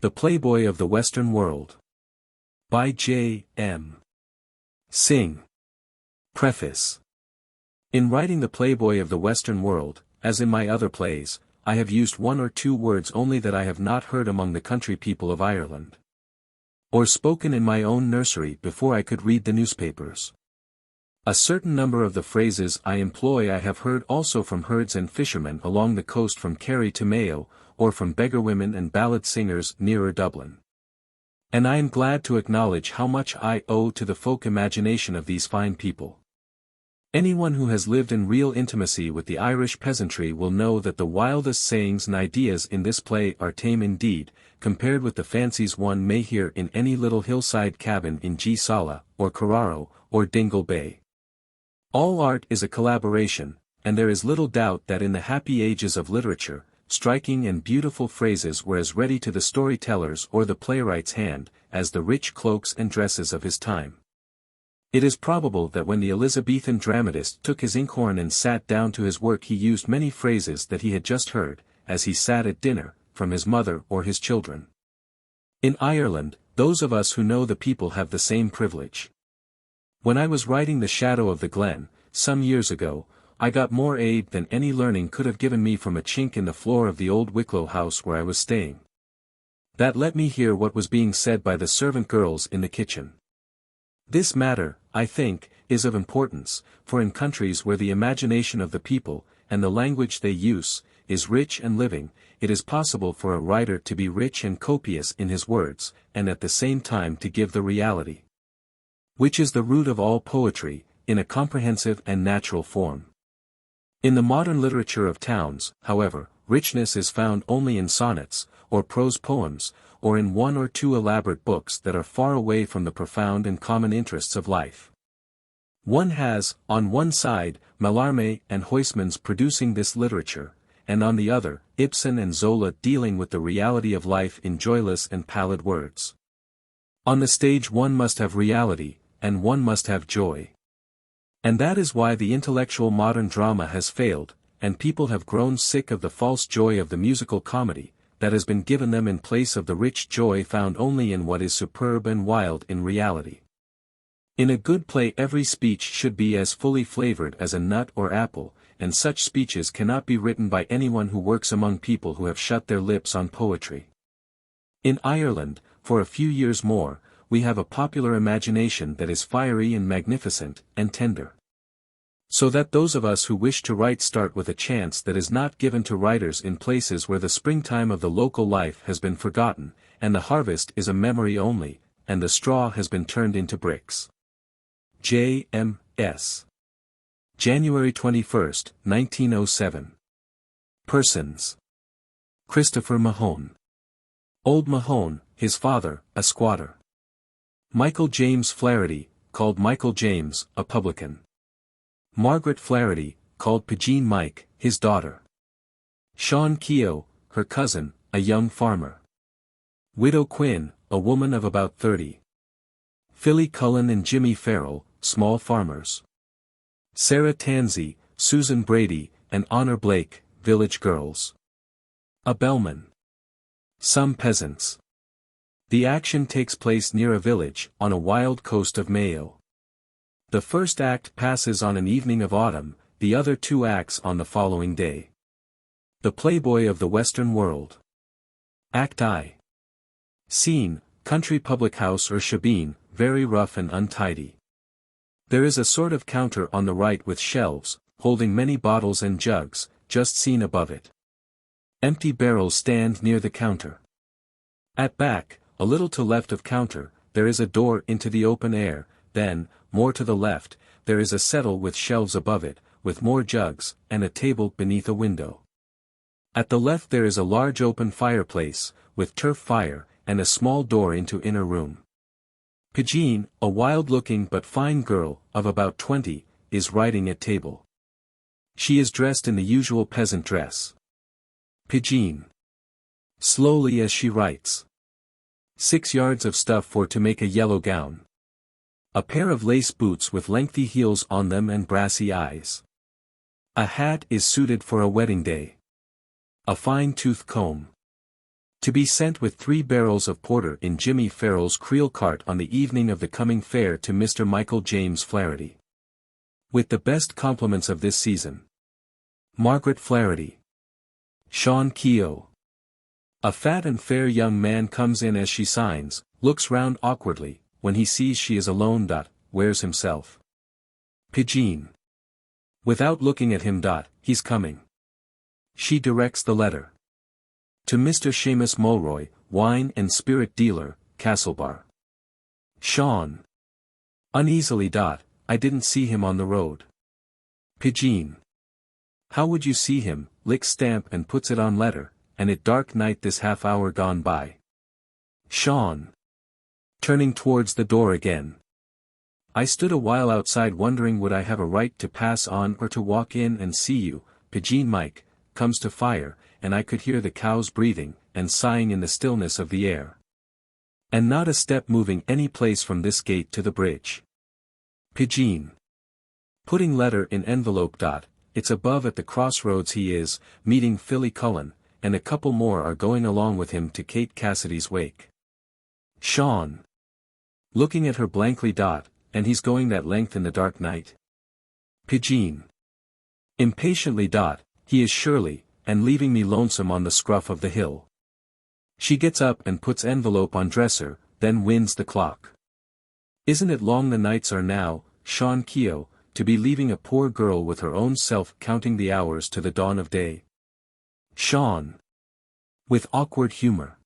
The Playboy of the Western World. By J. M. Synge. Preface. In writing The Playboy of the Western World, as in my other plays, I have used one or two words only that I have not heard among the country people of Ireland, or spoken in my own nursery before I could read the newspapers. A certain number of the phrases I employ I have heard also from herds and fishermen along the coast from Kerry to Mayo, or from beggar women and ballad singers nearer Dublin. And I am glad to acknowledge how much I owe to the folk imagination of these fine people. Anyone who has lived in real intimacy with the Irish peasantry will know that the wildest sayings and ideas in this play are tame indeed, compared with the fancies one may hear in any little hillside cabin in G. Sala, or Carraro, or Dingle Bay. All art is a collaboration, and there is little doubt that in the happy ages of literature, striking and beautiful phrases were as ready to the storyteller's or the playwright's hand, as the rich cloaks and dresses of his time. It is probable that when the Elizabethan dramatist took his inkhorn and sat down to his work he used many phrases that he had just heard, as he sat at dinner, from his mother or his children. In Ireland, those of us who know the people have the same privilege. When I was writing The Shadow of the Glen, some years ago, I got more aid than any learning could have given me from a chink in the floor of the old Wicklow house where I was staying. That let me hear what was being said by the servant girls in the kitchen. This matter, I think, is of importance, for in countries where the imagination of the people, and the language they use, is rich and living, it is possible for a writer to be rich and copious in his words, and at the same time to give the reality, which is the root of all poetry, in a comprehensive and natural form. In the modern literature of towns, however, richness is found only in sonnets, or prose poems, or in one or two elaborate books that are far away from the profound and common interests of life. One has, on one side, Mallarmé and Huysmans producing this literature, and on the other, Ibsen and Zola dealing with the reality of life in joyless and pallid words. On the stage one must have reality, and one must have joy. And that is why the intellectual modern drama has failed, and people have grown sick of the false joy of the musical comedy, that has been given them in place of the rich joy found only in what is superb and wild in reality. In a good play every speech should be as fully flavored as a nut or apple, and such speeches cannot be written by anyone who works among people who have shut their lips on poetry. In Ireland, for a few years more, we have a popular imagination that is fiery and magnificent, and tender. So that those of us who wish to write start with a chance that is not given to writers in places where the springtime of the local life has been forgotten, and the harvest is a memory only, and the straw has been turned into bricks. J. M. S. January 21, 1907. Persons. Christopher Mahon. Old Mahon, his father, a squatter. Michael James Flaherty, called Michael James, a publican. Margaret Flaherty, called Pegeen Mike, his daughter. Sean Keogh, her cousin, a young farmer. Widow Quinn, a woman of about 30. Philly Cullen and Jimmy Farrell, small farmers. Sarah Tansey, Susan Brady, and Honor Blake, village girls. A bellman. Some peasants. The action takes place near a village, on a wild coast of Mayo. The first act passes on an evening of autumn, the other two acts on the following day. The Playboy of the Western World. Act I. Scene, country public house or shebeen, very rough and untidy. There is a sort of counter on the right with shelves, holding many bottles and jugs, just seen above it. Empty barrels stand near the counter. At back, a little to left of counter, there is a door into the open air, then, more to the left, there is a settle with shelves above it, with more jugs, and a table beneath a window. At the left there is a large open fireplace, with turf fire, and a small door into inner room. Pegeen, a wild-looking but fine girl, of about 20, is writing at table. She is dressed in the usual peasant dress. Pegeen. Slowly as she writes. 6 yards of stuff for to make a yellow gown. A pair of lace boots with lengthy heels on them and brassy eyes. A hat is suited for a wedding day. A fine tooth comb. To be sent with 3 barrels of porter in Jimmy Farrell's creel cart on the evening of the coming fair to Mr. Michael James Flaherty. With the best compliments of this season. Margaret Flaherty. Sean Keogh. A fat and fair young man comes in as she signs, looks round awkwardly, when he sees she is alone. Wears himself. Pegeen. Without looking at him. He's coming. She directs the letter. To Mr. Seamus Mulroy, wine and spirit dealer, Castlebar. Sean. Uneasily. I didn't see him on the road. Pegeen. How would you see him? Licks stamp and puts it on letter, and it dark night this half hour gone by. Sean. Turning towards the door again. I stood a while outside wondering would I have a right to pass on or to walk in and see you. Pegeen Mike comes to fire, and I could hear the cows breathing and sighing in the stillness of the air. And not a step moving any place from this gate to the bridge. Pegeen. Putting letter in envelope. It's above at the crossroads he is, meeting Philly Cullen, and a couple more are going along with him to Kate Cassidy's wake. Sean. Looking at her blankly. And he's going that length in the dark night? Pegeen. Impatiently. He is surely, and leaving me lonesome on the scruff of the hill. She gets up and puts envelope on dresser, then winds the clock. Isn't it long the nights are now, Sean Keogh, to be leaving a poor girl with her own self counting the hours to the dawn of day? Sean. With awkward humor.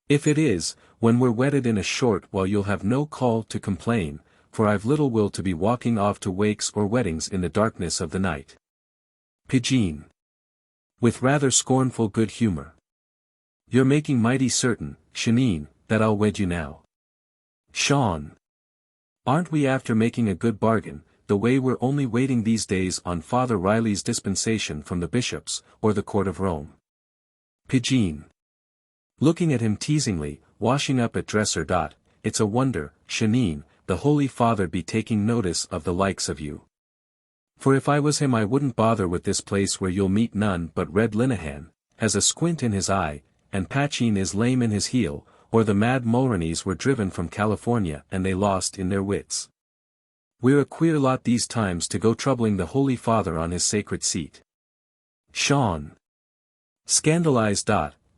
If it is, when we're wedded in a short while you'll have no call to complain, for I've little will to be walking off to wakes or weddings in the darkness of the night. Pegeen. With rather scornful good humor. You're making mighty certain, Shaneen, that I'll wed you now. Sean. Aren't we after making a good bargain, the way we're only waiting these days on Father Riley's dispensation from the bishops, or the court of Rome? Pegeen. Looking at him teasingly, washing up at dresser. It's a wonder, Shaneen, the Holy Father be taking notice of the likes of you. For if I was him I wouldn't bother with this place where you'll meet none but Red Linehan, has a squint in his eye, and Pacheen is lame in his heel, or the mad Mulroneys were driven from California and they lost in their wits. We're a queer lot these times to go troubling the Holy Father on his sacred seat. Sean. Scandalized.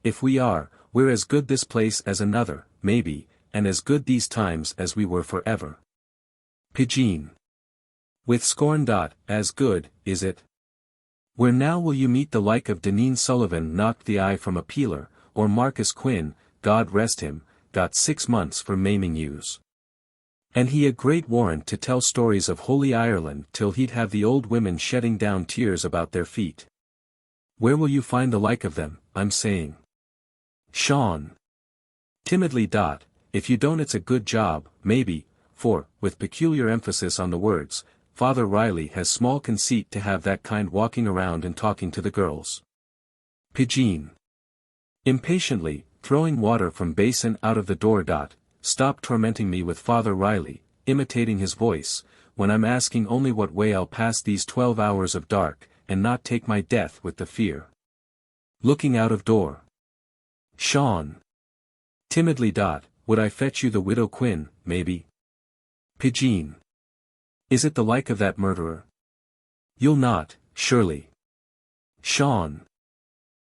If we are, we're as good this place as another, maybe, and as good these times as we were forever. Pegeen. With scorn. As good, is it? Where now will you meet the like of Deneen Sullivan knocked the eye from a peeler, or Marcus Quinn, God rest him, got 6 months for maiming yous. And he a great warrant to tell stories of Holy Ireland till he'd have the old women shedding down tears about their feet. Where will you find the like of them, I'm saying? Sean. Timidly. If you don't it's a good job, maybe, for, with peculiar emphasis on the words, Father Riley has small conceit to have that kind walking around and talking to the girls. Pegeen. Impatiently, throwing water from basin out of the door. Stop tormenting me with Father Riley, imitating his voice, when I'm asking only what way I'll pass these 12 hours of dark, and not take my death with the fear. Looking out of door. Sean. Timidly. Would I fetch you the widow Quinn, maybe? Pegeen. Is it the like of that murderer? You'll not, surely. Sean.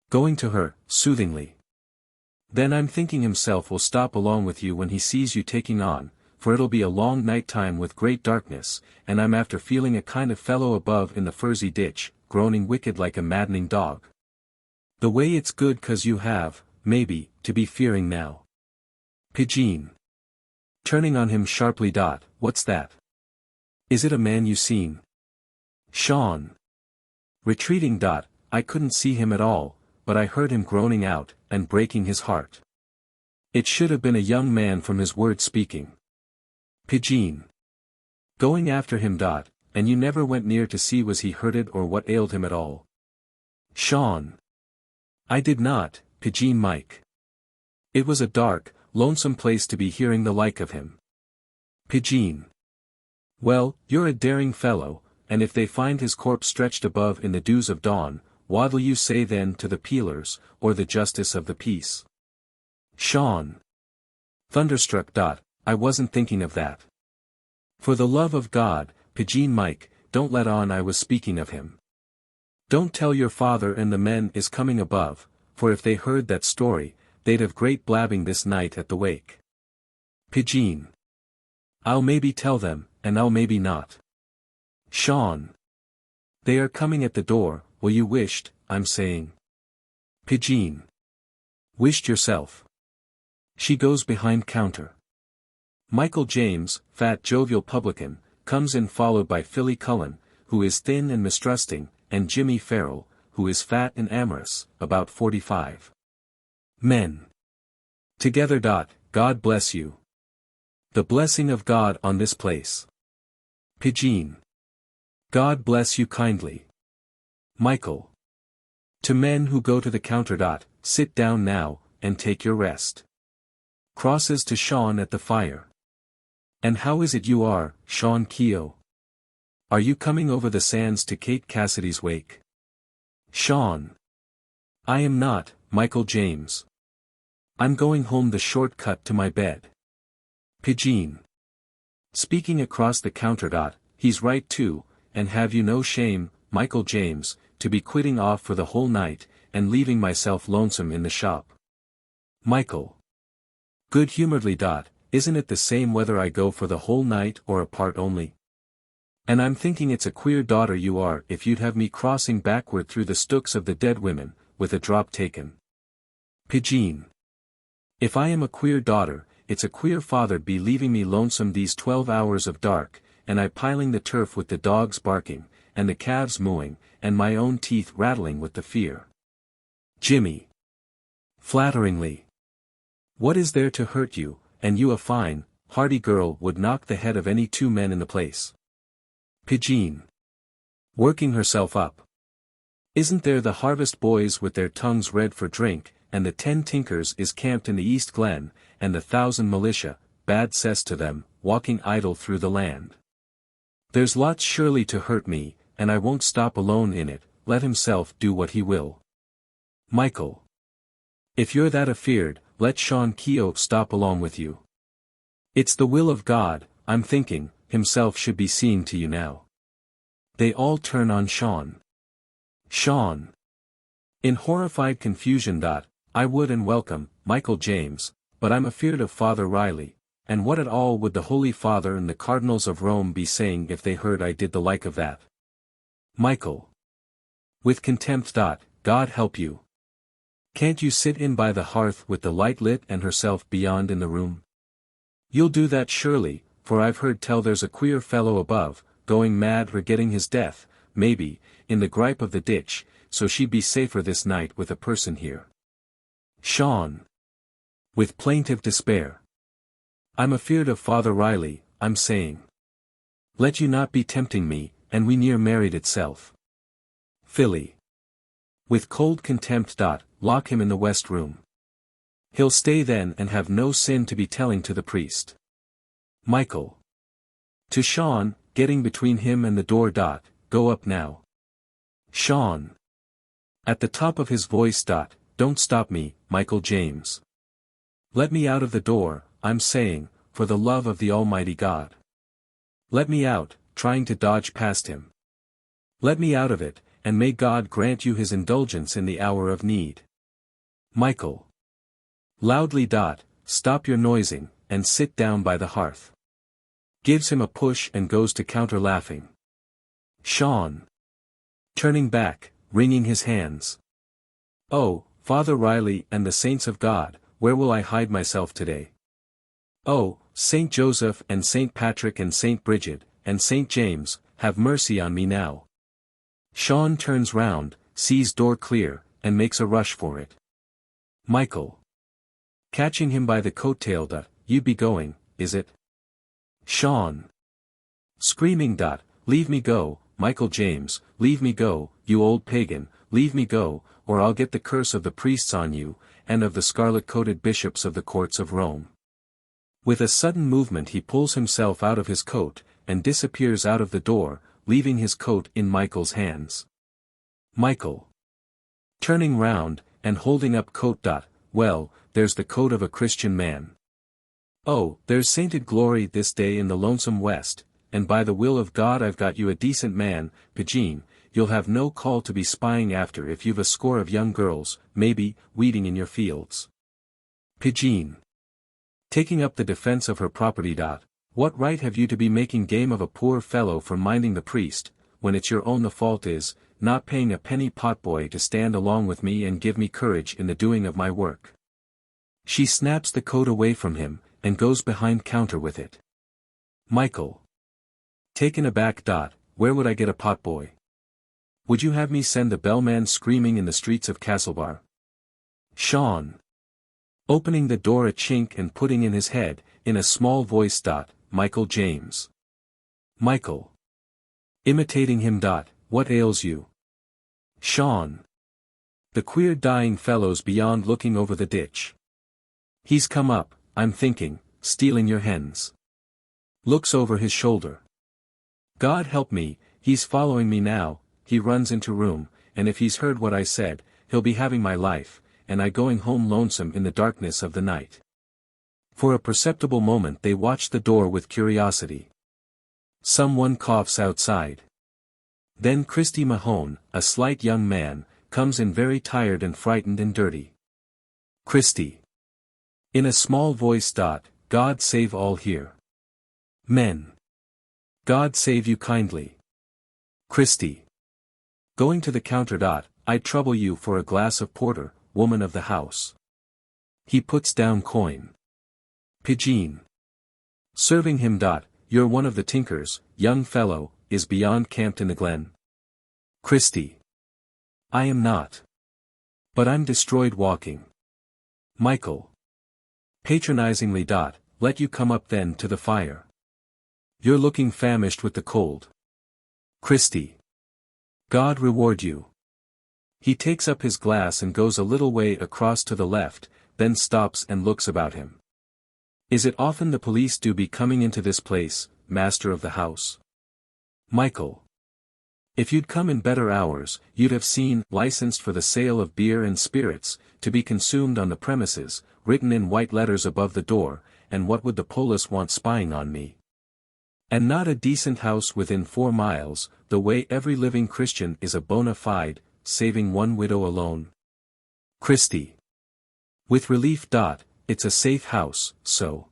Going to her, soothingly. Then I'm thinking himself will stop along with you when he sees you taking on, for it'll be a long night time with great darkness, and I'm after feeling a kind of fellow above in the furzy ditch, groaning wicked like a maddening dog. The way it's good 'cause you have, maybe, to be fearing now. Pegeen. Turning on him sharply. What's that? Is it a man you seen? Sean. Retreating. I couldn't see him at all, but I heard him groaning out, and breaking his heart. It should have been a young man from his word speaking. Pegeen. Going after him. And you never went near to see was he hurted or what ailed him at all? Sean. I did not, Pegeen Mike. It was a dark, lonesome place to be hearing the like of him. Pegeen. Well, you're a daring fellow, and if they find his corpse stretched above in the dews of dawn, what'll you say then to the peelers, or the justice of the peace? Sean. Thunderstruck. I wasn't thinking of that. For the love of God, Pegeen Mike, don't let on I was speaking of him. Don't tell your father and the men is coming above, for if they heard that story, they'd have great blabbing this night at the wake. Pegeen. I'll maybe tell them, and I'll maybe not. Sean. They are coming at the door, well you wished, I'm saying. Pegeen. Wished yourself. She goes behind counter. Michael James, fat jovial publican, comes in followed by Philly Cullen, who is thin and mistrusting, and Jimmy Farrell, who is fat and amorous, about 45. Men. Together. God bless you. The blessing of God on this place. Pegeen. God bless you kindly. Michael. To men who go to the counter. Sit down now, and take your rest. Crosses to Sean at the fire. And how is it you are, Sean Keogh? Are you coming over the sands to Kate Cassidy's wake? Sean. I am not, Michael James. I'm going home the short cut to my bed. Pegeen. Speaking across the counter. He's right too, and have you no shame, Michael James, to be quitting off for the whole night, and leaving myself lonesome in the shop? Michael. Good-humoredly. Isn't it the same whether I go for the whole night or a part only? And I'm thinking it's a queer daughter you are if you'd have me crossing backward through the stooks of the dead women, with a drop taken. Pegeen. If I am a queer daughter, it's a queer father'd be leaving me lonesome these 12 hours of dark, and I piling the turf with the dogs barking, and the calves mooing, and my own teeth rattling with the fear. Jimmy. Flatteringly. What is there to hurt you, and you a fine, hardy girl would knock the head of any two men in the place. Pegeen. Working herself up. Isn't there the harvest boys with their tongues red for drink, and the 10 tinkers is camped in the East Glen, and the 1,000 militia, bad cess to them, walking idle through the land. There's lots surely to hurt me, and I won't stop alone in it, let himself do what he will. Michael. If you're that afeard, let Sean Keogh stop along with you. It's the will of God, I'm thinking, himself should be seeing to you now. They all turn on Sean. Sean. In horrified confusion. I would and welcome, Michael James, but I'm afeard of Father Riley, and what at all would the Holy Father and the Cardinals of Rome be saying if they heard I did the like of that? Michael. With contempt. God help you. Can't you sit in by the hearth with the light lit and herself beyond in the room? You'll do that surely, for I've heard tell there's a queer fellow above, going mad or getting his death, maybe, in the gripe of the ditch, so she'd be safer this night with a person here. Sean. With plaintive despair. I'm afeard of Father Riley, I'm saying. Let you not be tempting me, and we near married itself. Philly. With cold contempt. Lock him in the west room. He'll stay then and have no sin to be telling to the priest. Michael. To Sean, getting between him and the door. Go up now. Sean. At the top of his voice. Don't stop me, Michael James. Let me out of the door, I'm saying, for the love of the Almighty God. Let me out, trying to dodge past him. Let me out of it, and may God grant you his indulgence in the hour of need. Michael. Loudly. Stop your noising, and sit down by the hearth. Gives him a push and goes to counter laughing. Sean. Turning back, wringing his hands. Oh, Father Riley and the saints of God, where will I hide myself today? Oh, Saint Joseph and Saint Patrick and Saint Bridget, and Saint James, have mercy on me now. Sean turns round, sees door clear, and makes a rush for it. Michael. Catching him by the coat-tail. You be going, is it? Sean. Screaming. Leave me go, Michael James, leave me go, you old pagan, leave me go, or I'll get the curse of the priests on you, and of the scarlet-coated bishops of the courts of Rome. With a sudden movement he pulls himself out of his coat, and disappears out of the door, leaving his coat in Michael's hands. Michael. Turning round, and holding up coat. Well, there's the coat of a Christian man. Oh, there's sainted glory this day in the lonesome west, and by the will of God I've got you a decent man, Pegeen, you'll have no call to be spying after if you've a score of young girls, maybe, weeding in your fields. Pegeen. Taking up the defense of her property. What right have you to be making game of a poor fellow for minding the priest, when it's your own the fault is, not paying a penny potboy to stand along with me and give me courage in the doing of my work. She snaps the coat away from him, and goes behind counter with it. Michael. Taken aback. Where would I get a potboy? Would you have me send the bellman screaming in the streets of Castlebar? Sean. Opening the door a chink and putting in his head, in a small voice. Michael James. Michael. Imitating him. What ails you? Sean. The queer dying fellow's beyond looking over the ditch. He's come up, I'm thinking, stealing your hens. Looks over his shoulder. God help me, he's following me now. He runs into room, and if he's heard what I said, he'll be having my life, and I going home lonesome in the darkness of the night. For a perceptible moment they watch the door with curiosity. Someone coughs outside. Then Christy Mahon, a slight young man, comes in very tired and frightened and dirty. Christy. In a small voice. God save all here. Men. God save you kindly. Christy. Going to the counter. I trouble you for a glass of porter, woman of the house. He puts down coin. Pegeen. Serving him. You're one of the tinkers, young fellow, is beyond camped in the glen. Christy. I am not. But I'm destroyed walking. Michael. Patronizingly. Let you come up then to the fire. You're looking famished with the cold. Christy. God reward you. He takes up his glass and goes a little way across to the left, then stops and looks about him. Is it often the police do be coming into this place, master of the house? Michael. If you'd come in better hours, you'd have seen licensed for the sale of beer and spirits, to be consumed on the premises, written in white letters above the door, and what would the police want spying on me? And not a decent house within 4 miles, the way every living Christian is a bona fide, saving one widow alone. Christy. With relief. It's a safe house, so.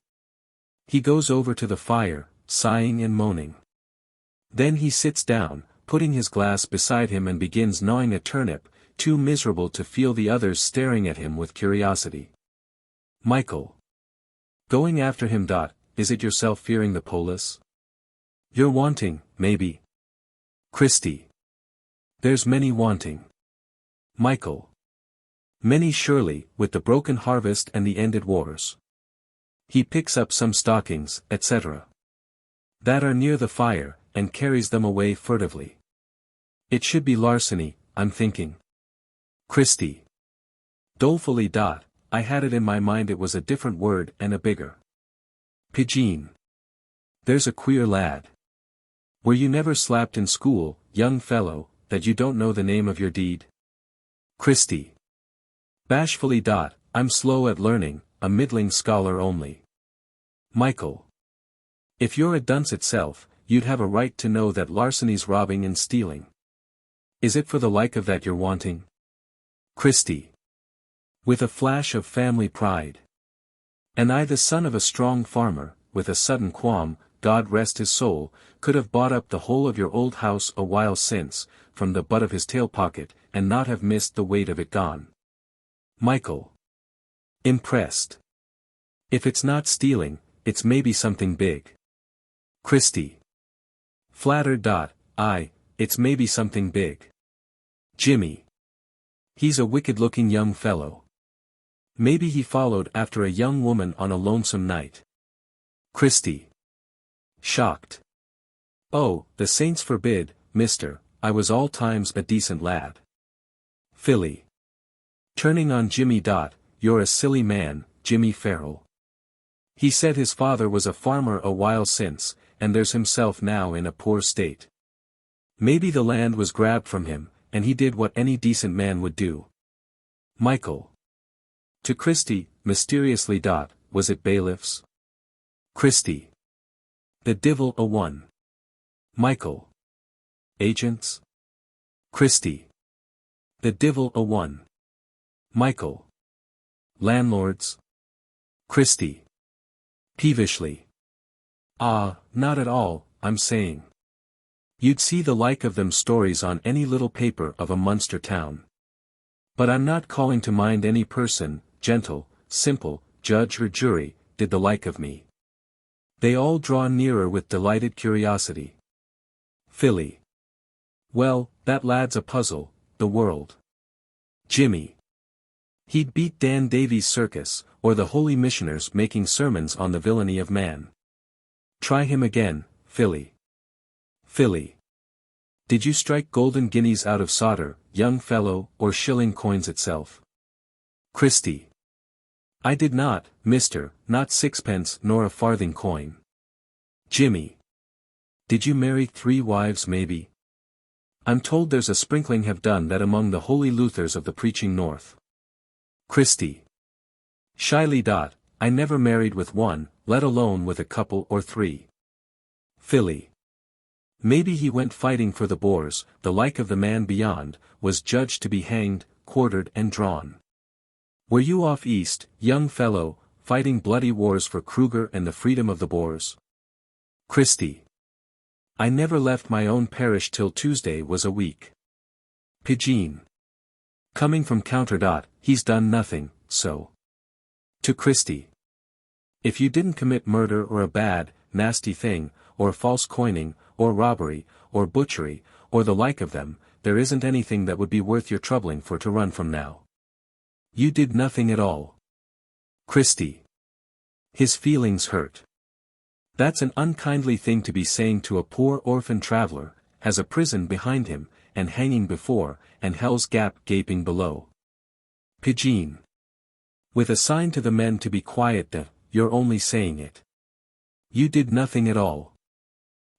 He goes over to the fire, sighing and moaning. Then he sits down, putting his glass beside him and begins gnawing a turnip, too miserable to feel the others staring at him with curiosity. Michael. Going after him. Is it yourself fearing the police? You're wanting, maybe. Christy. There's many wanting. Michael. Many surely, with the broken harvest and the ended wars. He picks up some stockings, etc. that are near the fire, and carries them away furtively. It should be larceny, I'm thinking. Christy. Dolefully. I had it in my mind it was a different word and a bigger. Pegeen. There's a queer lad. Were you never slapped in school, young fellow, that you don't know the name of your deed? Christy. Bashfully. I'm slow at learning, a middling scholar only. Michael. If you're a dunce itself, you'd have a right to know that larceny's robbing and stealing. Is it for the like of that you're wanting? Christy. With a flash of family pride. And I, the son of a strong farmer, with a sudden qualm, God rest his soul, could have bought up the whole of your old house a while since, from the butt of his tail pocket, and not have missed the weight of it gone. Michael. Impressed. If it's not stealing, it's maybe something big. Christy. Flattered. Aye, it's maybe something big. Jimmy. He's a wicked-looking young fellow. Maybe he followed after a young woman on a lonesome night. Christy. Shocked. Oh, the saints forbid, mister, I was all times a decent lad. Philly. Turning on Jimmy. You're a silly man, Jimmy Farrell. He said his father was a farmer a while since, and there's himself now in a poor state. Maybe the land was grabbed from him, and he did what any decent man would do. Michael. To Christy, mysteriously. Was it bailiffs? Christy. The divil a one. Michael. Agents? Christy. The divil a one. Michael. Landlords? Christy. Peevishly. Ah, not at all, I'm saying. You'd see the like of them stories on any little paper of a Munster town. But I'm not calling to mind any person, gentle, simple, judge or jury, did the like of me. They all draw nearer with delighted curiosity. Philly. Well, that lad's a puzzle, the world. Jimmy. He'd beat Dan Davies' circus, or the holy missioners making sermons on the villainy of man. Try him again, Philly. Philly. Did you strike golden guineas out of solder, young fellow, or shilling coins itself? Christy. I did not, mister, not sixpence nor a farthing coin. Jimmy. Did you marry 3 wives maybe? I'm told there's a sprinkling have done that among the holy Luthers of the preaching north. Christy. Shyly. I never married with one, let alone with a couple or 3. Philly. Maybe he went fighting for the Boers, the like of the man beyond, was judged to be hanged, quartered and drawn. Were you off east, young fellow, fighting bloody wars for Kruger and the freedom of the Boers? Christy. I never left my own parish till Tuesday was a week. Pegeen. Coming from counter. He's done nothing, so. To Christy. If you didn't commit murder or a bad, nasty thing, or false coining, or robbery, or butchery, or the like of them, there isn't anything that would be worth your troubling for to run from now. You did nothing at all. Christy. His feelings hurt. That's an unkindly thing to be saying to a poor orphan traveler, has a prison behind him, and hanging before, and hell's gap gaping below. Pegeen. With a sign to the men to be quiet. You're only saying it. You did nothing at all.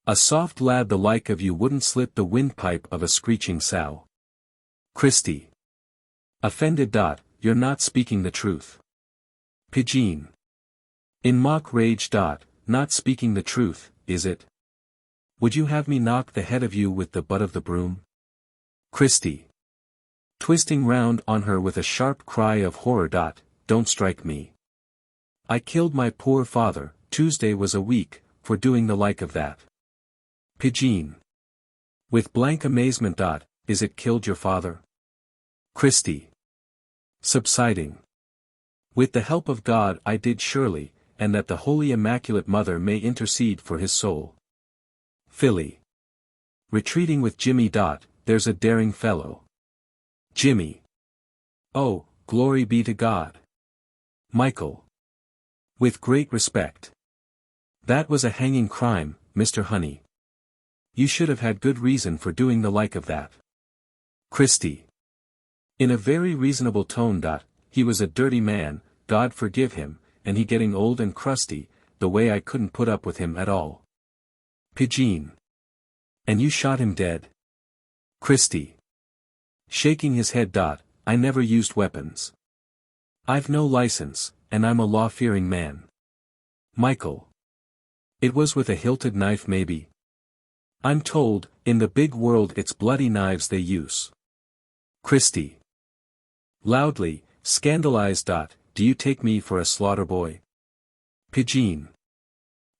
A soft lad the like of you wouldn't slit the windpipe of a screeching sow. Christy. Offended. You're not speaking the truth. Pegeen. In mock rage. Not speaking the truth, is it? Would you have me knock the head of you with the butt of the broom? Christy. Twisting round on her with a sharp cry of horror. Don't strike me. I killed my poor father, Tuesday was a week, for doing the like of that. Pegeen. With blank amazement. Is it killed your father? Christy. Subsiding. With the help of God I did surely, and that the Holy Immaculate Mother may intercede for his soul. Philly. Retreating with Jimmy. There's a daring fellow. Jimmy. Oh, glory be to God. Michael. With great respect. That was a hanging crime, Mr. Honey. You should have had good reason for doing the like of that. Christy. In a very reasonable tone. He was a dirty man, God forgive him, and he getting old and crusty, the way I couldn't put up with him at all. Pegeen. And you shot him dead? Christy. Shaking his head. I never used weapons. I've no license, and I'm a law-fearing man. Michael. It was with a hilted knife maybe? I'm told, in the big world it's bloody knives they use. Christy. Loudly, scandalized. Do you take me for a slaughter boy? Pegeen.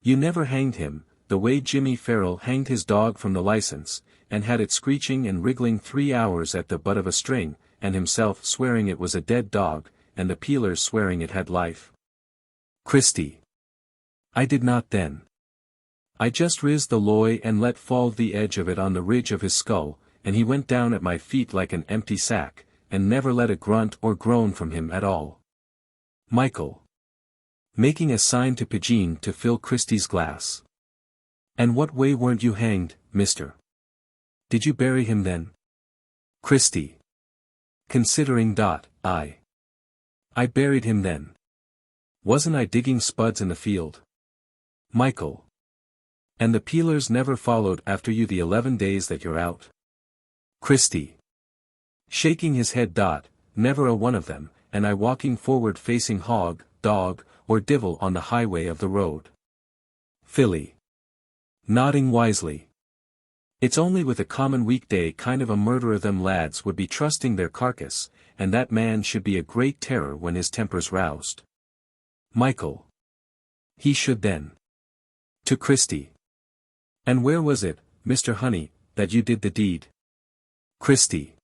You never hanged him, the way Jimmy Farrell hanged his dog from the license, and had it screeching and wriggling 3 hours at the butt of a string, and himself swearing it was a dead dog, and the peelers swearing it had life. Christy. I did not then. I just rizzed the loy and let fall the edge of it on the ridge of his skull, and he went down at my feet like an empty sack, and never let a grunt or groan from him at all. Michael. Making a sign to Pegeen to fill Christy's glass. And what way weren't you hanged, mister? Did you bury him then? Christy. Considering. I buried him then. Wasn't I digging spuds in the field? Michael. And the peelers never followed after you the 11 days that you're out? Christy. Shaking his head. Never a one of them, and I walking forward facing hog, dog, or divil on the highway of the road. Filly. Nodding wisely. It's only with a common weekday kind of a murderer them lads would be trusting their carcass, and that man should be a great terror when his temper's roused. Michael. He should then. To Christy. And where was it, Mr. Honey, that you did the deed? Christy.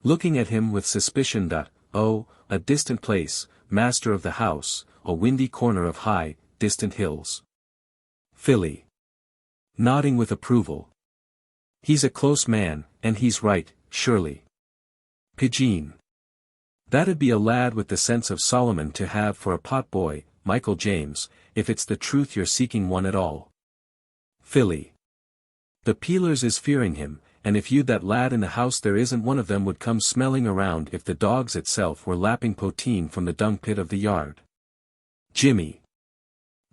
Looking at him with suspicion that, oh, a distant place, master of the house, a windy corner of high, distant hills. Filly. Nodding with approval. He's a close man, and he's right, surely. Pegeen. That'd be a lad with the sense of Solomon to have for a potboy, Michael James, if it's the truth you're seeking one at all. Filly. The peelers is fearing him, and if you'd that lad in the house there isn't one of them would come smelling around if the dogs itself were lapping poteen from the dung pit of the yard. Jimmy.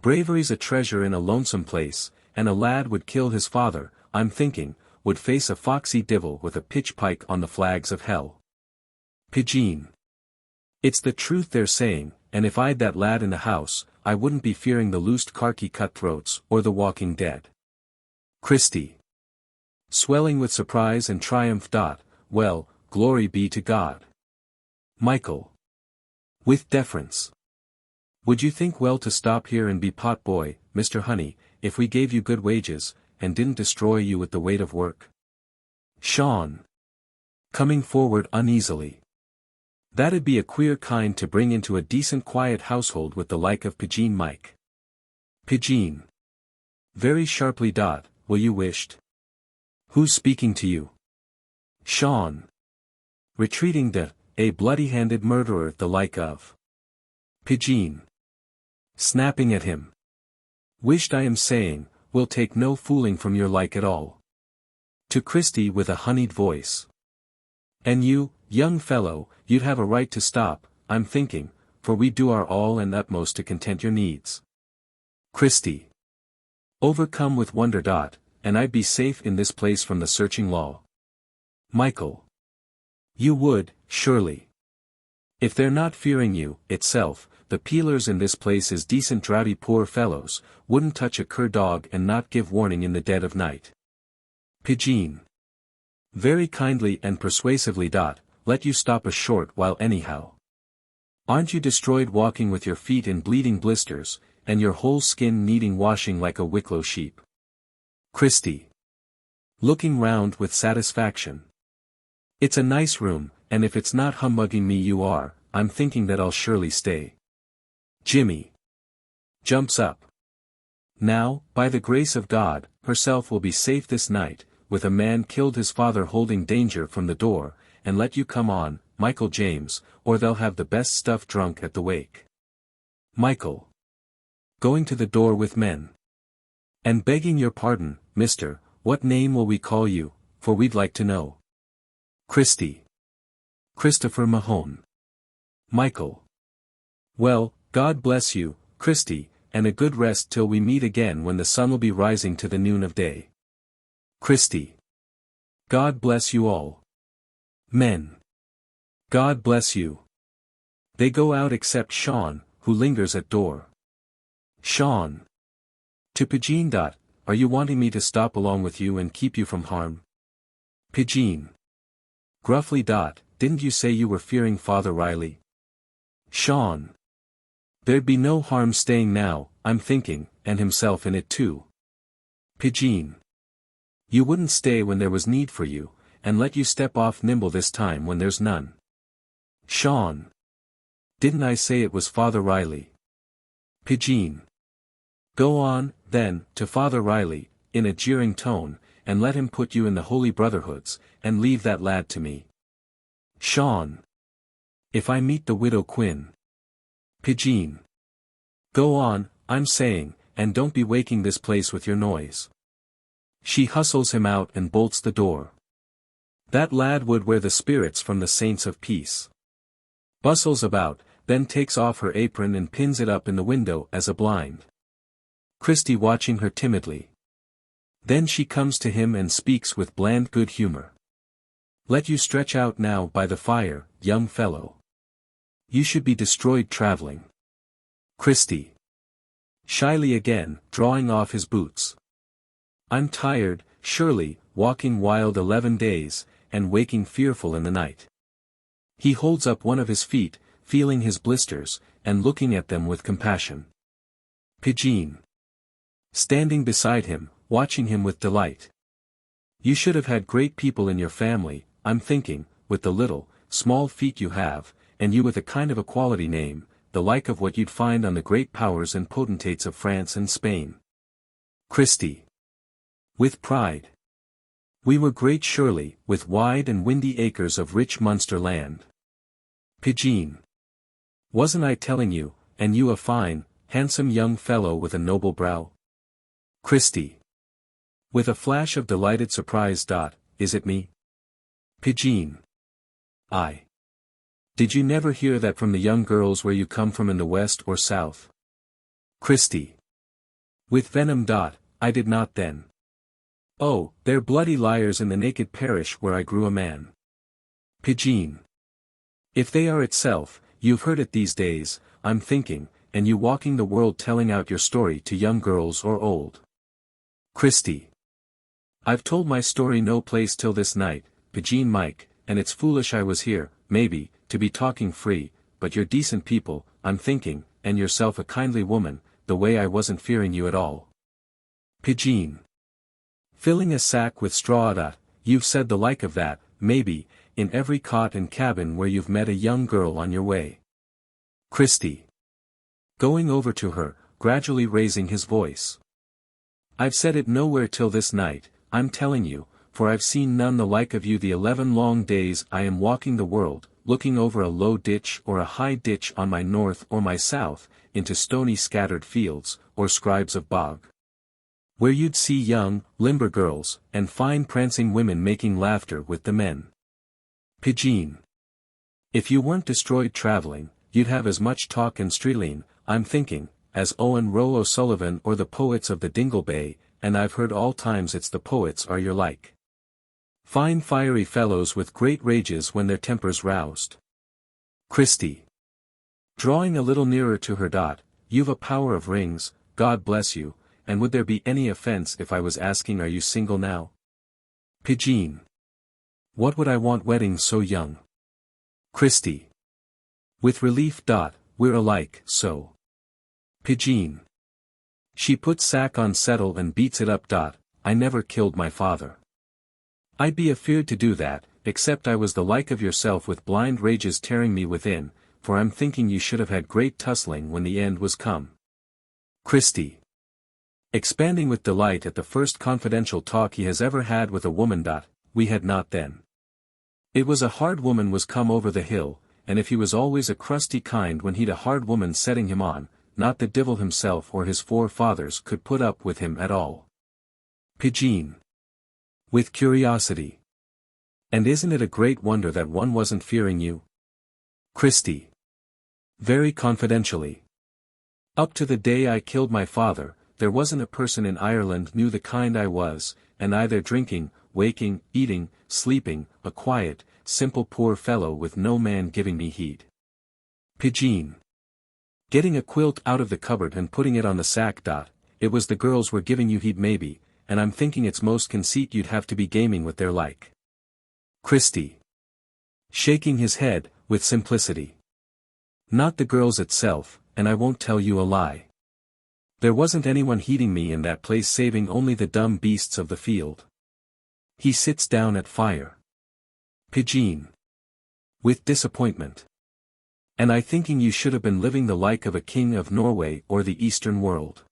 Bravery's a treasure in a lonesome place, and a lad would kill his father, I'm thinking, would face a foxy divil with a pitch pike on the flags of hell. Pegeen. It's the truth they're saying, and if I'd that lad in the house, I wouldn't be fearing the loosed karki cutthroats or the walking dead. Christy. Swelling with surprise and triumph. Well, glory be to God. Michael. With deference. Would you think well to stop here and be potboy, Mr. Honey, if we gave you good wages, and didn't destroy you with the weight of work? Sean. Coming forward uneasily. That'd be a queer kind to bring into a decent quiet household with the like of Pegeen Mike. Pegeen. Very sharply. Will you wished? Who's speaking to you? Sean. Retreating. A bloody-handed murderer the like of. Pegeen. Snapping at him. Wished I am saying, we'll take no fooling from your like at all. To Christy with a honeyed voice. And you, young fellow, you'd have a right to stop, I'm thinking, for we do our all and utmost to content your needs. Christy. Overcome with wonder. And I'd be safe in this place from the searching law. Michael. You would, surely. If they're not fearing you, itself, the peelers in this place is decent drowsy poor fellows, wouldn't touch a cur dog and not give warning in the dead of night. Pegeen. Very kindly and persuasively. Let you stop a short while anyhow. Aren't you destroyed walking with your feet in bleeding blisters, and your whole skin needing washing like a Wicklow sheep? Christy. Looking round with satisfaction. It's a nice room, and if it's not humbugging me you are, I'm thinking that I'll surely stay. Jimmy. Jumps up. Now, by the grace of God, herself will be safe this night, with a man killed his father holding danger from the door, and let you come on, Michael James, or they'll have the best stuff drunk at the wake. Michael. Going to the door with men. And begging your pardon, mister, what name will we call you, for we'd like to know. Christy. Christopher Mahon. Michael. Well, God bless you, Christy, and a good rest till we meet again when the sun will be rising to the noon of day. Christy. God bless you all. Men. God bless you. They go out except Sean, who lingers at door. Sean. To Pegeen. Are you wanting me to stop along with you and keep you from harm? Pegeen. Gruffly. Didn't you say you were fearing Father Riley? Sean. There'd be no harm staying now, I'm thinking, and himself in it too. Pegeen. You wouldn't stay when there was need for you, and let you step off nimble this time when there's none. Sean. Didn't I say it was Father Riley? Pegeen. Go on, then, to Father Riley, in a jeering tone, and let him put you in the holy brotherhoods, and leave that lad to me. Sean. If I meet the widow Quinn. Pegeen. Go on, I'm saying, and don't be waking this place with your noise. She hustles him out and bolts the door. That lad would wear the spirits from the saints of peace. Bustles about, then takes off her apron and pins it up in the window as a blind. Christy watching her timidly. Then she comes to him and speaks with bland good humor. Let you stretch out now by the fire, young fellow. You should be destroyed traveling. Christy. Shyly again, drawing off his boots. I'm tired, surely, walking wild 11 days, and waking fearful in the night. He holds up one of his feet, feeling his blisters, and looking at them with compassion. Pegeen. Standing beside him, watching him with delight. You should have had great people in your family, I'm thinking, with the little, small feet you have, and you with a kind of a quality name, the like of what you'd find on the great powers and potentates of France and Spain. Christy. With pride. We were great surely, with wide and windy acres of rich Munster land. Pegeen. Wasn't I telling you, and you a fine, handsome young fellow with a noble brow? Christy. With a flash of delighted surprise. Is it me? Pegeen. Aye. Did you never hear that from the young girls where you come from in the west or south? Christy. With venom. I did not then. Oh, they're bloody liars in the naked parish where I grew a man. Pegeen. If they are itself, you've heard it these days, I'm thinking, and you walking the world telling out your story to young girls or old. Christy. I've told my story no place till this night, Pegeen Mike, and it's foolish I was here, maybe, to be talking free, but you're decent people, I'm thinking, and yourself a kindly woman, the way I wasn't fearing you at all. Pegeen. Filling a sack with straw. You've said the like of that, maybe, in every cot and cabin where you've met a young girl on your way. Christy. Going over to her, gradually raising his voice. I've said it nowhere till this night, I'm telling you, for I've seen none the like of you the 11 long days I am walking the world, looking over a low ditch or a high ditch on my north or my south, into stony scattered fields, or scribes of bog. Where you'd see young, limber girls, and fine prancing women making laughter with the men. Pegeen. If you weren't destroyed traveling, you'd have as much talk and streeling, I'm thinking, as Owen Roe O'Sullivan or the poets of the Dingle Bay, and I've heard all times it's the poets are your like. Fine fiery fellows with great rages when their temper's roused. Christy. Drawing a little nearer to her. You've a power of rings, God bless you, and would there be any offense if I was asking are you single now? Pegeen. What would I want wedding so young? Christy. With relief. We're alike, so. Pegeen. She puts sack on settle and beats it up. I never killed my father. I'd be afeard to do that, except I was the like of yourself with blind rages tearing me within, for I'm thinking you should have had great tussling when the end was come. Christy. Expanding with delight at the first confidential talk he has ever had with a woman. We had not then. It was a hard woman was come over the hill, and if he was always a crusty kind when he'd a hard woman setting him on, not the divil himself or his forefathers could put up with him at all. Pegeen. With curiosity. And isn't it a great wonder that one wasn't fearing you? Christy. Very confidentially. Up to the day I killed my father, there wasn't a person in Ireland knew the kind I was, and either drinking, waking, eating, sleeping, a quiet, simple poor fellow with no man giving me heed. Pegeen. Getting a quilt out of the cupboard and putting it on the sack. It was the girls were giving you heed maybe, and I'm thinking it's most conceit you'd have to be gaming with their like. Christy. Shaking his head, with simplicity. Not the girls itself, and I won't tell you a lie. There wasn't anyone heeding me in that place saving only the dumb beasts of the field. He sits down at fire. Pegeen. With disappointment. And I thinking you should have been living the like of a king of Norway or the Eastern world.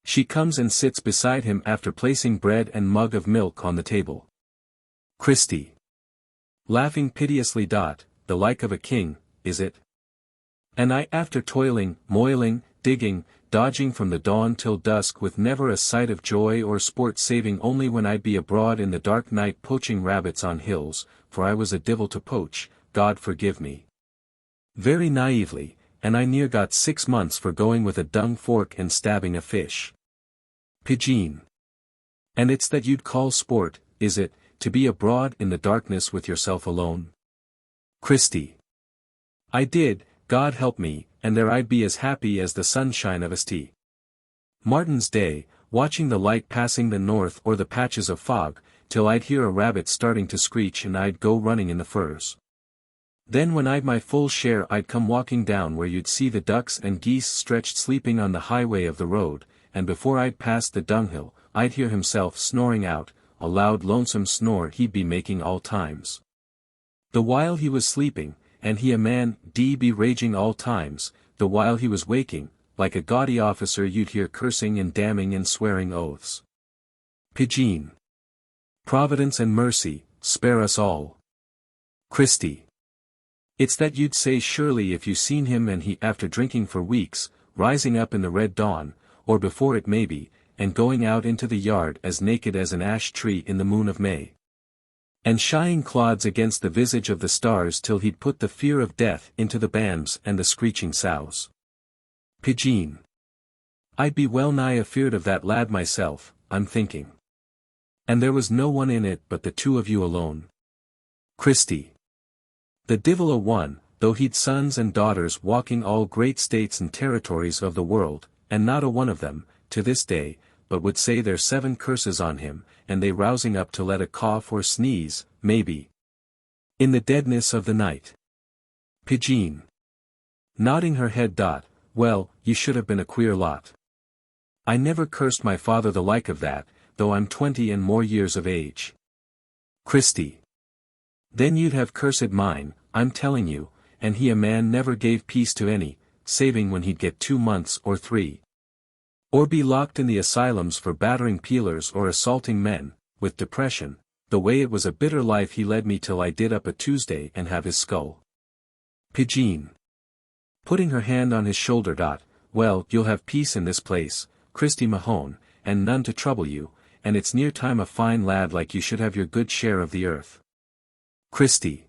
She comes and sits beside him after placing bread and mug of milk on the table. Christy. Laughing piteously. The like of a king, is it? And I after toiling, moiling, digging, dodging from the dawn till dusk with never a sight of joy or sport saving only when I'd be abroad in the dark night poaching rabbits on hills, for I was a divil to poach, God forgive me. Very naively, and I near got 6 months for going with a dung fork and stabbing a fish. Pegeen. And it's that you'd call sport, is it, to be abroad in the darkness with yourself alone? Christy. I did, God help me, and there I'd be as happy as the sunshine of a St. Martin's Day, watching the light passing the north or the patches of fog, till I'd hear a rabbit starting to screech and I'd go running in the furze. Then when I'd my full share I'd come walking down where you'd see the ducks and geese stretched sleeping on the highway of the road, and before I'd passed the dunghill, I'd hear himself snoring out, a loud lonesome snore he'd be making all times. The while he was sleeping, and he a man be raging all times, the while he was waking, like a gaudy officer you'd hear cursing and damning and swearing oaths. Pegeen. Providence and mercy, spare us all. Christy. It's that you'd say surely if you seen him and he after drinking for weeks, rising up in the red dawn, or before it maybe, and going out into the yard as naked as an ash tree in the moon of May. And shying clods against the visage of the stars till he'd put the fear of death into the bams and the screeching sows. Pegeen. I'd be well nigh afeard of that lad myself, I'm thinking. And there was no one in it but the two of you alone. Christy. The divil a one, though he'd sons and daughters walking all great states and territories of the world, and not a one of them, to this day, but would say their 7 curses on him, and they rousing up to let a cough or sneeze, maybe. In the deadness of the night. Pegeen. Nodding her head. Well, you should have been a queer lot. I never cursed my father the like of that, though I'm 20 and more years of age. Christy. Then you'd have cursed mine, I'm telling you, and he a man never gave peace to any, saving when he'd get 2 months or 3. Or be locked in the asylums for battering peelers or assaulting men, with depression, the way it was a bitter life he led me till I did up a Tuesday and have his skull. Pegeen. Putting her hand on his shoulder. Well, you'll have peace in this place, Christy Mahon, and none to trouble you, and it's near time a fine lad like you should have your good share of the earth. Christy.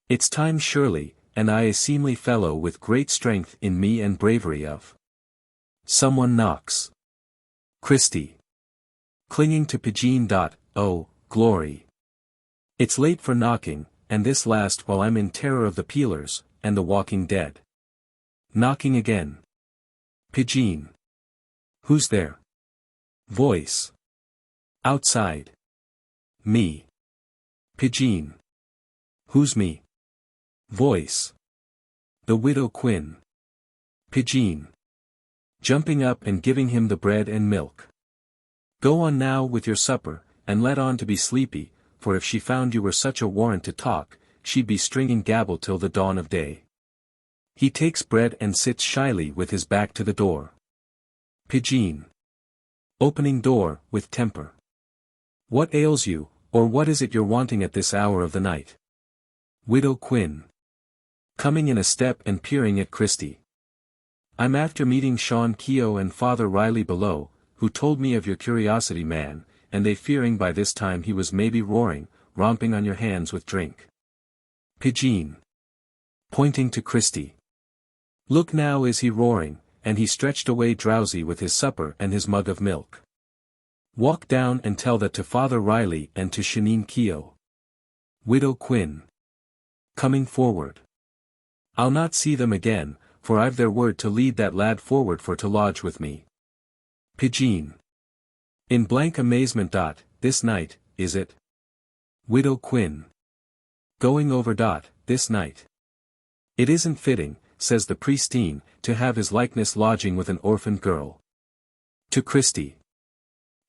It's time surely, and I a seemly fellow with great strength in me and bravery of. Someone knocks. Christy. Clinging to Pegeen. Oh, glory. It's late for knocking, and this last while I'm in terror of the peelers, and the walking dead. Knocking again. Pegeen. Who's there? Voice. Outside. Me. Pegeen. Who's me? Voice. The widow Quinn. Pegeen. Jumping up and giving him the bread and milk. Go on now with your supper, and let on to be sleepy, for if she found you were such a warrant to talk, she'd be stringing gabble till the dawn of day. He takes bread and sits shyly with his back to the door. Pegeen. Opening door, with temper. What ails you, or what is it you're wanting at this hour of the night? Widow Quinn. Coming in a step and peering at Christy. I'm after meeting Sean Keogh and Father Riley below, who told me of your curiosity man, and they fearing by this time he was maybe roaring, romping on your hands with drink. Pegeen. Pointing to Christy. Look now is he roaring, and he stretched away drowsy with his supper and his mug of milk. Walk down and tell that to Father Riley and to Sean Keogh. Widow Quinn. Coming forward. I'll not see them again, for I've their word to lead that lad forward for to lodge with me. Pegeen. In blank amazement. This night, is it? Widow Quinn. Going over. This night. It isn't fitting, says the priestine, to have his likeness lodging with an orphan girl. To Christy.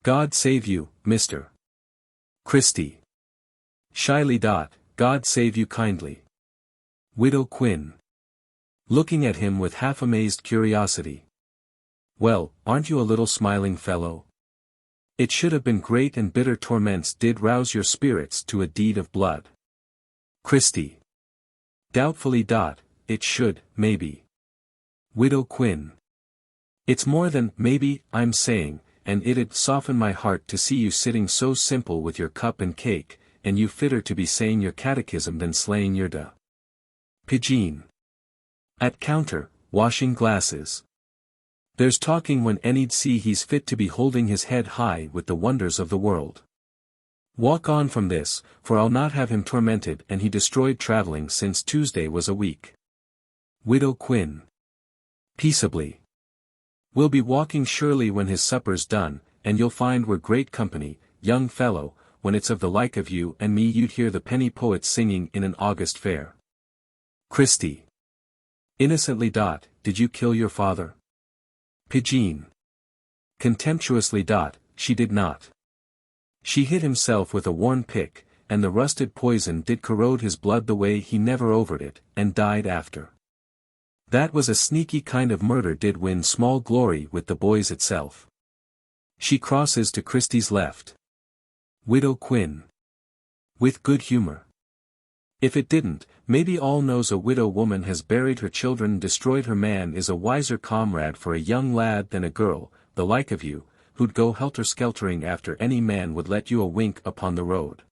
God save you, Mr. Christy. Shyly. God save you kindly. Widow Quinn. Looking at him with half-amazed curiosity. Well, aren't you a little smiling fellow? It should have been great and bitter torments did rouse your spirits to a deed of blood. Christy. Doubtfully. It should, maybe. Widow Quinn. It's more than maybe, I'm saying, and it'd soften my heart to see you sitting so simple with your cup and cake, and you fitter to be saying your catechism than slaying your da. Pegeen. At counter, washing glasses. There's talking when any'd see he's fit to be holding his head high with the wonders of the world. Walk on from this, for I'll not have him tormented and he destroyed travelling since Tuesday was a week. Widow Quinn. Peaceably. We'll be walking surely when his supper's done, and you'll find we're great company, young fellow, when it's of the like of you and me you'd hear the penny poets singing in an August fair. Christy. Innocently. Did you kill your father? Pegeen. Contemptuously. She did not. She hit himself with a worn pick, and the rusted poison did corrode his blood the way he never overed it, and died after. That was a sneaky kind of murder did win small glory with the boys itself. She crosses to Christy's left. Widow Quinn. With good humor. If it didn't, maybe all knows a widow woman has buried her children and destroyed her man is a wiser comrade for a young lad than a girl, the like of you, who'd go helter-skeltering after any man would let you a wink upon the road.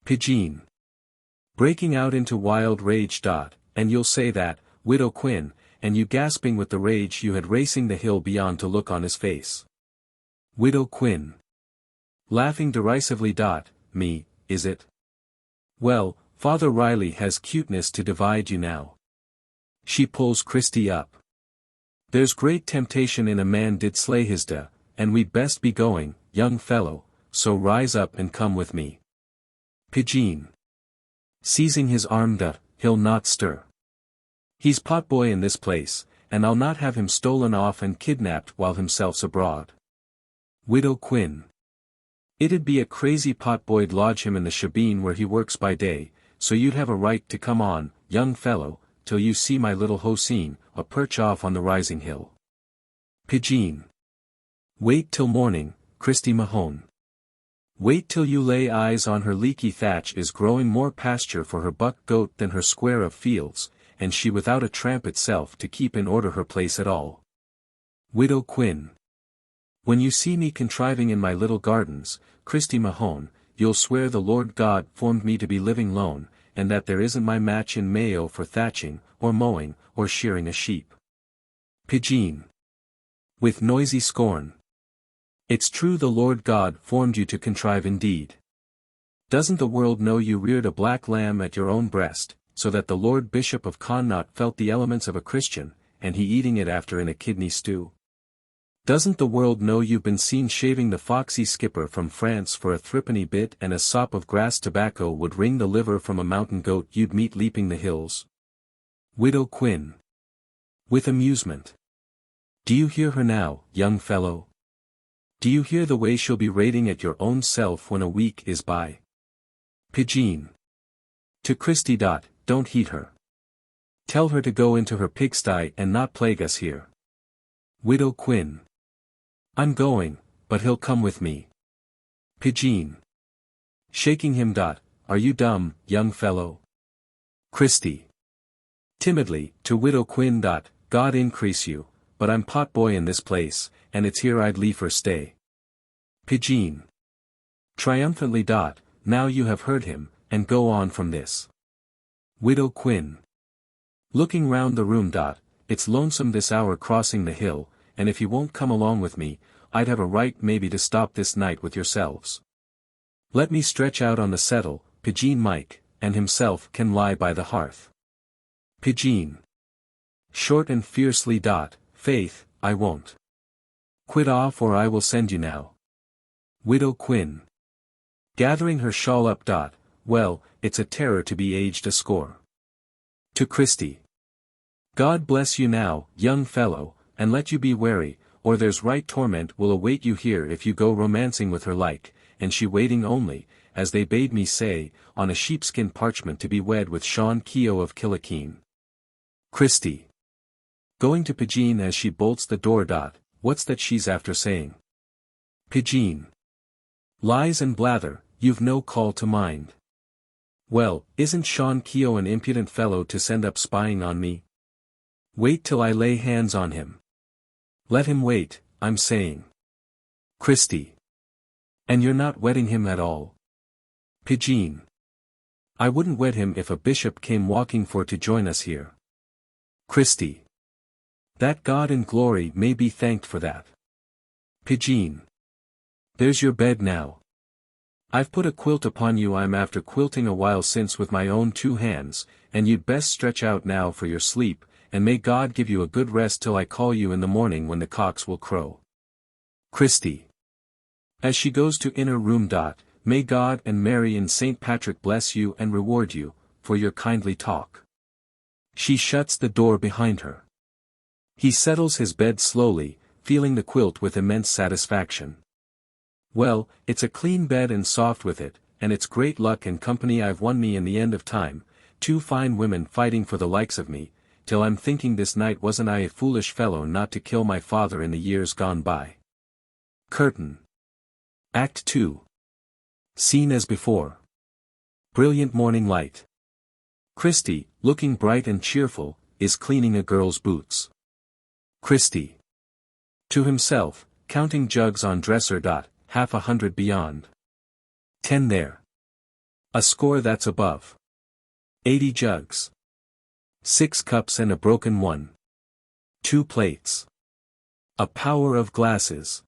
Pegeen. Breaking out into wild rage. And you'll say that, Widow Quinn, and you gasping with the rage you had racing the hill beyond to look on his face. Widow Quinn. Laughing derisively. Me, is it? Well, Father Riley has cuteness to divide you now. She pulls Christy up. There's great temptation in a man did slay his da, and we'd best be going, young fellow, so rise up and come with me. Pegeen. Seizing his arm. He'll not stir. He's potboy in this place, and I'll not have him stolen off and kidnapped while himself's abroad. Widow Quinn. It'd be a crazy potboy'd lodge him in the shebeen where he works by day, so you'd have a right to come on, young fellow, till you see my little Hoseen, a perch off on the rising hill. Pegeen. Wait till morning, Christy Mahon. Wait till you lay eyes on her leaky thatch is growing more pasture for her buck goat than her square of fields, and she without a tramp itself to keep in order her place at all. Widow Quinn. When you see me contriving in my little gardens, Christy Mahon, you'll swear the Lord God formed me to be living lone, and that there isn't my match in Mayo for thatching, or mowing, or shearing a sheep. Pegeen. With noisy scorn. It's true the Lord God formed you to contrive indeed. Doesn't the world know you reared a black lamb at your own breast, so that the Lord Bishop of Connaught felt the elements of a Christian, and he eating it after in a kidney stew? Doesn't the world know you've been seen shaving the foxy skipper from France for a threepenny bit and a sop of grass tobacco would wring the liver from a mountain goat you'd meet leaping the hills? Widow Quinn. With amusement. Do you hear her now, young fellow? Do you hear the way she'll be rating at your own self when a week is by? Pegeen. To Christy. Don't heed her. Tell her to go into her pigsty and not plague us here. Widow Quinn. I'm going, but he'll come with me. Pegeen. Shaking him. Are you dumb, young fellow? Christy. Timidly, to Widow Quinn. God increase you, but I'm potboy in this place, and it's here I'd liefer stay. Pegeen. Triumphantly. Now you have heard him, and go on from this. Widow Quinn. Looking round the room. It's lonesome this hour crossing the hill, and if you won't come along with me, I'd have a right maybe to stop this night with yourselves. Let me stretch out on the settle, Pegeen Mike, and himself can lie by the hearth. Pegeen. Short and fiercely. Faith, I won't. Quit off or I will send you now. Widow Quinn. Gathering her shawl up. Well, it's a terror to be aged a score. To Christy. God bless you now, young fellow, and let you be wary, or there's right torment will await you here if you go romancing with her like, and she waiting only, as they bade me say, on a sheepskin parchment to be wed with Sean Keogh of Killikeen. Christy. Going to Pegeen as she bolts the door. What's that she's after saying? Pegeen. Lies and blather, you've no call to mind. Well, isn't Sean Keogh an impudent fellow to send up spying on me? Wait till I lay hands on him. Let him wait, I'm saying. Christy. And you're not wedding him at all? Pegeen. I wouldn't wed him if a bishop came walking for to join us here. Christy. That God in glory may be thanked for that. Pegeen. There's your bed now. I've put a quilt upon you. I'm after quilting a while since with my own two hands, and you'd best stretch out now for your sleep, and may God give you a good rest till I call you in the morning when the cocks will crow. Christy. As she goes to inner room. May God and Mary and St. Patrick bless you and reward you, for your kindly talk. She shuts the door behind her. He settles his bed slowly, feeling the quilt with immense satisfaction. Well, it's a clean bed and soft with it, and it's great luck and company I've won me in the end of time, 2 fine women fighting for the likes of me, till I'm thinking this night wasn't I a foolish fellow not to kill my father in the years gone by. Curtain. Act 2. Scene as before. Brilliant morning light. Christy, looking bright and cheerful, is cleaning a girl's boots. Christy. To himself, counting jugs on dresser. 100 beyond. 10 there. A score that's above. 80 jugs. 6 cups and a broken one. 2 plates. A power of glasses.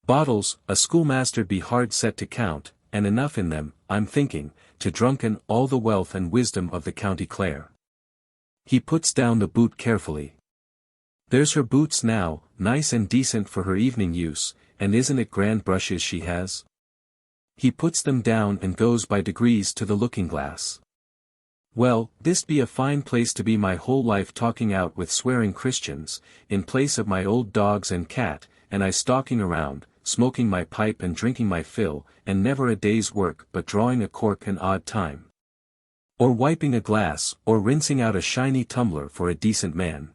Bottles, a schoolmaster'd be hard set to count, and enough in them, I'm thinking, to drunken all the wealth and wisdom of the County Clare. He puts down the boot carefully. There's her boots now, nice and decent for her evening use, and isn't it grand brushes she has? He puts them down and goes by degrees to the looking-glass. Well, this be a fine place to be my whole life talking out with swearing Christians, in place of my old dogs and cat, and I stalking around, smoking my pipe and drinking my fill, and never a day's work but drawing a cork an odd time. Or wiping a glass, or rinsing out a shiny tumbler for a decent man.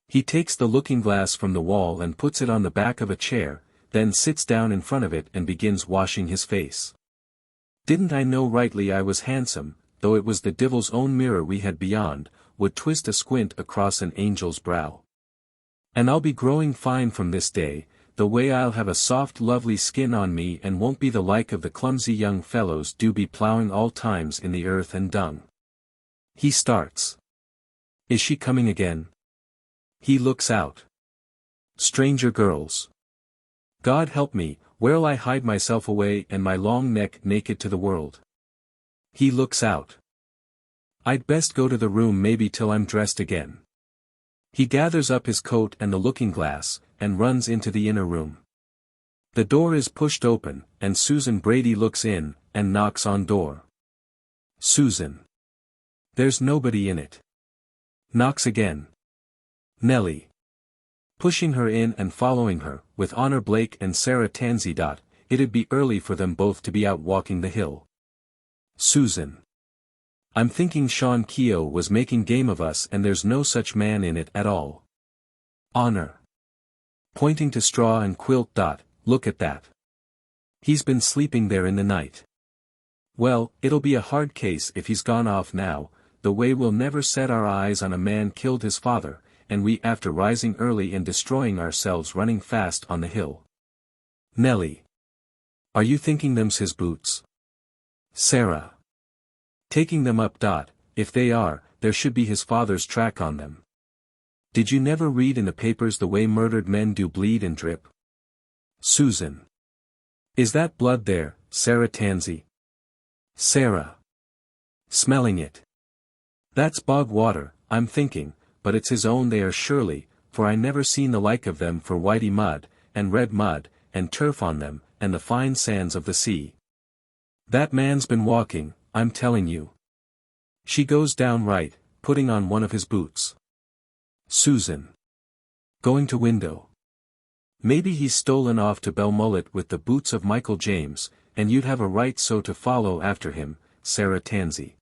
He takes the looking-glass from the wall and puts it on the back of a chair, then sits down in front of it and begins washing his face. Didn't I know rightly I was handsome, though it was the divil's own mirror we had beyond, would twist a squint across an angel's brow. And I'll be growing fine from this day, the way I'll have a soft lovely skin on me and won't be the like of the clumsy young fellows do be ploughing all times in the earth and dung. He starts. Is she coming again? He looks out. Stranger girls. God help me, where'll I hide myself away and my long neck naked to the world? He looks out. I'd best go to the room maybe till I'm dressed again. He gathers up his coat and the looking-glass, and runs into the inner room. The door is pushed open, and Susan Brady looks in, and knocks on door. Susan. There's nobody in it. Knocks again. Nellie. Pushing her in and following her, with Honor Blake and Sarah Tansey. It'd be early for them both to be out walking the hill. Susan. I'm thinking Sean Keogh was making game of us and there's no such man in it at all. Honor. Pointing to straw and quilt. Look at that. He's been sleeping there in the night. Well, it'll be a hard case if he's gone off now, the way we'll never set our eyes on a man killed his father, and we after rising early and destroying ourselves running fast on the hill. Nellie. Are you thinking them's his boots? Sarah. Taking them up. If they are, there should be his father's track on them. Did you never read in the papers the way murdered men do bleed and drip? Susan. Is that blood there, Sarah Tansey? Sarah. Smelling it. That's bog water, I'm thinking, but it's his own they are surely, for I never seen the like of them for whitey mud, and red mud, and turf on them, and the fine sands of the sea. That man's been walking, I'm telling you. She goes down right, putting on one of his boots. Susan. Going to window. Maybe he's stolen off to Belmullet with the boots of Michael James, and you'd have a right so to follow after him, Sarah Tansey.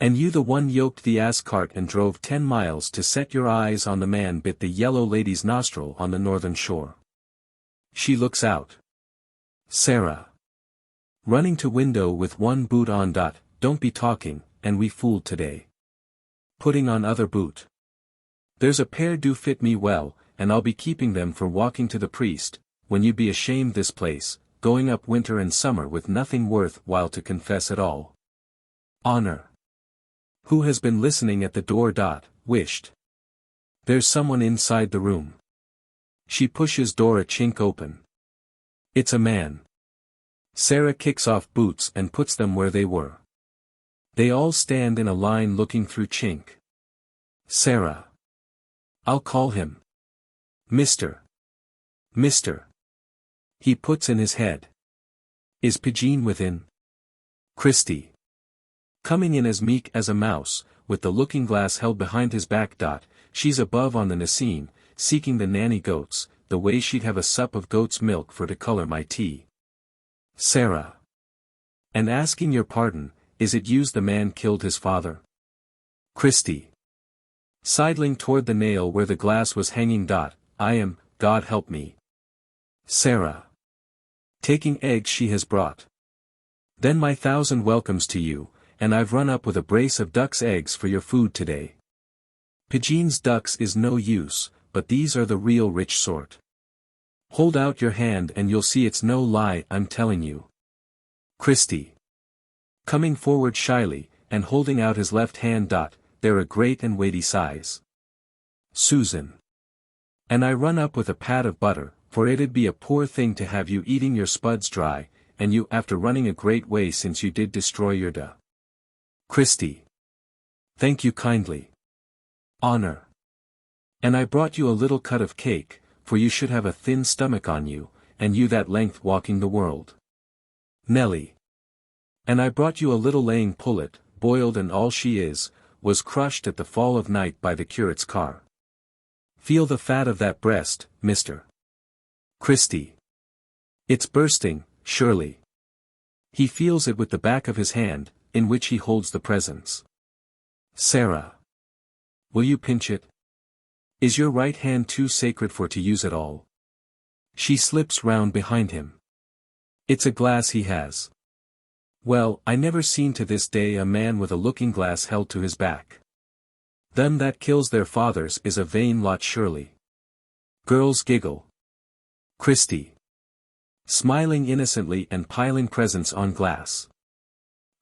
And you the one yoked the ass cart and drove 10 miles to set your eyes on the man bit the yellow lady's nostril on the northern shore. She looks out. Sarah. Running to window with one boot on. Don't be talking, and we fooled today. Putting on other boot. There's a pair do fit me well, and I'll be keeping them for walking to the priest, when you'd be ashamed this place, going up winter and summer with nothing worth while to confess at all. Honor. Who has been listening at the door. Wished. There's someone inside the room. She pushes door a chink open. It's a man. Sarah kicks off boots and puts them where they were. They all stand in a line looking through chink. Sarah. I'll call him. Mr. Mr. He puts in his head. Is Pegeen within? Christy. Coming in as meek as a mouse, with the looking-glass held behind his back. She's above on the Nassim, seeking the nanny goats, the way she'd have a sup of goat's milk for to colour my tea. Sarah. And asking your pardon, is it yous the man killed his father? Christy. Sidling toward the nail where the glass was hanging. I am, God help me. Sarah. Taking eggs she has brought. Then my 1,000 welcomes to you, and I've run up with a brace of duck's eggs for your food today. Pegeen's ducks is no use, but these are the real rich sort. Hold out your hand and you'll see it's no lie I'm telling you. Christy. Coming forward shyly, and holding out his left hand. They're a great and weighty size. Susan. And I run up with a pat of butter, for it'd be a poor thing to have you eating your spuds dry, and you after running a great way since you did destroy your Christy. Thank you kindly. Honor. And I brought you a little cut of cake, for you should have a thin stomach on you, and you that length walking the world. Nelly. And I brought you a little laying pullet, boiled and all she is, was crushed at the fall of night by the curate's car. Feel the fat of that breast, Mr. Christy. It's bursting, surely. He feels it with the back of his hand, in which he holds the presents. Sarah. Will you pinch it? Is your right hand too sacred for to use at all? She slips round behind him. It's a glass he has. Well, I never seen to this day a man with a looking-glass held to his back. Them that kills their fathers is a vain lot surely. Girls giggle. Christy. Smiling innocently and piling presents on glass.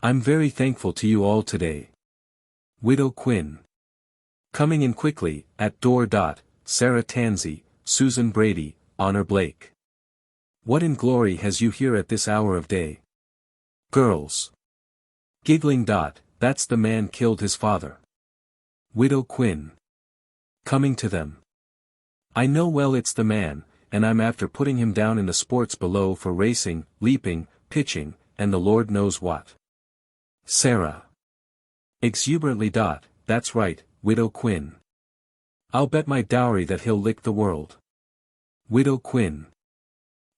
I'm very thankful to you all today. Widow Quinn. Coming in quickly, at door. Sarah Tansey, Susan Brady, Honor Blake. What in glory has you here at this hour of day? Girls. Giggling. That's the man killed his father. Widow Quinn. Coming to them. I know well it's the man, and I'm after putting him down in the sports below for racing, leaping, pitching, and the Lord knows what. Sarah. Exuberantly. That's right, Widow Quinn. I'll bet my dowry that he'll lick the world. Widow Quinn.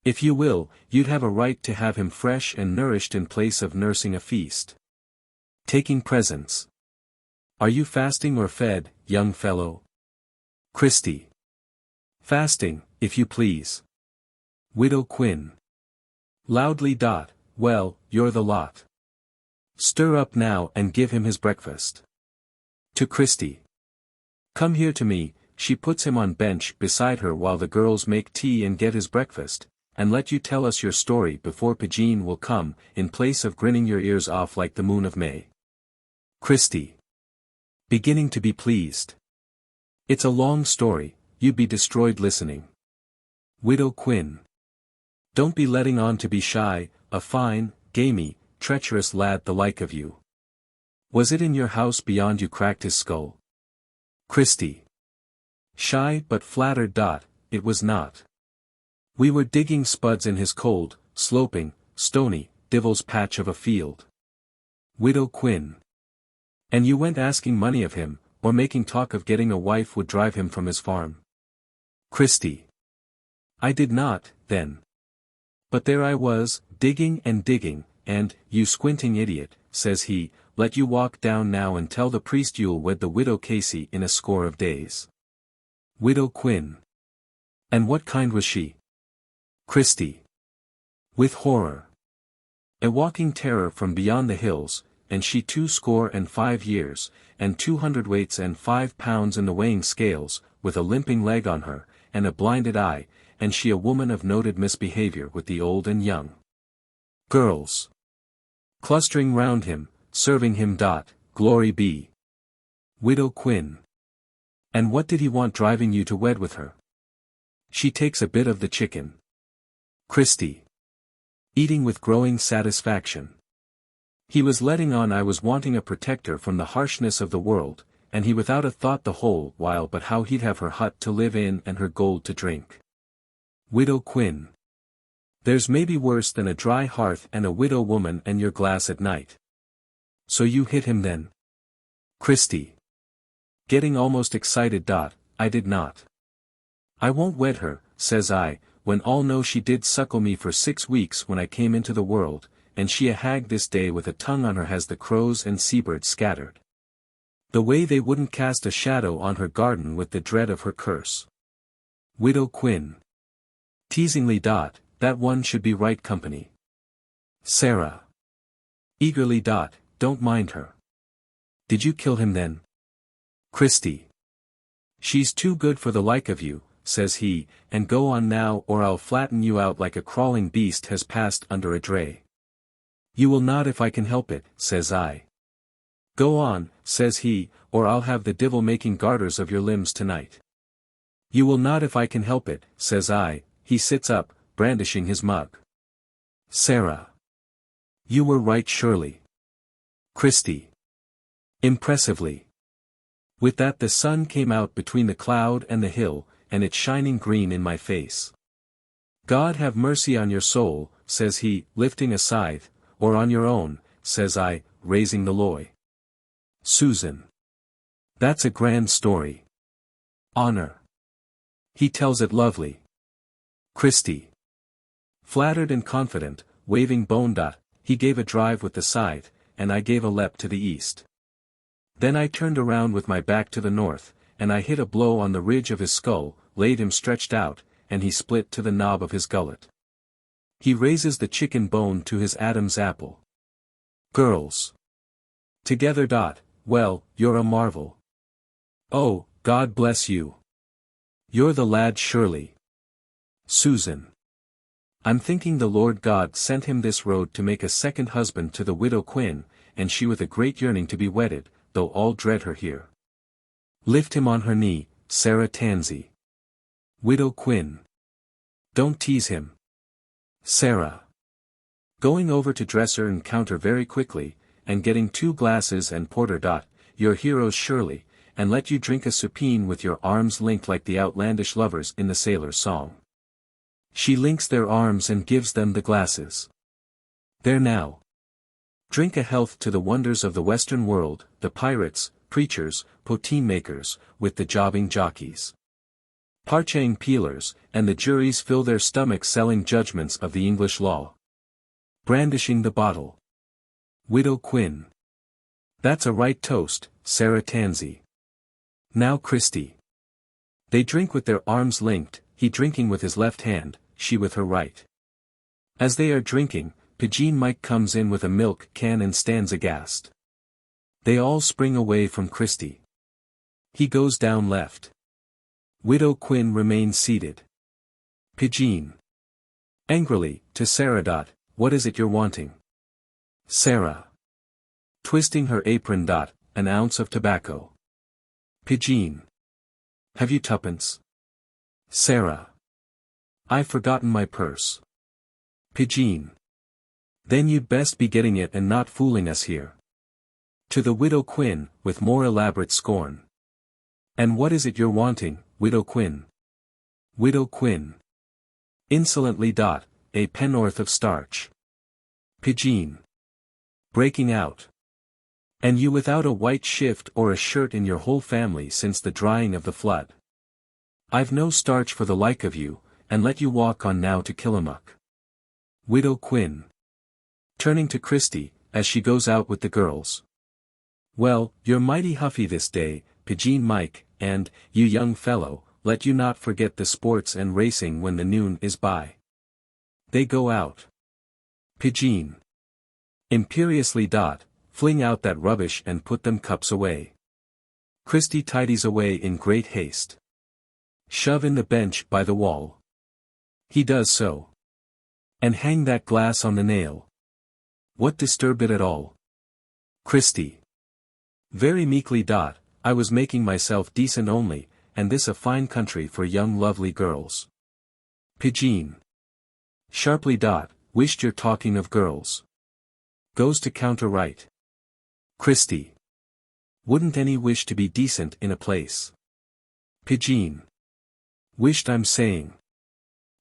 If you will, you'd have a right to have him fresh and nourished in place of nursing a feast. Taking presents. Are you fasting or fed, young fellow? Christy. Fasting, if you please. Widow Quinn. Loudly. Well, you're the lot. Stir up now and give him his breakfast. To Christy. Come here to me. She puts him on bench beside her while the girls make tea and get his breakfast, and let you tell us your story before Pegeen will come, in place of grinning your ears off like the moon of May. Christy. Beginning to be pleased. It's a long story, you'd be destroyed listening. Widow Quinn. Don't be letting on to be shy, a fine, gamey, treacherous lad the like of you. Was it in your house beyond you cracked his skull? Christy. Shy but flattered. It was not. We were digging spuds in his cold, sloping, stony, devil's patch of a field. Widow Quinn. And you went asking money of him, or making talk of getting a wife would drive him from his farm. Christy. I did not, then. But there I was, digging, and, you squinting idiot, says he, let you walk down now and tell the priest you'll wed the widow Casey in a score of days. Widow Quinn. And what kind was she? Christy. With horror. A walking terror from beyond the hills, and she 25 years, and 200 weights and 5 pounds in the weighing scales, with a limping leg on her, and a blinded eye, and she a woman of noted misbehavior with the old and young. Girls. Clustering round him, serving him. Glory be. Widow Quinn. And what did he want driving you to wed with her? She takes a bit of the chicken. Christy. Eating with growing satisfaction. He was letting on I was wanting a protector from the harshness of the world, and he without a thought the whole while but how he'd have her hut to live in and her gold to drink. Widow Quinn. There's maybe worse than a dry hearth and a widow woman and your glass at night. So you hit him then? Christy. Getting almost excited. I did not. I won't wed her, says I, when all know she did suckle me for 6 weeks when I came into the world, and she a hag this day with a tongue on her has the crows and seabirds scattered. The way they wouldn't cast a shadow on her garden with the dread of her curse. Widow Quinn. Teasingly. That one should be right company. Sarah. Eagerly. Don't mind her. Did you kill him then? Christy. She's too good for the like of you, says he, and go on now or I'll flatten you out like a crawling beast has passed under a dray. You will not if I can help it, says I. Go on, says he, or I'll have the divil making garters of your limbs tonight. You will not if I can help it, says I. He sits up, brandishing his mug. Sarah. You were right surely. Christy. Impressively. With that the sun came out between the cloud and the hill, and it shining green in my face. God have mercy on your soul, says he, lifting a scythe, or on your own, says I, raising the loy. Susan. That's a grand story. Honor. He tells it lovely. Christy. Flattered and confident, waving bone. He gave a drive with the scythe, and I gave a leap to the east. Then I turned around with my back to the north, and I hit a blow on the ridge of his skull, laid him stretched out, and he split to the knob of his gullet. He raises the chicken bone to his Adam's apple. Girls. Together. Well, you're a marvel. Oh, God bless you. You're the lad surely. Susan. I'm thinking the Lord God sent him this road to make a second husband to the widow Quinn, and she with a great yearning to be wedded, though all dread her here. Lift him on her knee, Sarah Tansey. Widow Quinn. Don't tease him. Sarah. Going over to dresser and counter very quickly, and getting 2 glasses and porter. Your heroes surely, and let you drink a supine with your arms linked like the outlandish lovers in the sailor's song. She links their arms and gives them the glasses. There now. Drink a health to the wonders of the Western world, the pirates, preachers, poteen makers, with the jobbing jockeys. Parchang peelers, and the juries fill their stomachs selling judgments of the English law. Brandishing the bottle. Widow Quinn. That's a right toast, Sarah Tansey. Now Christy. They drink with their arms linked, he drinking with his left hand, she with her right. As they are drinking, Pegeen Mike comes in with a milk can and stands aghast. They all spring away from Christy. He goes down left. Widow Quinn remains seated. Pegeen. Angrily, to Sarah. What is it you're wanting? Sarah. Twisting her apron. An ounce of tobacco. Pegeen. Have you 2pence? Sarah. I've forgotten my purse. Pegeen. Then you'd best be getting it and not fooling us here. To the widow Quinn, with more elaborate scorn. And what is it you're wanting, widow Quinn? Widow Quinn. Insolently. A pennorth of starch. Pegeen. Breaking out. And you without a white shift or a shirt in your whole family since the drying of the flood. I've no starch for the like of you, and let you walk on now to Killamuck. Widow Quinn. Turning to Christy, as she goes out with the girls. Well, you're mighty huffy this day, Pegeen Mike, and, you young fellow, let you not forget the sports and racing when the noon is by. They go out. Pegeen. Imperiously. Fling out that rubbish and put them cups away. Christy tidies away in great haste. Shove in the bench by the wall. He does so. And hang that glass on the nail. What disturb it at all? Christy. Very meekly. I was making myself decent only, and this a fine country for young lovely girls. Pegeen. Sharply. Wished you're talking of girls. Goes to counter right. Christy. Wouldn't any wish to be decent in a place? Pegeen. Wished I'm saying.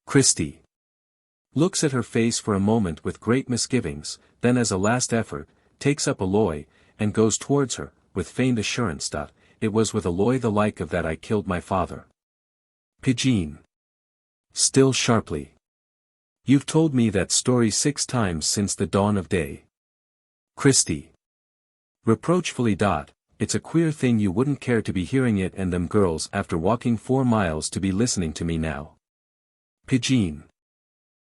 Christy. Looks at her face for a moment with great misgivings, then as a last effort, takes up Aloy, and goes towards her, with feigned assurance. It was with Aloy the like of that I killed my father. Pegeen. Still sharply. You've told me that story 6 times since the dawn of day. Christy. Reproachfully. It's a queer thing you wouldn't care to be hearing it and them girls after walking 4 miles to be listening to me now. Pegeen.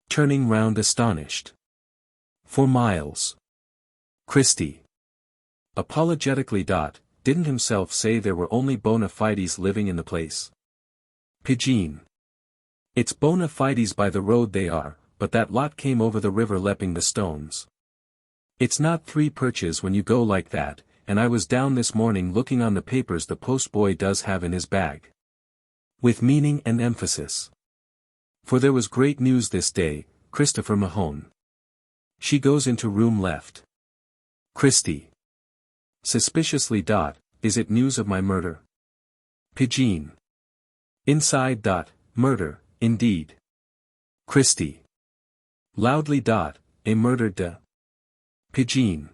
Turning round astonished. 4 miles. Christy. Apologetically. Didn't himself say there were only bona fides living in the place? Pegeen. It's bona fides by the road they are, but that lot came over the river lepping the stones. It's not 3 perches when you go like that, and I was down this morning looking on the papers the postboy does have in his bag. With meaning and emphasis. For there was great news this day, Christopher Mahon. She goes into room left. Christy. Suspiciously. Is it news of my murder? Pegeen. Inside. Murder, indeed. Christy. Loudly. A murder. Pegeen.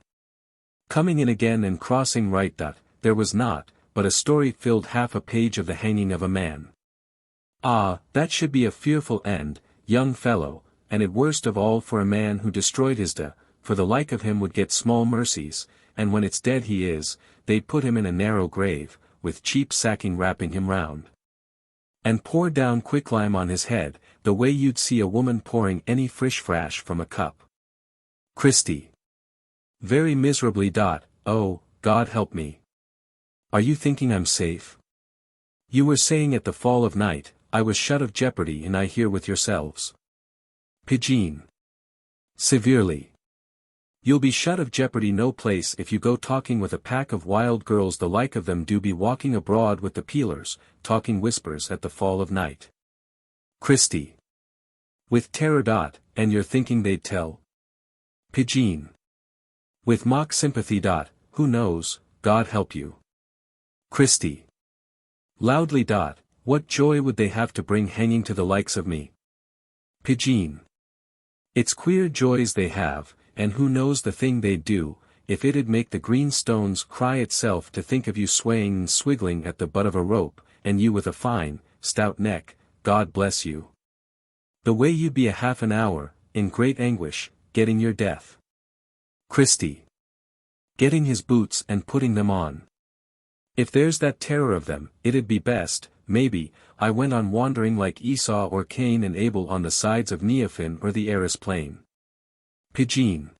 Coming in again and crossing right. There was not, but a story filled half a page of the hanging of a man. Ah, that should be a fearful end, young fellow, and it worst of all for a man who destroyed his for the like of him would get small mercies, and when it's dead he is, they'd put him in a narrow grave, with cheap sacking wrapping him round. And pour down quicklime on his head, the way you'd see a woman pouring any frish frash from a cup. Christy. Very miserably. Oh, God help me. Are you thinking I'm safe? You were saying at the fall of night, I was shut of jeopardy and I here with yourselves. Pegeen. Severely. You'll be shut of jeopardy no place if you go talking with a pack of wild girls the like of them do be walking abroad with the peelers, talking whispers at the fall of night. Christy. With terror. And you're thinking they'd tell? Pegeen. With mock sympathy. Who knows, God help you. Christy. Loudly. What joy would they have to bring hanging to the likes of me? Pegeen. It's queer joys they have, and who knows the thing they'd do, if it'd make the green stones cry itself to think of you swaying and swiggling at the butt of a rope, and you with a fine, stout neck, God bless you. The way you'd be a half an hour, in great anguish, getting your death. Christy. Getting his boots and putting them on. If there's that terror of them, it'd be best, maybe, I went on wandering like Esau or Cain and Abel on the sides of Neophin or the Eris plain. Pegeen.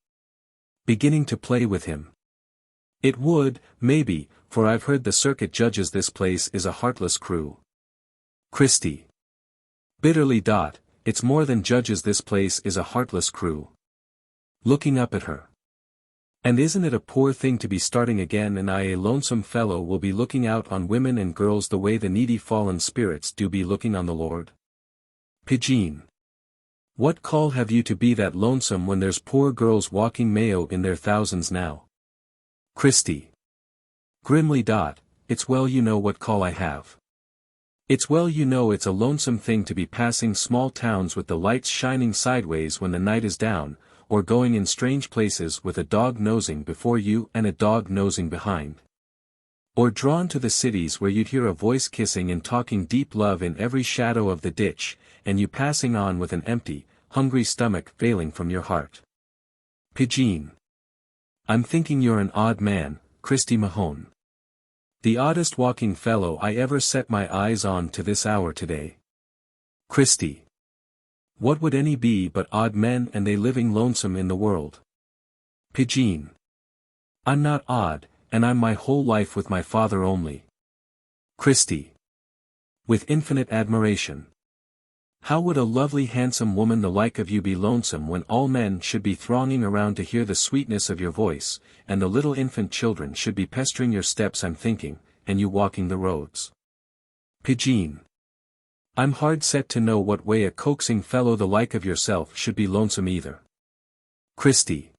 Beginning to play with him. It would, maybe, for I've heard the circuit judges this place is a heartless crew. Christy. Bitterly. It's more than judges this place is a heartless crew. Looking up at her. And isn't it a poor thing to be starting again and I a lonesome fellow will be looking out on women and girls the way the needy fallen spirits do be looking on the Lord? Pegeen. What call have you to be that lonesome when there's poor girls walking Mayo in their thousands now? Christy. Grimly. It's well you know what call I have. It's well you know it's a lonesome thing to be passing small towns with the lights shining sideways when the night is down, or going in strange places with a dog nosing before you and a dog nosing behind. Or drawn to the cities where you'd hear a voice kissing and talking deep love in every shadow of the ditch, and you passing on with an empty, hungry stomach failing from your heart. Pegeen. I'm thinking you're an odd man, Christy Mahon. The oddest walking fellow I ever set my eyes on to this hour today. Christy. What would any be but odd men and they living lonesome in the world? Pegeen. I'm not odd, and I'm my whole life with my father only. Christy. With infinite admiration. How would a lovely handsome woman the like of you be lonesome when all men should be thronging around to hear the sweetness of your voice, and the little infant children should be pestering your steps I'm thinking, and you walking the roads? Pegeen. I'm hard set to know what way a coaxing fellow the like of yourself should be lonesome either. Christy.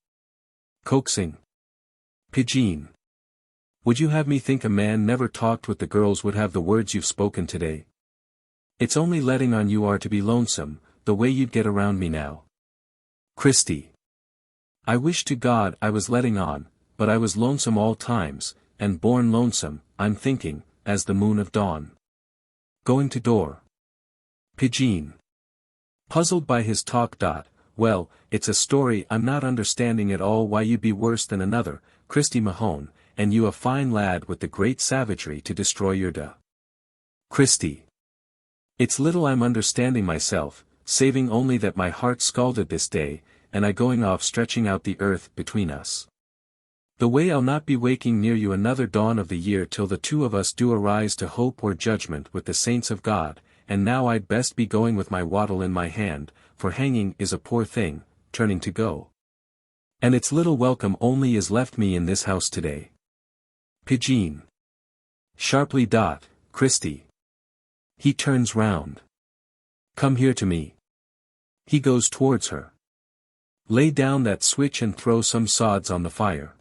Coaxing. Pegeen. Would you have me think a man never talked with the girls would have the words you've spoken today? It's only letting on you are to be lonesome, the way you'd get around me now. Christy. I wish to God I was letting on, but I was lonesome all times, and born lonesome, I'm thinking, as the moon of dawn. Going to door. Pegeen. Puzzled by his talk. Well, it's a story I'm not understanding at all why you'd be worse than another, Christy Mahon, and you a fine lad with the great savagery to destroy your Christy. It's little I'm understanding myself, saving only that my heart scalded this day, and I going off stretching out the earth between us. The way I'll not be waking near you another dawn of the year till the two of us do arise to hope or judgment with the saints of God, and now I'd best be going with my wattle in my hand, for hanging is a poor thing, turning to go. And it's little welcome only is left me in this house today. Pegeen. Sharply. Christy. He turns round. Come here to me. He goes towards her. Lay down that switch and throw some sods on the fire.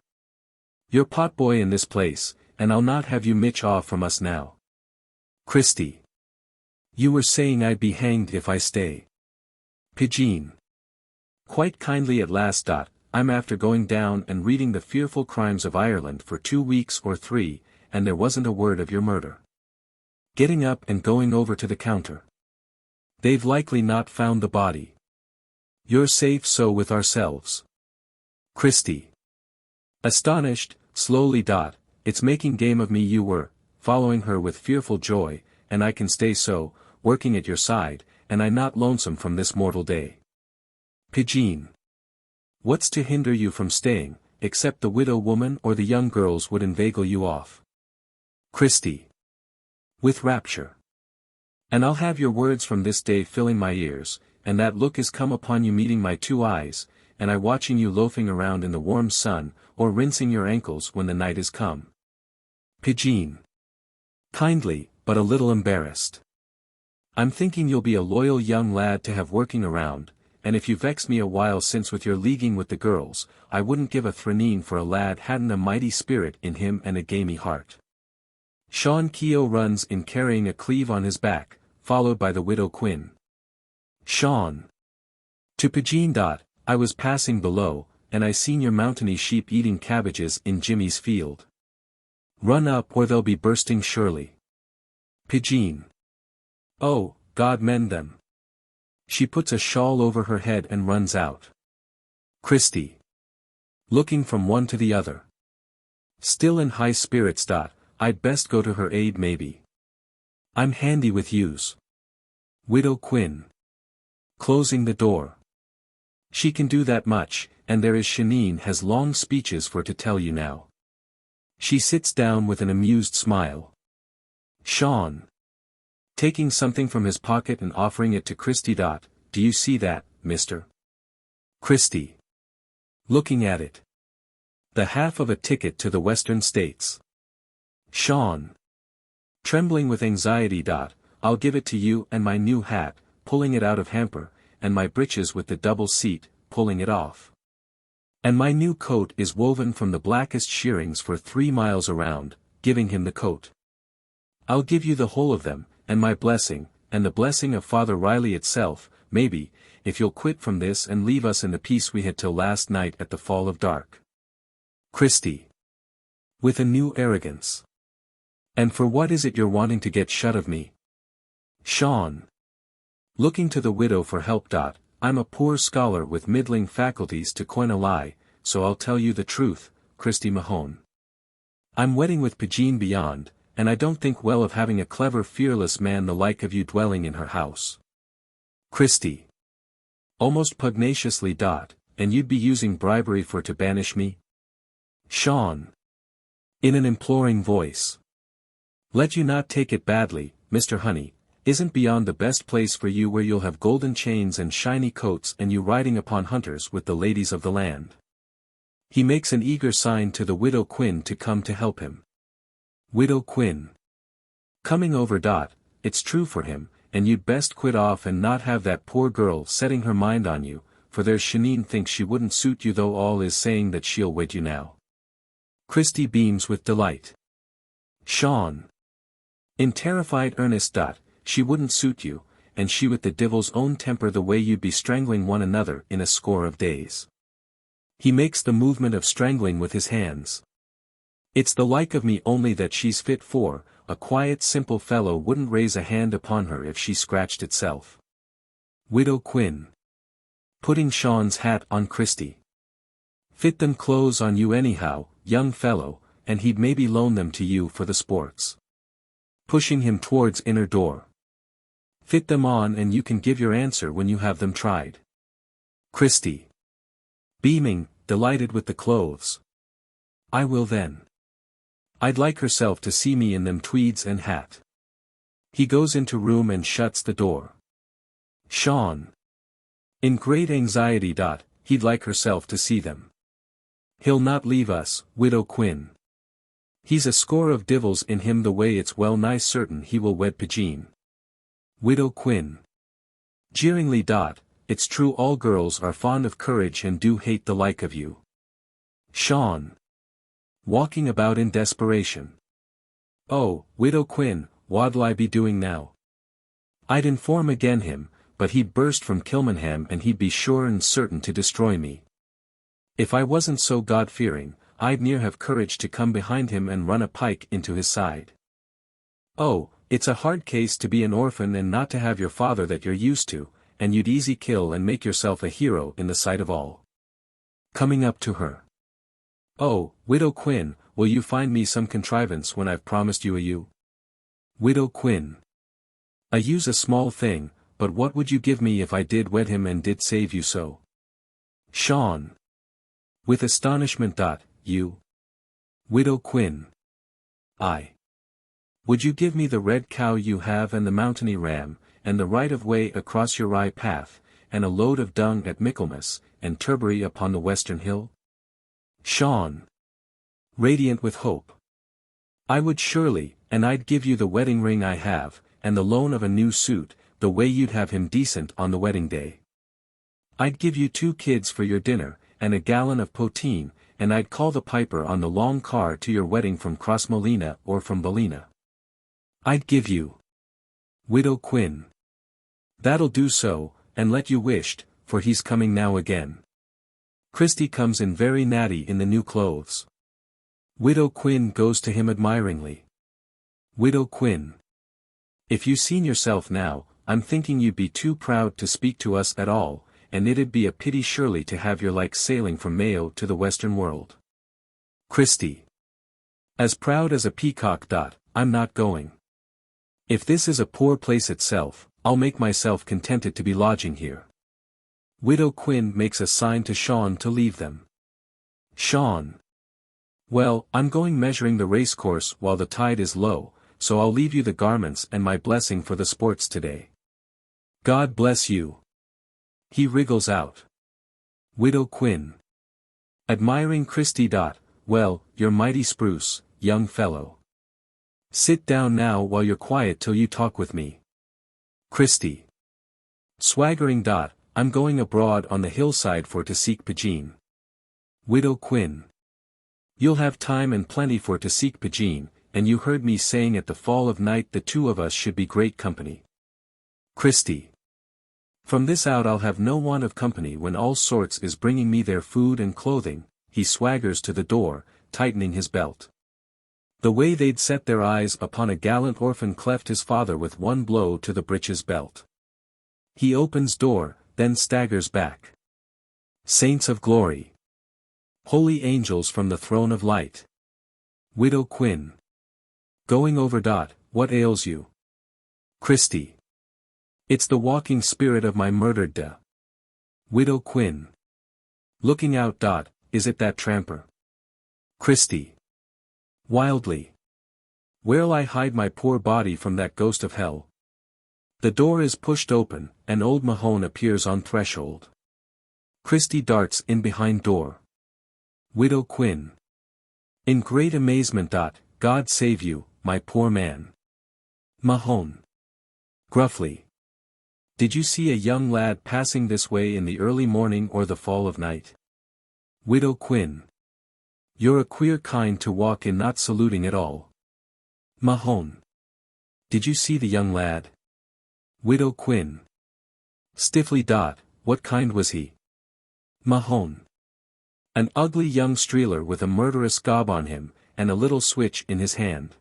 You're potboy in this place, and I'll not have you mitch off from us now. Christy. You were saying I'd be hanged if I stay. Pegeen. Quite kindly at last. I'm after going down and reading the fearful crimes of Ireland for 2 weeks or 3, and there wasn't a word of your murder. Getting up and going over to the counter. They've likely not found the body. You're safe so with ourselves. Christy. Astonished, slowly. It's making game of me you were, following her with fearful joy, and I can stay so, working at your side, and I not lonesome from this mortal day. Pegeen. What's to hinder you from staying, except the widow woman or the young girls would inveigle you off? Christy. With rapture. And I'll have your words from this day filling my ears, and that look is come upon you meeting my 2 eyes, and I watching you loafing around in the warm sun, or rinsing your ankles when the night is come. Pegeen. Kindly, but a little embarrassed. I'm thinking you'll be a loyal young lad to have working around, and if you vexed me a while since with your leaguing with the girls, I wouldn't give a thraneen for a lad hadn't a mighty spirit in him and a gamey heart. Sean Keogh runs in carrying a cleave on his back, followed by the widow Quinn. Sean. To Pegeen. I was passing below, and I seen your mountainy sheep eating cabbages in Jimmy's field. Run up or they'll be bursting surely. Pegeen. Oh, God mend them. She puts a shawl over her head and runs out. Christy. Looking from one to the other. Still in high spirits. I'd best go to her aid maybe. I'm handy with yous. Widow Quinn. Closing the door. She can do that much, and there is Shaneen has long speeches for to tell you now. She sits down with an amused smile. Sean. Taking something from his pocket and offering it to Christy. Do you see that, mister? Christy. Looking at it. The half of a ticket to the Western States. Sean. Trembling with anxiety. I'll give it to you and my new hat, pulling it out of hamper, and my breeches with the double seat, pulling it off. And my new coat is woven from the blackest shearings for 3 miles around, giving him the coat. I'll give you the whole of them, and my blessing, and the blessing of Father Riley itself, maybe, if you'll quit from this and leave us in the peace we had till last night at the fall of dark. Christy. With a new arrogance. And for what is it you're wanting to get shut of me? Sean. Looking to the widow for help. I'm a poor scholar with middling faculties to coin a lie, so I'll tell you the truth, Christy Mahon. I'm wedding with Pegeen beyond, and I don't think well of having a clever fearless man the like of you dwelling in her house. Christy. Almost pugnaciously. And you'd be using bribery for to banish me? Sean. In an imploring voice. Let you not take it badly, Mr. Honey, isn't beyond the best place for you where you'll have golden chains and shiny coats and you riding upon hunters with the ladies of the land. He makes an eager sign to the widow Quinn to come to help him. Widow Quinn. Coming over. It's true for him, and you'd best quit off and not have that poor girl setting her mind on you, for there's Shaneen thinks she wouldn't suit you though all is saying that she'll wed you now. Christy beams with delight. Sean. In terrified earnest. She wouldn't suit you, and she with the devil's own temper the way you'd be strangling one another in a score of days. He makes the movement of strangling with his hands. It's the like of me only that she's fit for, a quiet simple fellow wouldn't raise a hand upon her if she scratched itself. Widow Quinn. Putting Sean's hat on Christy. Fit them clothes on you anyhow, young fellow, and he'd maybe loan them to you for the sports. Pushing him towards inner door. Fit them on and you can give your answer when you have them tried. Christy. Beaming, delighted with the clothes. I will then. I'd like herself to see me in them tweeds and hat. He goes into room and shuts the door. Sean. In great anxiety. He'd like herself to see them. He'll not leave us, Widow Quinn. He's a score of divils in him the way it's well nigh certain he will wed Pegeen. Widow Quinn. Jeeringly. It's true all girls are fond of courage and do hate the like of you. Sean. Walking about in desperation. Oh, Widow Quinn, what'll I be doing now? I'd inform again him, but he'd burst from Kilmainham and he'd be sure and certain to destroy me. If I wasn't so God-fearing, I'd near have courage to come behind him and run a pike into his side. Oh, it's a hard case to be an orphan and not to have your father that you're used to, and you'd easy kill and make yourself a hero in the sight of all. Coming up to her. Oh, Widow Quinn, will you find me some contrivance when I've promised you a ewe? Widow Quinn. A ewes a small thing, but what would you give me if I did wed him and did save you so? Sean. With astonishment. You. Widow Quinn. I. Would you give me the red cow you have and the mountainy ram, and the right of way across your rye path, and a load of dung at Michaelmas, and turbary upon the western hill? Sean. Radiant with hope. I would surely, and I'd give you the wedding ring I have, and the loan of a new suit, the way you'd have him decent on the wedding day. I'd give you 2 kids for your dinner, and a gallon of poteen, and I'd call the piper on the long car to your wedding from Crossmolina or from Ballina. I'd give you. Widow Quinn. That'll do so, and let you wished, for he's coming now again. Christy comes in very natty in the new clothes. Widow Quinn goes to him admiringly. Widow Quinn. If you seen yourself now, I'm thinking you'd be too proud to speak to us at all, and it'd be a pity surely to have your like sailing from Mayo to the western world. Christy. As proud as a peacock. I'm not going. If this is a poor place itself, I'll make myself contented to be lodging here. Widow Quinn makes a sign to Sean to leave them. Sean. Well, I'm going measuring the racecourse while the tide is low, so I'll leave you the garments and my blessing for the sports today. God bless you. He wriggles out. Widow Quinn. Admiring Christy. Well, you're mighty spruce, young fellow. Sit down now while you're quiet till you talk with me. Christy. Swaggering. I'm going abroad on the hillside for to seek Pegeen. Widow Quinn. You'll have time and plenty for to seek Pegeen, and you heard me saying at the fall of night the 2 of us should be great company. Christy. From this out I'll have no want of company when all sorts is bringing me their food and clothing. He swaggers to the door, tightening his belt. The way they'd set their eyes upon a gallant orphan cleft his father with one blow to the breeches belt. He opens door, then staggers back. Saints of glory. Holy angels from the throne of light. Widow Quinn. Going over. What ails you? Christy. It's the walking spirit of my murdered Widow Quinn. Looking out. Is it that tramper? Christy. Wildly. Where'll I hide my poor body from that ghost of hell? The door is pushed open, and old Mahon appears on threshold. Christy darts in behind door. Widow Quinn. In great amazement. God save you, my poor man. Mahon. Gruffly. Did you see a young lad passing this way in the early morning or the fall of night? Widow Quinn. You're a queer kind to walk in not saluting at all. Mahon. Did you see the young lad? Widow Quinn. Stiffly. What kind was he? Mahon. An ugly young streeler with a murderous gob on him, and a little switch in his hand.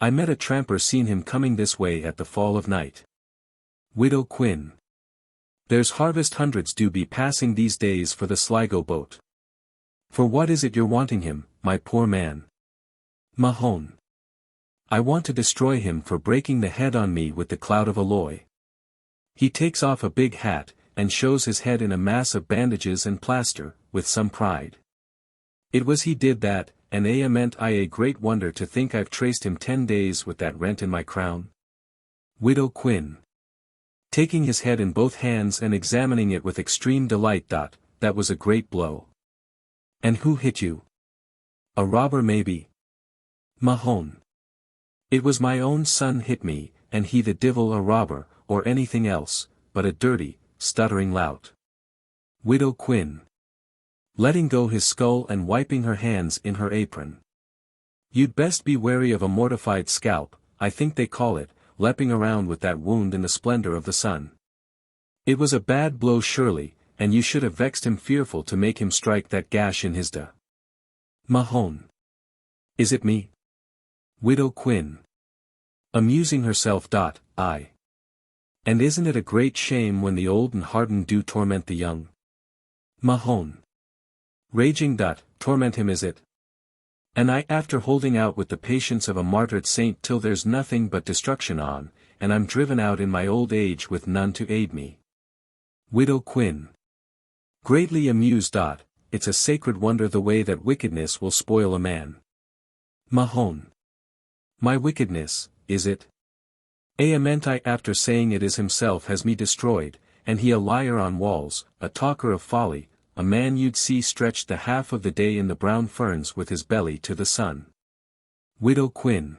I met a tramper seen him coming this way at the fall of night. Widow Quinn. There's harvest hundreds do be passing these days for the Sligo boat. For what is it you're wanting him, my poor man? Mahon. I want to destroy him for breaking the head on me with the cloud of alloy. He takes off a big hat, and shows his head in a mass of bandages and plaster, with some pride. It was he did that, and meant I a great wonder to think I've traced him 10 days with that rent in my crown. Widow Quinn. Taking his head in both hands and examining it with extreme delight. That was a great blow. And who hit you? A robber maybe? Mahon. It was my own son hit me, and he the divil a robber, or anything else, but a dirty, stuttering lout. Widow Quinn. Letting go his skull and wiping her hands in her apron. You'd best be wary of a mortified scalp, I think they call it, leaping around with that wound in the splendor of the sun. It was a bad blow surely, and you should have vexed him fearful to make him strike that gash in his da. Mahon. Is it me? Widow Quinn. Amusing herself. Aye. And isn't it a great shame when the old and hardened do torment the young? Mahon. Raging. Torment him is it? And I after holding out with the patience of a martyred saint till there's nothing but destruction on, and I'm driven out in my old age with none to aid me. Widow Quinn. Greatly amused. It's a sacred wonder the way that wickedness will spoil a man. Mahon. My wickedness, is it? Meant I after saying it is himself has me destroyed, and he a liar on walls, a talker of folly, a man you'd see stretched the half of the day in the brown ferns with his belly to the sun. Widow Quinn.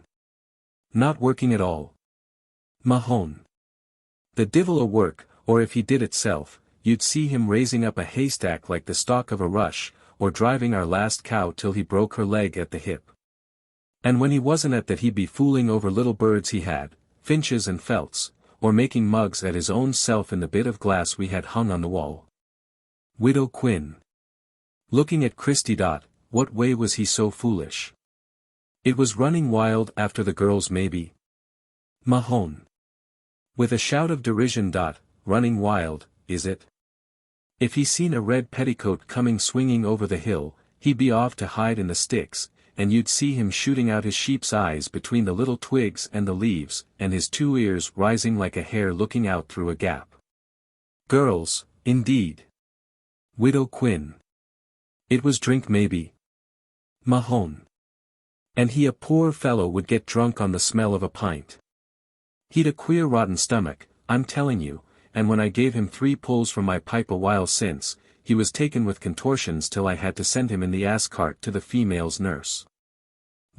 Not working at all. Mahon. The divil a work, or if he did itself, you'd see him raising up a haystack like the stalk of a rush, or driving our last cow till he broke her leg at the hip. And when he wasn't at that he'd be fooling over little birds he had, finches and felts, or making mugs at his own self in the bit of glass we had hung on the wall. Widow Quinn. Looking at Christy. What way was he so foolish? It was running wild after the girls maybe. Mahon. With a shout of derision. Running wild, is it? If he seen a red petticoat coming swinging over the hill, he'd be off to hide in the sticks, and you'd see him shooting out his sheep's eyes between the little twigs and the leaves, and his 2 ears rising like a hare looking out through a gap. Girls, indeed. Widow Quinn. It was drink maybe. Mahon. And he a poor fellow would get drunk on the smell of a pint. He'd a queer rotten stomach, I'm telling you, and when I gave him 3 pulls from my pipe a while since, he was taken with contortions till I had to send him in the ass cart to the female's nurse.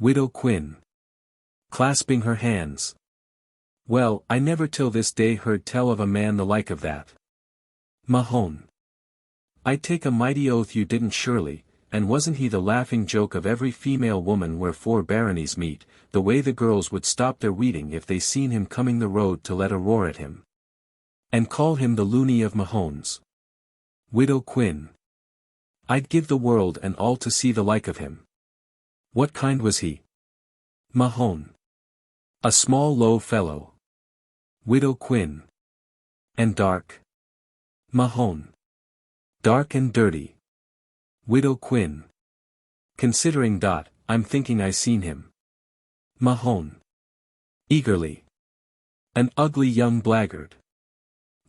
Widow Quinn. Clasping her hands. Well, I never till this day heard tell of a man the like of that. Mahon. I take a mighty oath you didn't surely, and wasn't he the laughing joke of every female woman where 4 baronies meet, the way the girls would stop their weeding if they seen him coming the road to let a roar at him. And call him the loony of Mahons. Widow Quinn. I'd give the world and all to see the like of him. What kind was he? Mahon. A small low fellow. Widow Quinn. And dark? Mahon. Dark and dirty. Widow Quinn. Considering. I'm thinking I seen him. Mahon. Eagerly. An ugly young blackguard.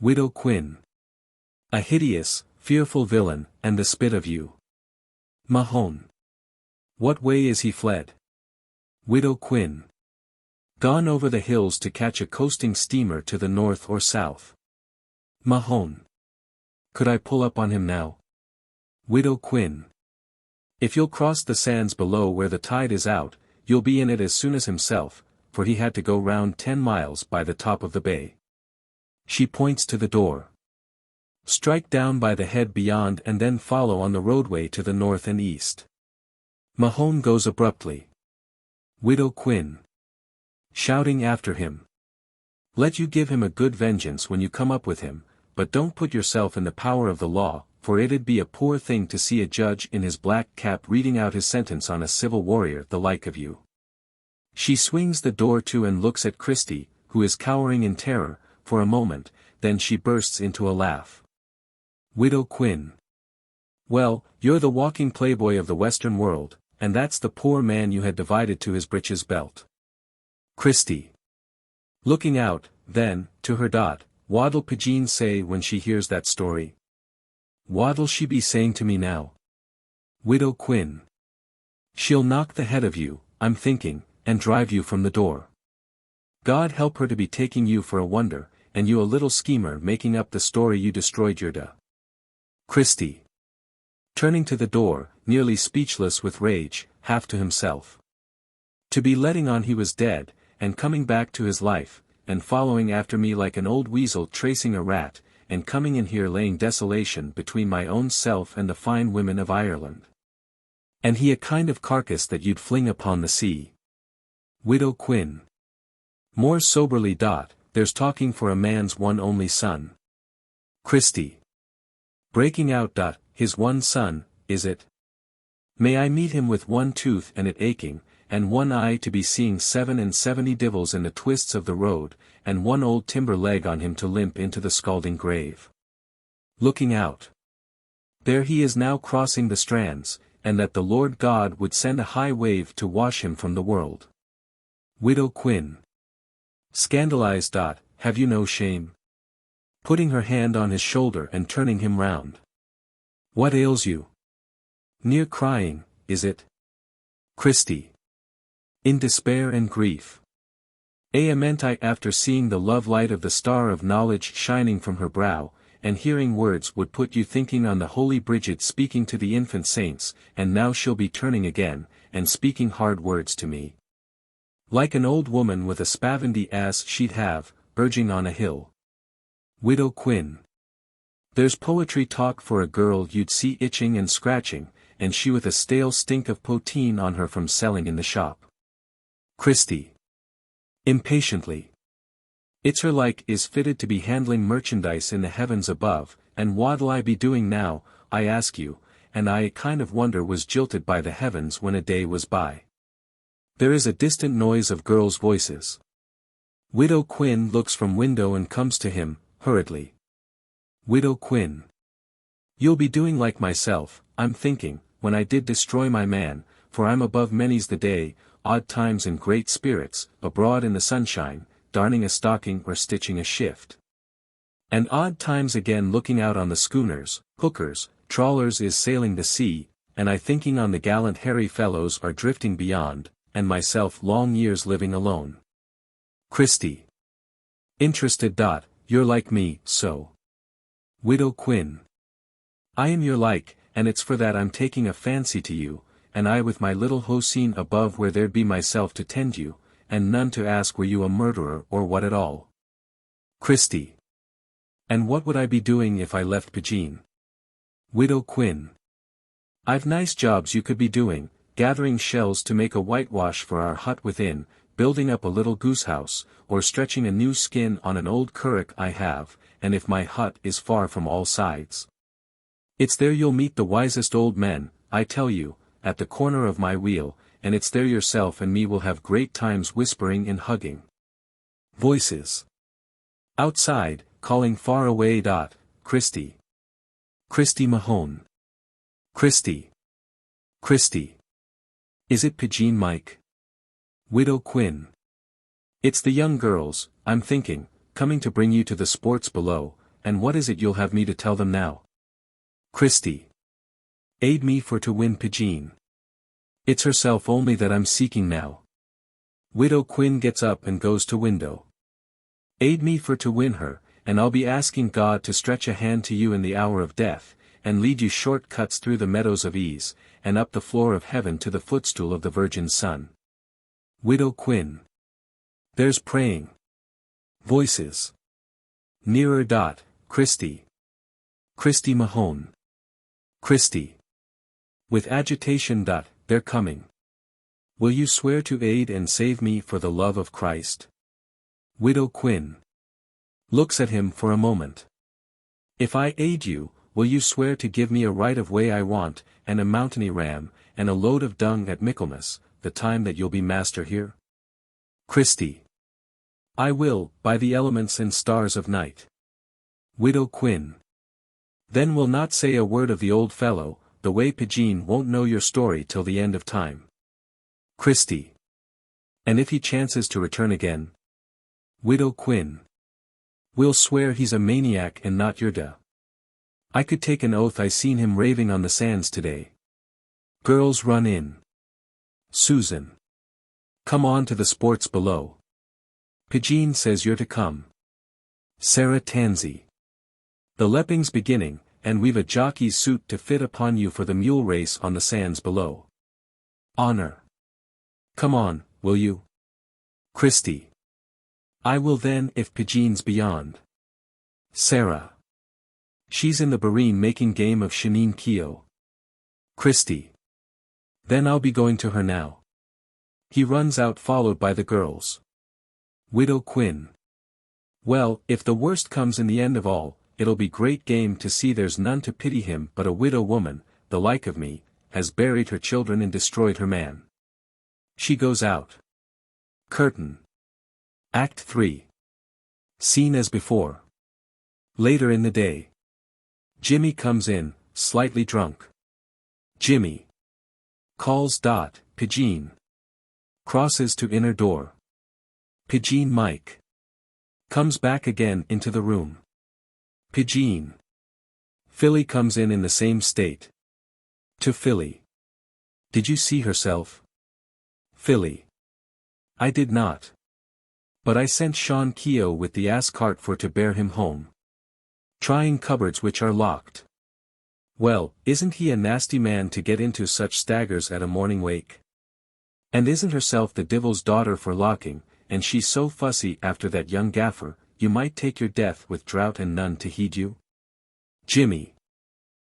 Widow Quinn. A hideous, fearful villain, and the spit of you. Mahon. What way is he fled? Widow Quinn. Gone over the hills to catch a coasting steamer to the north or south. Mahon. Could I pull up on him now? Widow Quinn. If you'll cross the sands below where the tide is out, you'll be in it as soon as himself, for he had to go round 10 miles by the top of the bay. She points to the door. Strike down by the head beyond and then follow on the roadway to the north and east. Mahon goes abruptly. Widow Quinn. Shouting after him. Let you give him a good vengeance when you come up with him, but don't put yourself in the power of the law, for it'd be a poor thing to see a judge in his black cap reading out his sentence on a civil warrior the like of you. She swings the door to and looks at Christy, who is cowering in terror, for a moment, then she bursts into a laugh. Widow Quinn. Well, you're the walking playboy of the Western world, and that's the poor man you had divided to his breeches belt. Christy. Looking out, then, to her dot, what'll Pegeen say when she hears that story? What'll she be saying to me now? Widow Quinn. She'll knock the head of you, I'm thinking, and drive you from the door. God help her to be taking you for a wonder, and you a little schemer making up the story you destroyed your da. Christy. Turning to the door, nearly speechless with rage, half to himself. To be letting on he was dead, and coming back to his life, and following after me like an old weasel tracing a rat, and coming in here laying desolation between my own self and the fine women of Ireland. And he a kind of carcass that you'd fling upon the sea. Widow Quinn. More soberly dot, there's talking for a man's one only son. Christy. Breaking out dot, his one son, is it? May I meet him with one tooth and it aching, and one eye to be seeing 77 divils in the twists of the road, and one old timber leg on him to limp into the scalding grave. Looking out. There he is now crossing the strands, and that the Lord God would send a high wave to wash him from the world. Widow Quinn. Scandalized dot, have you no shame? Putting her hand on his shoulder and turning him round. What ails you? Near crying, is it? Christy. In despair and grief. Amenti after seeing the love light of the star of knowledge shining from her brow, and hearing words would put you thinking on the holy Bridget speaking to the infant saints, and now she'll be turning again, and speaking hard words to me. Like an old woman with a spavindy ass she'd have, urging on a hill. Widow Quinn. There's poetry talk for a girl you'd see itching and scratching, and she with a stale stink of poteen on her from selling in the shop. Christy. Impatiently. It's her like is fitted to be handling merchandise in the heavens above, and what'll I be doing now, I ask you, and I kind of wonder was jilted by the heavens when a day was by. There is a distant noise of girls' voices. Widow Quinn looks from window and comes to him, hurriedly. Widow Quinn. You'll be doing like myself, I'm thinking, when I did destroy my man, for I'm above many's the day, odd times in great spirits, abroad in the sunshine, darning a stocking or stitching a shift. And odd times again looking out on the schooners, hookers, trawlers is sailing the sea, and I thinking on the gallant hairy fellows are drifting beyond, and myself long years living alone. Christy. Interested dot, you're like me, so. Widow Quinn. I am your like, and it's for that I'm taking a fancy to you, and I with my little Hoseen above where there'd be myself to tend you, and none to ask were you a murderer or what at all. Christy. And what would I be doing if I left Pegeen? Widow Quinn. I've nice jobs you could be doing, gathering shells to make a whitewash for our hut within, building up a little goose house, or stretching a new skin on an old currick I have, and if my hut is far from all sides. It's there you'll meet the wisest old men, I tell you, at the corner of my wheel, and it's there yourself and me will have great times whispering and hugging. Voices. Outside, calling far away dot, Christy. Christy Mahon. Christy. Christy. Is it Pegeen Mike? Widow Quinn. It's the young girls, I'm thinking, coming to bring you to the sports below, and what is it you'll have me to tell them now? Christy. Aid me for to win Pegeen. It's herself only that I'm seeking now. Widow Quinn gets up and goes to window. Aid me for to win her, and I'll be asking God to stretch a hand to you in the hour of death, and lead you short cuts through the meadows of ease, and up the floor of heaven to the footstool of the Virgin Son. Widow Quinn. There's praying. Voices. Nearer dot, Christy. Christy Mahon. Christy. With agitation dot, they're coming. Will you swear to aid and save me for the love of Christ? Widow Quinn looks at him for a moment. If I aid you, will you swear to give me a right of way I want, and a mountainy ram, and a load of dung at Michaelmas, the time that you'll be master here? Christy. I will, by the elements and stars of night. Widow Quinn. Then we'll not say a word of the old fellow, the way Pegeen won't know your story till the end of time. Christy. And if he chances to return again? Widow Quinn. We'll swear he's a maniac and not your da. I could take an oath I seen him raving on the sands today. Girls run in. Susan. Come on to the sports below. Pegeen says you're to come. Sarah Tansey. The lepping's beginning, and we've a jockey's suit to fit upon you for the mule race on the sands below. Honor. Come on, will you? Christy. I will then if Pegeen's beyond. Sarah. She's in the bareen making game of Shaneen Keogh. Christy. Then I'll be going to her now. He runs out followed by the girls. Widow Quinn. Well, if the worst comes in the end of all, it'll be great game to see there's none to pity him but a widow woman, the like of me, has buried her children and destroyed her man. She goes out. Curtain. Act 3. Scene as before. Later in the day. Jimmy comes in, slightly drunk. Jimmy. Calls Dot, Pegeen. Crosses to inner door. Pegeen Mike. Comes back again into the room. Pegeen. Philly comes in the same state. To Philly. Did you see herself? Philly. I did not. But I sent Sean Keogh with the ass cart for to bear him home. Trying cupboards which are locked. Well, isn't he a nasty man to get into such staggers at a morning wake? And isn't herself the divil's daughter for locking, and she's so fussy after that young gaffer, you might take your death with drought and none to heed you? Jimmy.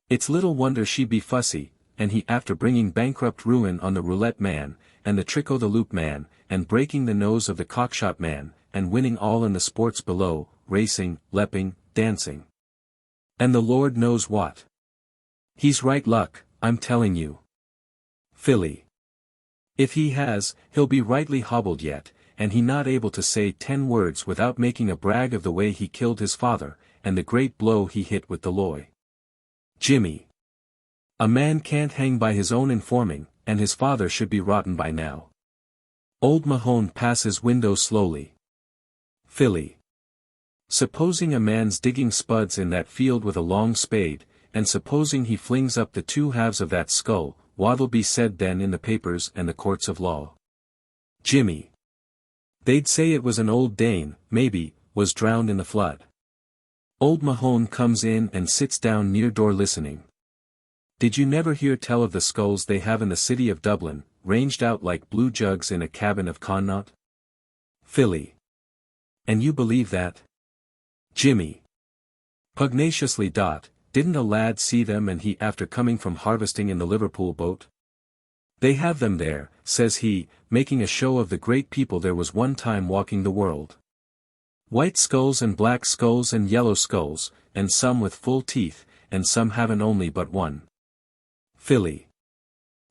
It's little wonder she be fussy, and he after bringing bankrupt ruin on the roulette man, and the trick-o'-the-loop man, and breaking the nose of the cockshot man, and winning all in the sports below, racing, lepping, dancing. And the Lord knows what. He's right luck, I'm telling you. Philly. If he has, he'll be rightly hobbled yet, and he not able to say 10 words without making a brag of the way he killed his father, and the great blow he hit with the loy. Jimmy. A man can't hang by his own informing, and his father should be rotten by now. Old Mahon passes window slowly. Philly. Supposing a man's digging spuds in that field with a long spade, and supposing he flings up the 2 halves of that skull, what'll be said then in the papers and the courts of law? Jimmy. They'd say it was an old Dane, maybe, was drowned in the flood. Old Mahon comes in and sits down near door listening. Did you never hear tell of the skulls they have in the city of Dublin, ranged out like blue jugs in a cabin of Connaught? Philly. And you believe that? Jimmy. Pugnaciously. Didn't a lad see them and he after coming from harvesting in the Liverpool boat? They have them there, says he, making a show of the great people there was one time walking the world. White skulls and black skulls and yellow skulls, and some with full teeth, and some haven't only but one. Philly.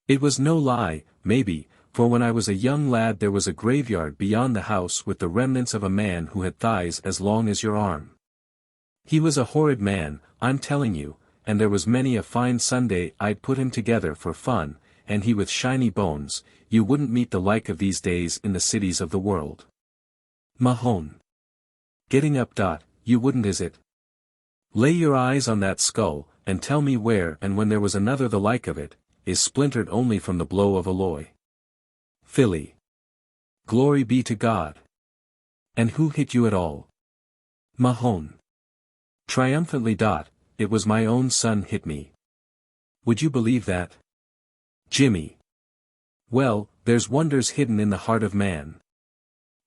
It was no lie, maybe, for when I was a young lad there was a graveyard beyond the house with the remnants of a man who had thighs as long as your arm. He was a horrid man, I'm telling you, and there was many a fine Sunday I'd put him together for fun, and he with shiny bones, you wouldn't meet the like of these days in the cities of the world. Mahon. Getting up. You wouldn't, is it? Lay your eyes on that skull, and tell me where and when there was another the like of it, is splintered only from the blow of a loy. Philly. Glory be to God. And who hit you at all? Mahon. Triumphantly. It was my own son hit me. Would you believe that? Jimmy. Well, there's wonders hidden in the heart of man.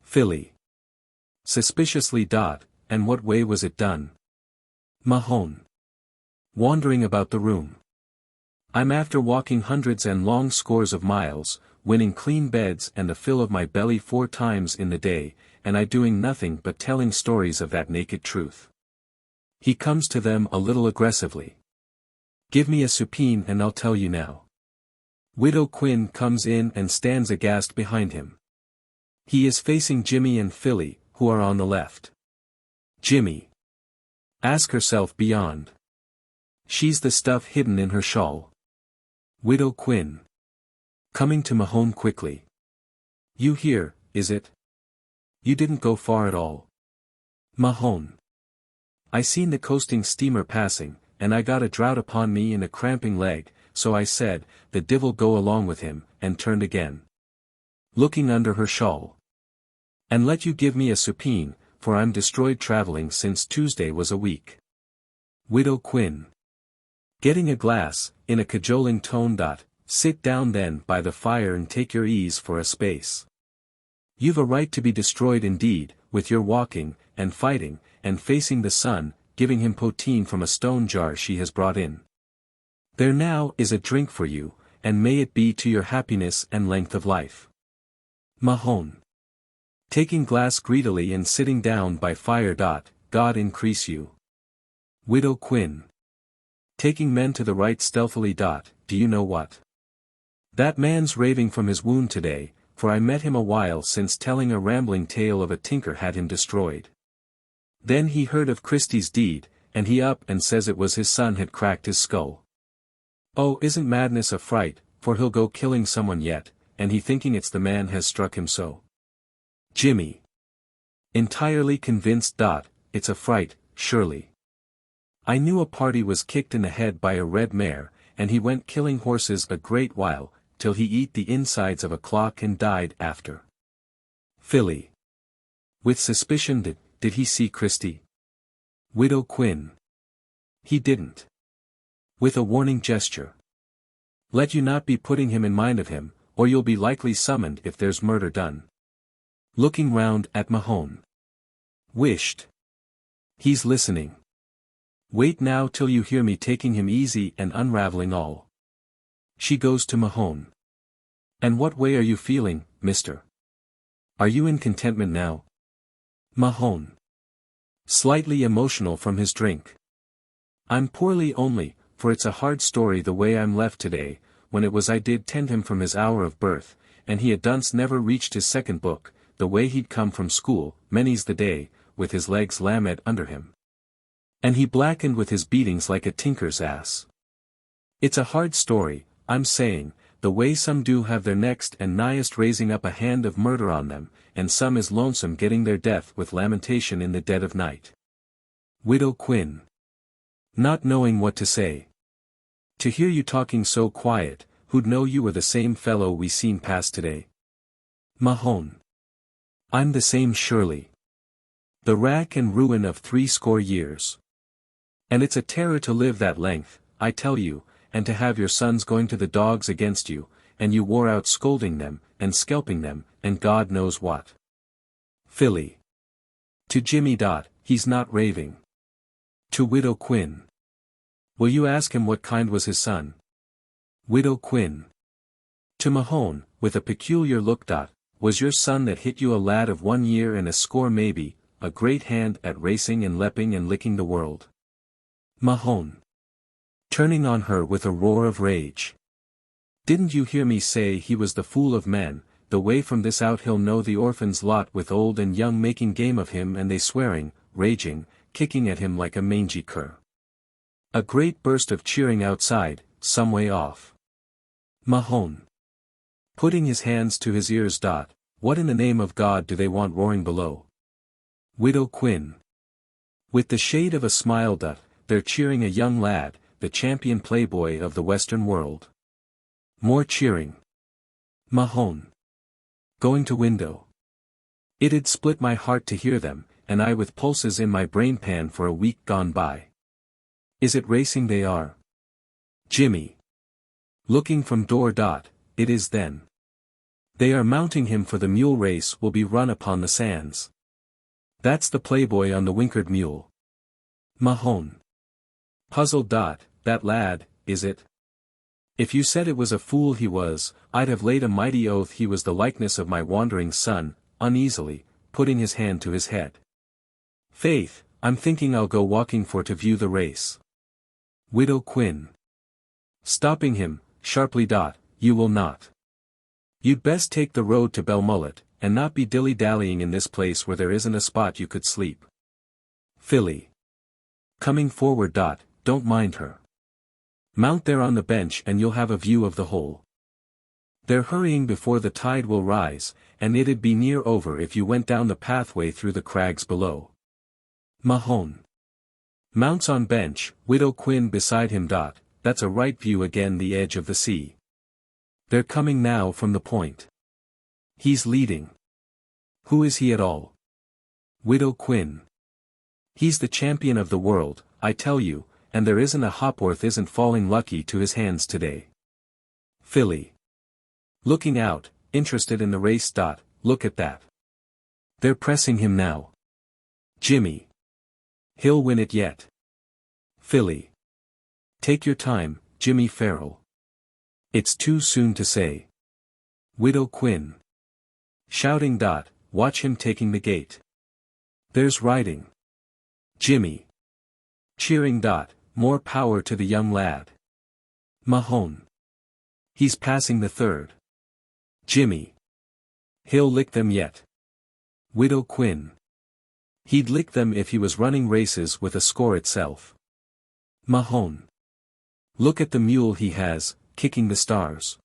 Philly. Suspiciously. And what way was it done? Mahon. Wandering about the room. I'm after walking hundreds and long scores of miles, winning clean beds and the fill of my belly 4 times in the day, and I doing nothing but telling stories of that naked truth. He comes to them a little aggressively. Give me a supine and I'll tell you now. Widow Quinn comes in and stands aghast behind him. He is facing Jimmy and Philly, who are on the left. Jimmy. Ask herself beyond. She's the stuff hidden in her shawl. Widow Quinn. Coming to Mahon quickly. You here, is it? You didn't go far at all. Mahon. I seen the coasting steamer passing, and I got a drought upon me and a cramping leg, so I said, the divil go along with him, and turned again. Looking under her shawl. And let you give me a supine, for I'm destroyed traveling since Tuesday was a week. Widow Quinn. Getting a glass, in a cajoling tone. Sit down then by the fire and take your ease for a space. You've a right to be destroyed indeed, with your walking, and fighting, and facing the sun, giving him poteen from a stone jar she has brought in. There now is a drink for you, and may it be to your happiness and length of life. Mahon. Taking glass greedily and sitting down by fire. God increase you. Widow Quinn. Taking men to the right stealthily. Do you know what? That man's raving from his wound today, for I met him a while since telling a rambling tale of a tinker had him destroyed. Then he heard of Christy's deed, and he up and says it was his son had cracked his skull. Oh, isn't madness a fright, for he'll go killing someone yet, and he thinking it's the man has struck him so. Jimmy. Entirely convinced. It's a fright, surely. I knew a party was kicked in the head by a red mare, and he went killing horses a great while, till he eat the insides of a clock and died after. Philly. With suspicion. Did he see Christy? Widow Quinn. He didn't. With a warning gesture. Let you not be putting him in mind of him, or you'll be likely summoned if there's murder done. Looking round at Mahon. Wished. He's listening. Wait now till you hear me taking him easy and unraveling all. She goes to Mahon. And what way are you feeling, mister? Are you in contentment now? Mahon. Slightly emotional from his drink. I'm poorly only, for it's a hard story the way I'm left today, when it was I did tend him from his hour of birth, and he had dunce never reached his second book, the way he'd come from school, many's the day, with his legs lamed under him. And he blackened with his beatings like a tinker's ass. It's a hard story, I'm saying, the way some do have their next and nighest raising up a hand of murder on them, and some is lonesome getting their death with lamentation in the dead of night. Widow Quinn. Not knowing what to say. To hear you talking so quiet, who'd know you were the same fellow we seen pass today? Mahon. I'm the same surely. The rack and ruin of 60 years. And it's a terror to live that length, I tell you, and to have your sons going to the dogs against you, and you wore out scolding them, and scalping them, and God knows what. Philly. To Jimmy. He's not raving. To Widow Quinn. Will you ask him what kind was his son? Widow Quinn. To Mahon, with a peculiar look. Was your son that hit you a lad of 1 year and a score maybe, a great hand at racing and leaping and licking the world? Mahon. Turning on her with a roar of rage. Didn't you hear me say he was the fool of men, the way from this out he'll know the orphan's lot with old and young making game of him and they swearing, raging, kicking at him like a mangy cur. A great burst of cheering outside, some way off. Mahon. Putting his hands to his ears. What in the name of God do they want roaring below? Widow Quinn. With the shade of a smile. They're cheering a young lad, the champion playboy of the Western world. More cheering. Mahon. Going to window. It'd split my heart to hear them, and I with pulses in my brain pan for a week gone by. Is it racing they are? Jimmy. Looking from door. It is then. They are mounting him for the mule race will be run upon the sands. That's the playboy on the winkered mule. Mahon. Puzzled. That lad, is it? If you said it was a fool he was, I'd have laid a mighty oath he was the likeness of my wandering son, uneasily, putting his hand to his head. Faith, I'm thinking I'll go walking for to view the race. Widow Quinn. Stopping him, sharply. You will not. You'd best take the road to Belmullet, and not be dilly-dallying in this place where there isn't a spot you could sleep. Filly. Coming forward. Don't mind her. Mount there on the bench and you'll have a view of the whole. They're hurrying before the tide will rise, and it'd be near over if you went down the pathway through the crags below. Mahon. Mounts on bench, Widow Quinn beside him. That's a right view again the edge of the sea. They're coming now from the point. He's leading. Who is he at all? Widow Quinn. He's the champion of the world, I tell you, and there isn't a Hopworth isn't falling lucky to his hands today. Filly. Looking out, interested in the race. Look at that. They're pressing him now. Jimmy. He'll win it yet. Filly. Take your time, Jimmy Farrell. It's too soon to say. Widow Quinn. Shouting. Watch him taking the gate. There's riding. Jimmy. Cheering. More power to the young lad. Mahon. He's passing the third. Jimmy. He'll lick them yet. Widow Quinn. He'd lick them if he was running races with a score itself. Mahon. Look at the mule he has, kicking the stars.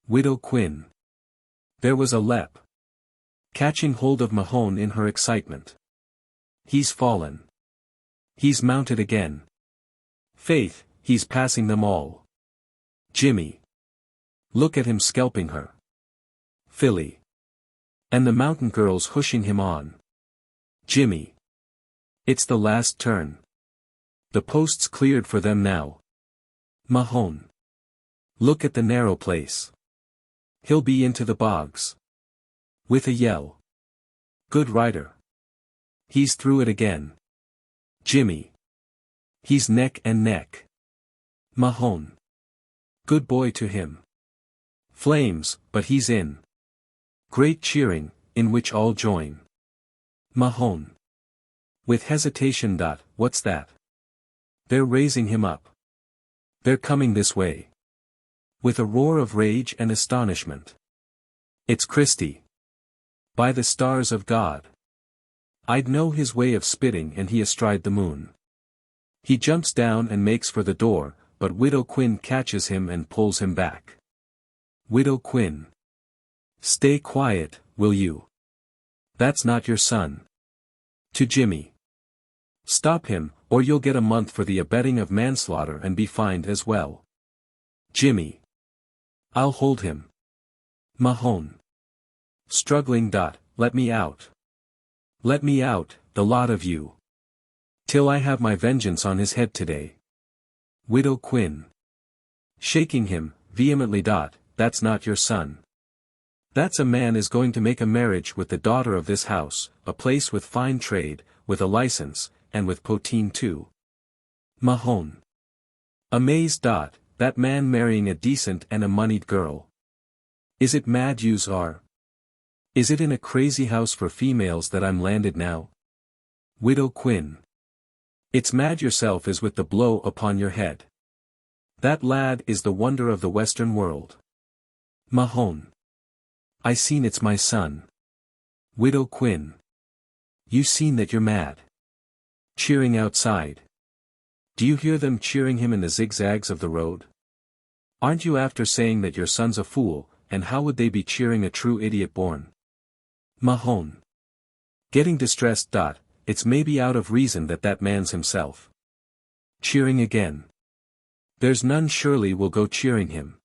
Widow Quinn. There was a lep. Catching hold of Mahon in her excitement. He's fallen. He's mounted again. Faith, he's passing them all. Jimmy. Look at him scalping her. Filly. And the mountain girls hushing him on. Jimmy. It's the last turn. The post's cleared for them now. Mahon. Look at the narrow place. He'll be into the bogs. With a yell. Good rider. He's through it again. Jimmy. He's neck and neck. Mahon. Good boy to him. Flames, but he's in. Great cheering, in which all join. Mahon. With hesitation. What's that? They're raising him up. They're coming this way. With a roar of rage and astonishment. It's Christy. By the stars of God. I'd know his way of spitting and he astride the moon. He jumps down and makes for the door, but Widow Quinn catches him and pulls him back. Widow Quinn. Stay quiet, will you? That's not your son. To Jimmy. Stop him, or you'll get a month for the abetting of manslaughter and be fined as well. Jimmy. I'll hold him. Mahon. Struggling. Let me out. Let me out, the lot of you. Till I have my vengeance on his head today. Widow Quinn. Shaking him, vehemently. That's not your son. That's a man is going to make a marriage with the daughter of this house, a place with fine trade, with a license, and with poteen too. Mahon. Amazed. That man marrying a decent and a moneyed girl. Is it mad yous are? Is it in a crazy house for females that I'm landed now? Widow Quinn. It's mad yourself is with the blow upon your head. That lad is the wonder of the Western world. Mahon. I seen it's my son. Widow Quinn. You seen that you're mad. Cheering outside. Do you hear them cheering him in the zigzags of the road? Aren't you after saying that your son's a fool, and how would they be cheering a true idiot born? Mahon. Getting distressed. It's maybe out of reason that man's himself. Cheering again. There's none surely will go cheering him.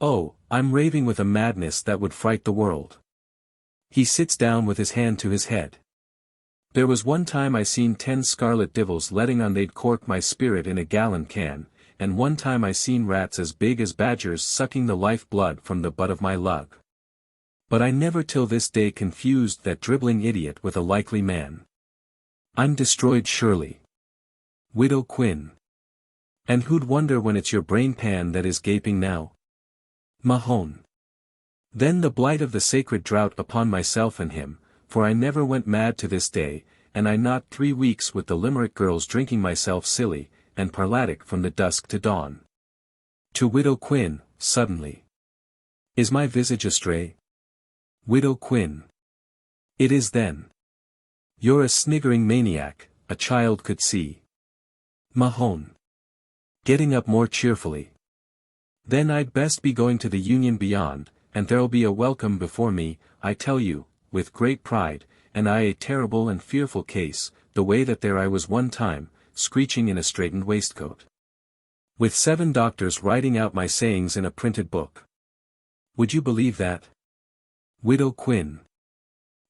Oh, I'm raving with a madness that would fright the world. He sits down with his hand to his head. There was one time I seen 10 scarlet divils letting on they'd cork my spirit in a gallon can, and one time I seen rats as big as badgers sucking the life blood from the butt of my lug. But I never till this day confused that dribbling idiot with a likely man. I'm destroyed surely. Widow Quinn. And who'd wonder when it's your brain pan that is gaping now? Mahon. Then the blight of the sacred drought upon myself and him, for I never went mad to this day, and I not 3 weeks with the Limerick girls drinking myself silly, and parlatic from the dusk to dawn. To Widow Quinn, suddenly. Is my visage astray? Widow Quinn. It is then. You're a sniggering maniac, a child could see. Mahon. Getting up more cheerfully. Then I'd best be going to the Union beyond, and there'll be a welcome before me, I tell you, with great pride, and I a terrible and fearful case, the way that there I was one time, screeching in a straitened waistcoat. With 7 doctors writing out my sayings in a printed book. Would you believe that? Widow Quinn.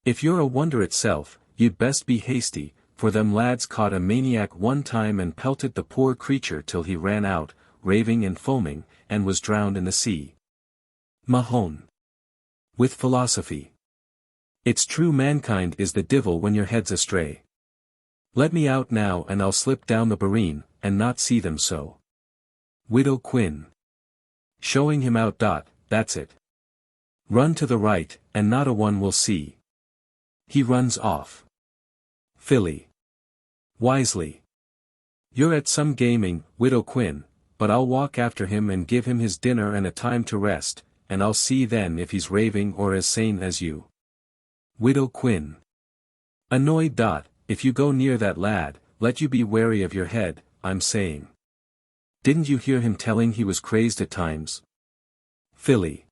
If you're a wonder itself, you'd best be hasty, for them lads caught a maniac one time and pelted the poor creature till he ran out, raving and foaming, and was drowned in the sea. Mahon. With philosophy. It's true mankind is the divil when your head's astray. Let me out now and I'll slip down the barrene, and not see them so. Widow Quinn. Showing him out. That's it. Run to the right, and not a one will see. He runs off. Filly. Wisely. You're at some gaming, Widow Quinn, but I'll walk after him and give him his dinner and a time to rest, and I'll see then if he's raving or as sane as you. Widow Quinn. Annoyed. If you go near that lad, let you be wary of your head, I'm saying. Didn't you hear him telling he was crazed at times? Filly.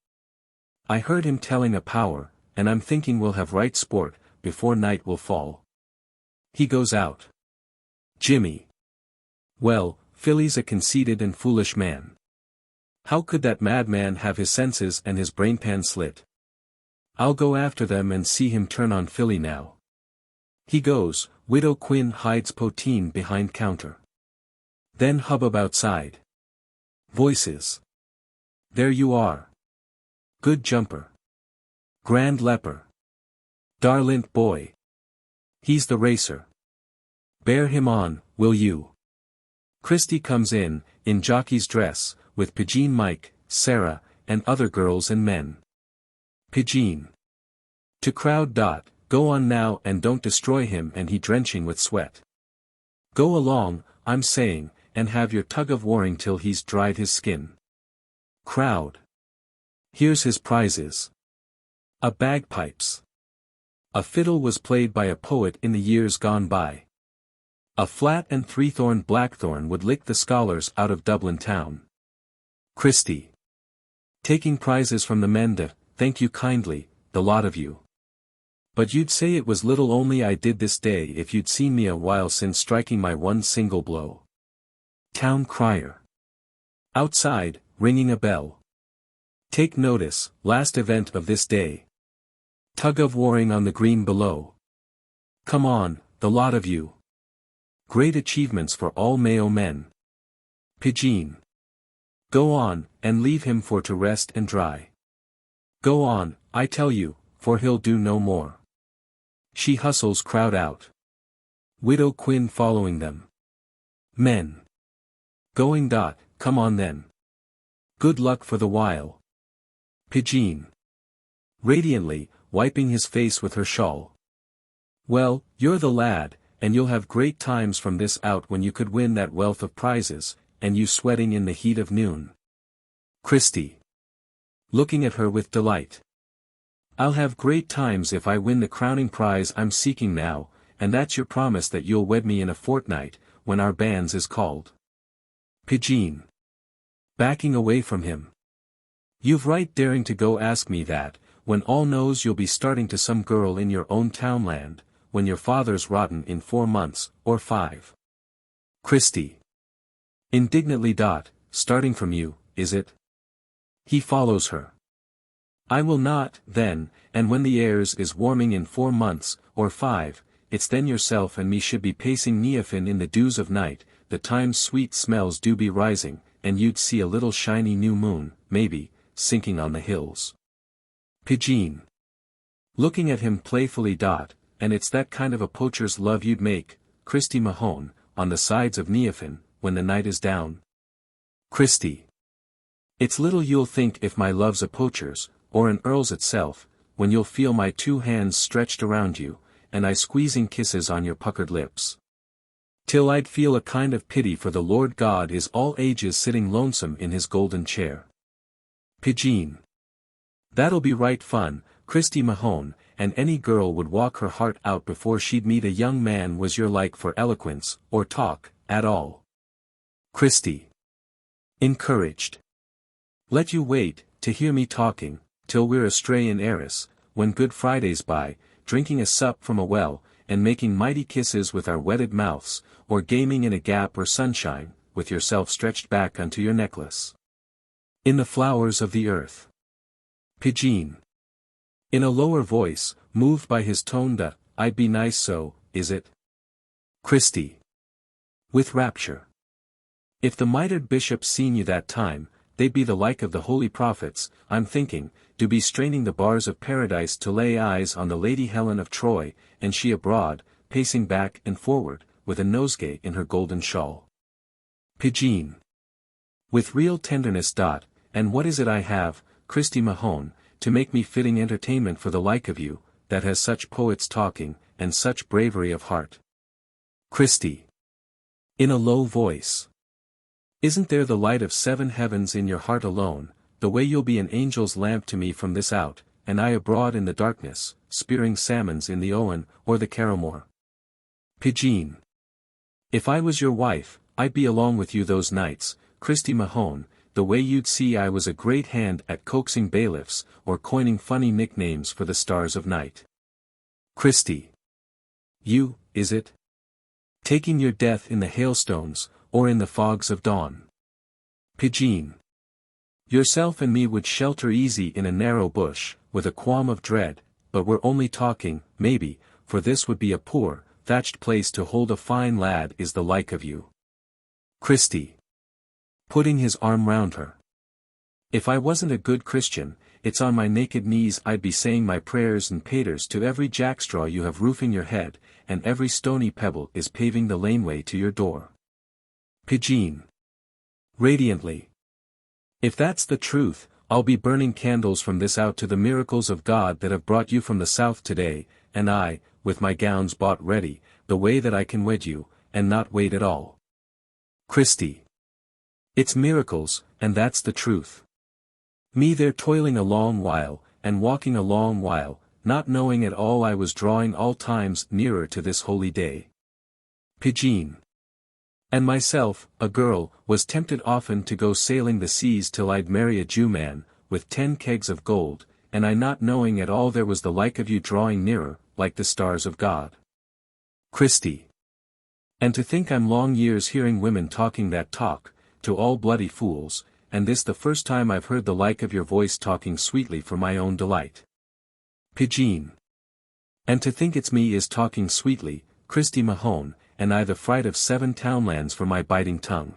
I heard him telling a power, and I'm thinking we'll have right sport, before night will fall. He goes out. Jimmy. Well, Filly's a conceited and foolish man. How could that madman have his senses and his brainpan slit? I'll go after them and see him turn on Filly now. He goes, Widow Quinn hides poteen behind counter. Then hubbub outside. Voices. There you are. Good jumper. Grand leper. Darlint boy. He's the racer. Bear him on, will you? Christy comes in jockey's dress, with Pegeen Mike, Sarah, and other girls and men. Pegeen. To crowd. Go on now and don't destroy him and he drenching with sweat. Go along, I'm saying, and have your tug of warring till he's dried his skin. Crowd. Here's his prizes. A bagpipes. A fiddle was played by a poet in the years gone by. A flat and 3-thorned blackthorn would lick the scholars out of Dublin town. Christy. Taking prizes from the men. Thank you kindly, the lot of you. But you'd say it was little only I did this day if you'd seen me a while since striking my one single blow. Town crier. Outside, ringing a bell. Take notice, last event of this day. Tug of warring on the green below. Come on, the lot of you. Great achievements for all Mayo men. Pegeen. Go on, and leave him for to rest and dry. Go on, I tell you, for he'll do no more. She hustles crowd out. Widow Quinn following them. Men. Going. Come on then. Good luck for the while. Pegeen. Radiantly, wiping his face with her shawl. Well, you're the lad, and you'll have great times from this out when you could win that wealth of prizes, and you sweating in the heat of noon. Christy. Looking at her with delight. I'll have great times if I win the crowning prize I'm seeking now, and that's your promise that you'll wed me in a fortnight, when our banns is called. Pegeen. Backing away from him. You've right daring to go ask me that, when all knows you'll be starting to some girl in your own townland, when your father's rotten in 4 months, or 5. Christy. Indignantly. Starting from you, is it? He follows her. I will not, then, and when the airs is warming in 4 months, or 5, it's then yourself and me should be pacing Neophin in the dews of night, the time's sweet smells do be rising, and you'd see a little shiny new moon, maybe, sinking on the hills. Pegeen. Looking at him playfully. And it's that kind of a poacher's love you'd make, Christy Mahon, on the sides of Neophin, when the night is down. Christy. It's little you'll think if my love's a poacher's, or an earl's itself, when you'll feel my 2 hands stretched around you, and I squeezing kisses on your puckered lips. Till I'd feel a kind of pity for the Lord God is all ages sitting lonesome in his golden chair. Pegeen. That'll be right fun, Christy Mahon, and any girl would walk her heart out before she'd meet a young man was your like for eloquence, or talk, at all. Christy. Encouraged. Let you wait, to hear me talking, till we're astray in Eris, when Good Friday's by, drinking a sup from a well, and making mighty kisses with our wedded mouths, or gaming in a gap or sunshine, with yourself stretched back unto your necklace. In the flowers of the earth. Pegeen. In a lower voice, moved by his tone that, I'd be nice so, is it? Christy. With rapture. If the mitred bishops seen you that time, they'd be the like of the holy prophets, I'm thinking, do be straining the bars of paradise to lay eyes on the Lady Helen of Troy, and she abroad, pacing back and forward, with a nosegay in her golden shawl. Pegeen. With real tenderness. And what is it I have, Christy Mahon, to make me fitting entertainment for the like of you, that has such poets talking, and such bravery of heart? Christy. In a low voice. Isn't there the light of 7 heavens in your heart alone, the way you'll be an angel's lamp to me from this out, and I abroad in the darkness, spearing salmons in the Owen, or the Carrowmore? Pegeen. If I was your wife, I'd be along with you those nights, Christy Mahon, the way you'd see I was a great hand at coaxing bailiffs, or coining funny nicknames for the stars of night. Christy. You, is it? Taking your death in the hailstones, or in the fogs of dawn. Pegeen. Yourself and me would shelter easy in a narrow bush, with a qualm of dread, but we're only talking, maybe, for this would be a poor, thatched place to hold a fine lad is the like of you. Christy. Putting his arm round her. If I wasn't a good Christian, it's on my naked knees I'd be saying my prayers and paters to every jackstraw you have roofing your head, and every stony pebble is paving the laneway to your door. Pegeen. Radiantly. If that's the truth, I'll be burning candles from this out to the miracles of God that have brought you from the south today, and I, with my gowns bought ready, the way that I can wed you, and not wait at all. Christy. It's miracles, and that's the truth. Me there toiling a long while, and walking a long while, not knowing at all I was drawing all times nearer to this holy day. Pegeen. And myself, a girl, was tempted often to go sailing the seas till I'd marry a Jew man, with 10 kegs of gold, and I not knowing at all there was the like of you drawing nearer, like the stars of God. Christy. And to think I'm long years hearing women talking that talk, to all bloody fools, and this the first time I've heard the like of your voice talking sweetly for my own delight. Pegeen. And to think it's me is talking sweetly, Christy Mahon, and I the fright of 7 townlands for my biting tongue.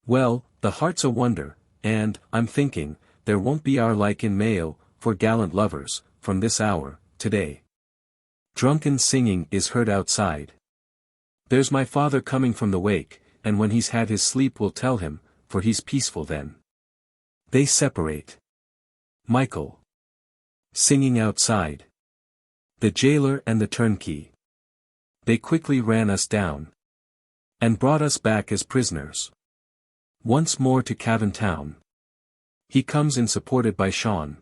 Well, the heart's a wonder, and, I'm thinking, there won't be our like in Mayo, for gallant lovers, from this hour, today. Drunken singing is heard outside. There's my father coming from the wake, and when he's had his sleep we'll tell him, for he's peaceful then. They separate. Michael. Singing outside. The jailer and the turnkey. They quickly ran us down. And brought us back as prisoners. Once more to Cavan town. He comes in supported by Sean.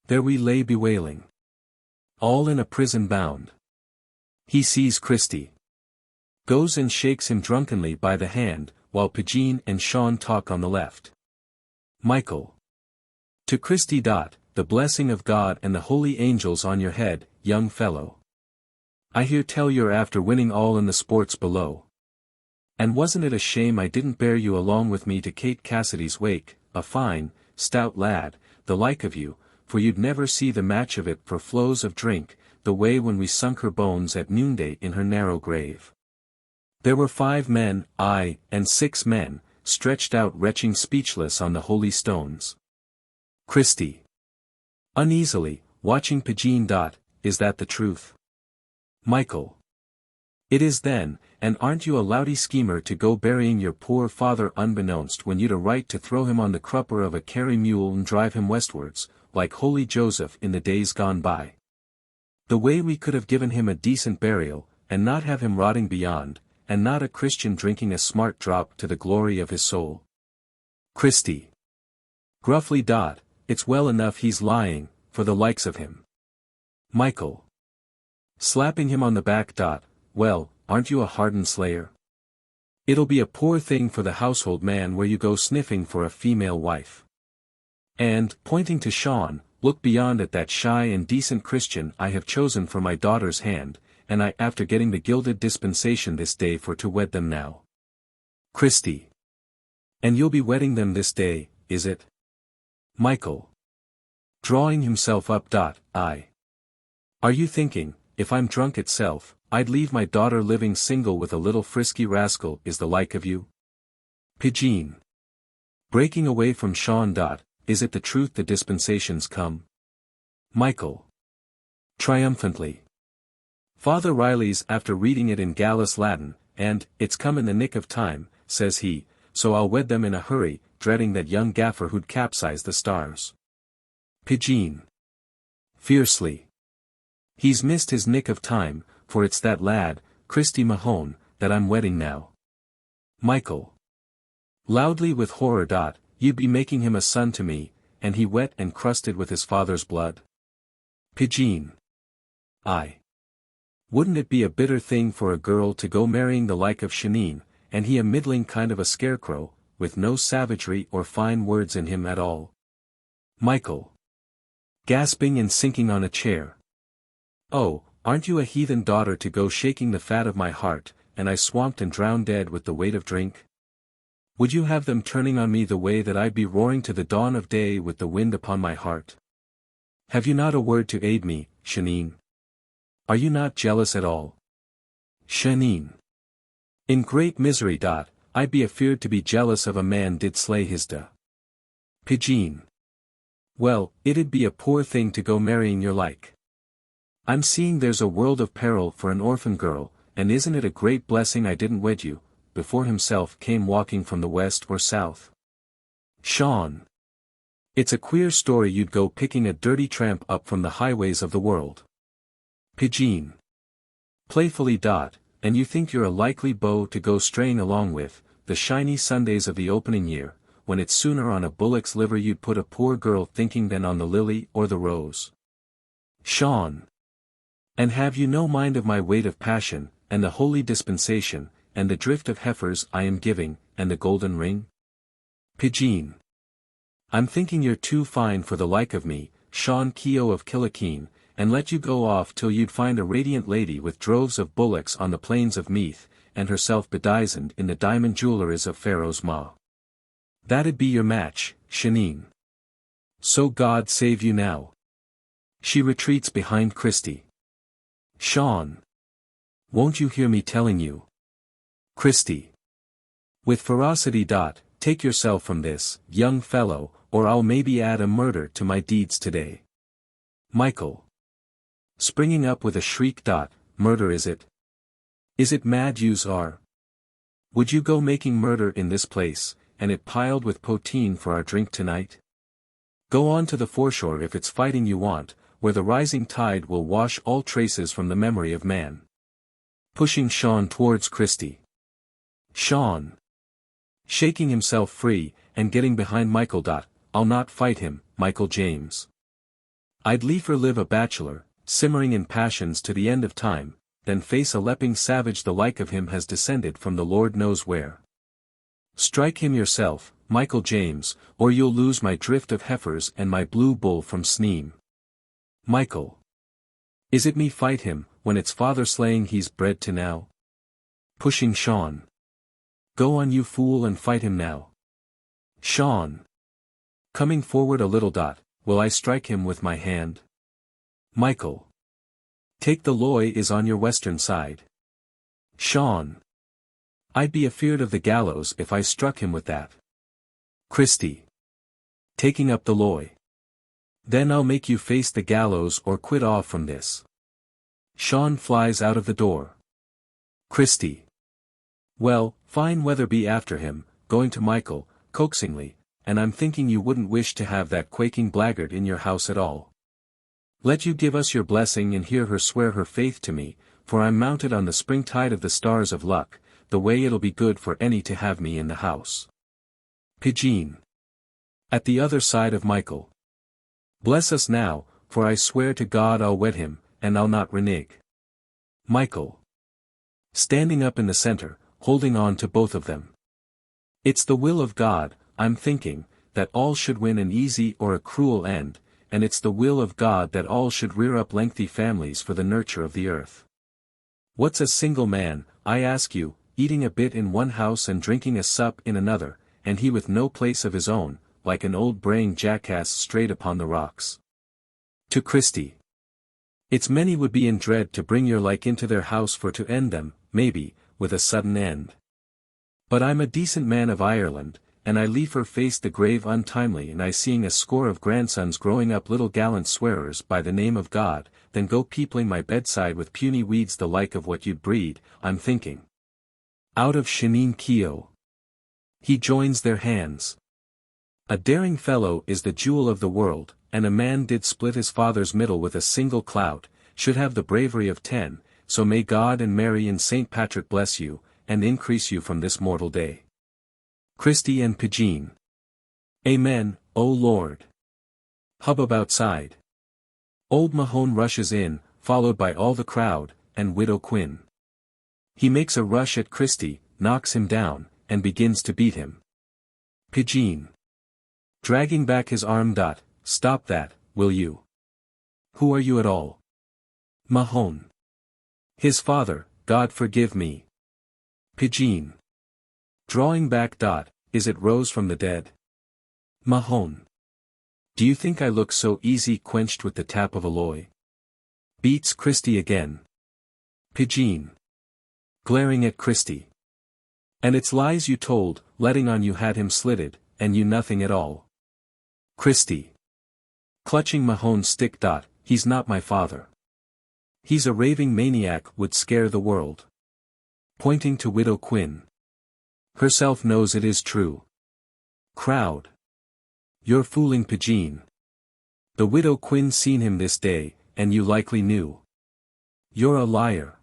There we lay bewailing. All in a prison bound. He sees Christy. Goes and shakes him drunkenly by the hand, while Pegeen and Sean talk on the left. Michael. To Christy. The blessing of God and the holy angels on your head, young fellow. I hear tell you're after winning all in the sports below. And wasn't it a shame I didn't bear you along with me to Kate Cassidy's wake, a fine, stout lad, the like of you, for you'd never see the match of it for flows of drink, the way when we sunk her bones at noonday in her narrow grave. There were 5 men, aye, and 6 men, stretched out retching speechless on the holy stones. Christy. Uneasily, watching Pegeen. Is that the truth? Michael. It is then, and aren't you a louty schemer to go burying your poor father unbeknownst when you'd a right to throw him on the crupper of a carry mule and drive him westwards, like holy Joseph in the days gone by. The way we could have given him a decent burial, and not have him rotting beyond, and not a Christian drinking a smart drop to the glory of his soul. Christy. Gruffly. It's well enough he's lying, for the likes of him. Michael. Slapping him on the back. Well, aren't you a hardened slayer? It'll be a poor thing for the household man where you go sniffing for a female wife. And, pointing to Sean, look beyond at that shy and decent Christian I have chosen for my daughter's hand, and I after getting the gilded dispensation this day for to wed them now. Christy. And you'll be wedding them this day, is it? Michael. Drawing himself up. Aye. Are you thinking, if I'm drunk itself, I'd leave my daughter living single with a little frisky rascal is the like of you? Pegeen. Breaking away from Sean. Is it the truth the dispensations come? Michael. Triumphantly. Father Riley's after reading it in Gallus Latin, and, it's come in the nick of time, says he, so I'll wed them in a hurry, dreading that young gaffer who'd capsize the stars. Pegeen. Fiercely. He's missed his nick of time, for it's that lad, Christy Mahon, that I'm wedding now. Michael. Loudly with horror. You'd be making him a son to me, and he wet and crusted with his father's blood. Pegeen. Aye. Wouldn't it be a bitter thing for a girl to go marrying the like of Shaneen, and he a middling kind of a scarecrow, with no savagery or fine words in him at all? Michael. Gasping and sinking on a chair. Oh, aren't you a heathen daughter to go shaking the fat of my heart, and I swamped and drowned dead with the weight of drink? Would you have them turning on me the way that I'd be roaring to the dawn of day with the wind upon my heart? Have you not a word to aid me, Shaneen? Are you not jealous at all? Shaneen. In great misery. I'd be afeard to be jealous of a man did slay his da. Pegeen. Well, it'd be a poor thing to go marrying your like. I'm seeing there's a world of peril for an orphan girl, and isn't it a great blessing I didn't wed you, before himself came walking from the west or south? Sean. It's a queer story you'd go picking a dirty tramp up from the highways of the world. Pegeen. Playfully. And you think you're a likely beau to go straying along with, the shiny Sundays of the opening year, when it's sooner on a bullock's liver you'd put a poor girl thinking than on the lily or the rose. Sean. And have you no mind of my weight of passion, and the holy dispensation, and the drift of heifers I am giving, and the golden ring? Pegeen. I'm thinking you're too fine for the like of me, Sean Keogh of Killikeen, and let you go off till you'd find a radiant lady with droves of bullocks on the plains of Meath, and herself bedizened in the diamond jewelleries of Pharaoh's maw. That'd be your match, Shaneen. So God save you now. She retreats behind Christy. Sean. Won't you hear me telling you? Christy. With ferocity. Take yourself from this, young fellow, or I'll maybe add a murder to my deeds today. Michael. Springing up with a shriek. Murder is it? Is it mad yous are? Would you go making murder in this place, and it piled with poteen for our drink tonight? Go on to the foreshore if it's fighting you want, where the rising tide will wash all traces from the memory of man. Pushing Sean towards Christy. Sean. Shaking himself free, and getting behind Michael. I'll not fight him, Michael James. I'd liefer live a bachelor, simmering in passions to the end of time, than face a leaping savage the like of him has descended from the Lord knows where. Strike him yourself, Michael James, or you'll lose my drift of heifers and my blue bull from Sneem. Michael. Is it me fight him, when it's father slaying he's bred to now? Pushing Sean. Go on you fool and fight him now. Sean. Coming forward a little. Will I strike him with my hand? Michael. Take the loy is on your western side. Sean. I'd be afeard of the gallows if I struck him with that. Christy. Taking up the loy. Then I'll make you face the gallows or quit off from this. Sean flies out of the door. Christy. Well, fine weather be after him, going to Michael, coaxingly, and I'm thinking you wouldn't wish to have that quaking blackguard in your house at all. Let you give us your blessing and hear her swear her faith to me, for I'm mounted on the springtide of the stars of luck, the way it'll be good for any to have me in the house. Pegeen. At the other side of Michael. Bless us now, for I swear to God I'll wed him, and I'll not renege. Michael. Standing up in the center, holding on to both of them. It's the will of God, I'm thinking, that all should win an easy or a cruel end, and it's the will of God that all should rear up lengthy families for the nurture of the earth. What's a single man, I ask you, eating a bit in one house and drinking a sup in another, and he with no place of his own, like an old braying jackass straight upon the rocks? To Christy. It's many would be in dread to bring your like into their house for to end them, maybe, with a sudden end. But I'm a decent man of Ireland, and I liefer face the grave untimely and I seeing a score of grandsons growing up little gallant swearers by the name of God, than go peopling my bedside with puny weeds the like of what you'd breed, I'm thinking. Out of Shaneen Keo. He joins their hands. A daring fellow is the jewel of the world, and a man did split his father's middle with a single clout, should have the bravery of 10, so may God and Mary and St. Patrick bless you, and increase you from this mortal day. Christy and Pegeen. Amen, O Lord. Hubbub outside. Old Mahon rushes in, followed by all the crowd, and Widow Quinn. He makes a rush at Christy, knocks him down, and begins to beat him. Pegeen. Dragging back his arm. Stop that, will you? Who are you at all? Mahon. His father, God forgive me. Pegeen. Drawing back. Is it rose from the dead? Mahon. Do you think I look so easy quenched with the tap of alloy? Beats Christy again. Pegeen. Glaring at Christy. And it's lies you told, letting on you had him slitted, and you nothing at all. Christy. Clutching Mahon's stick. He's not my father. He's a raving maniac would scare the world. Pointing to Widow Quinn. Herself knows it is true. Crowd. You're fooling Pegeen. The Widow Quinn seen him this day, and you likely knew. You're a liar.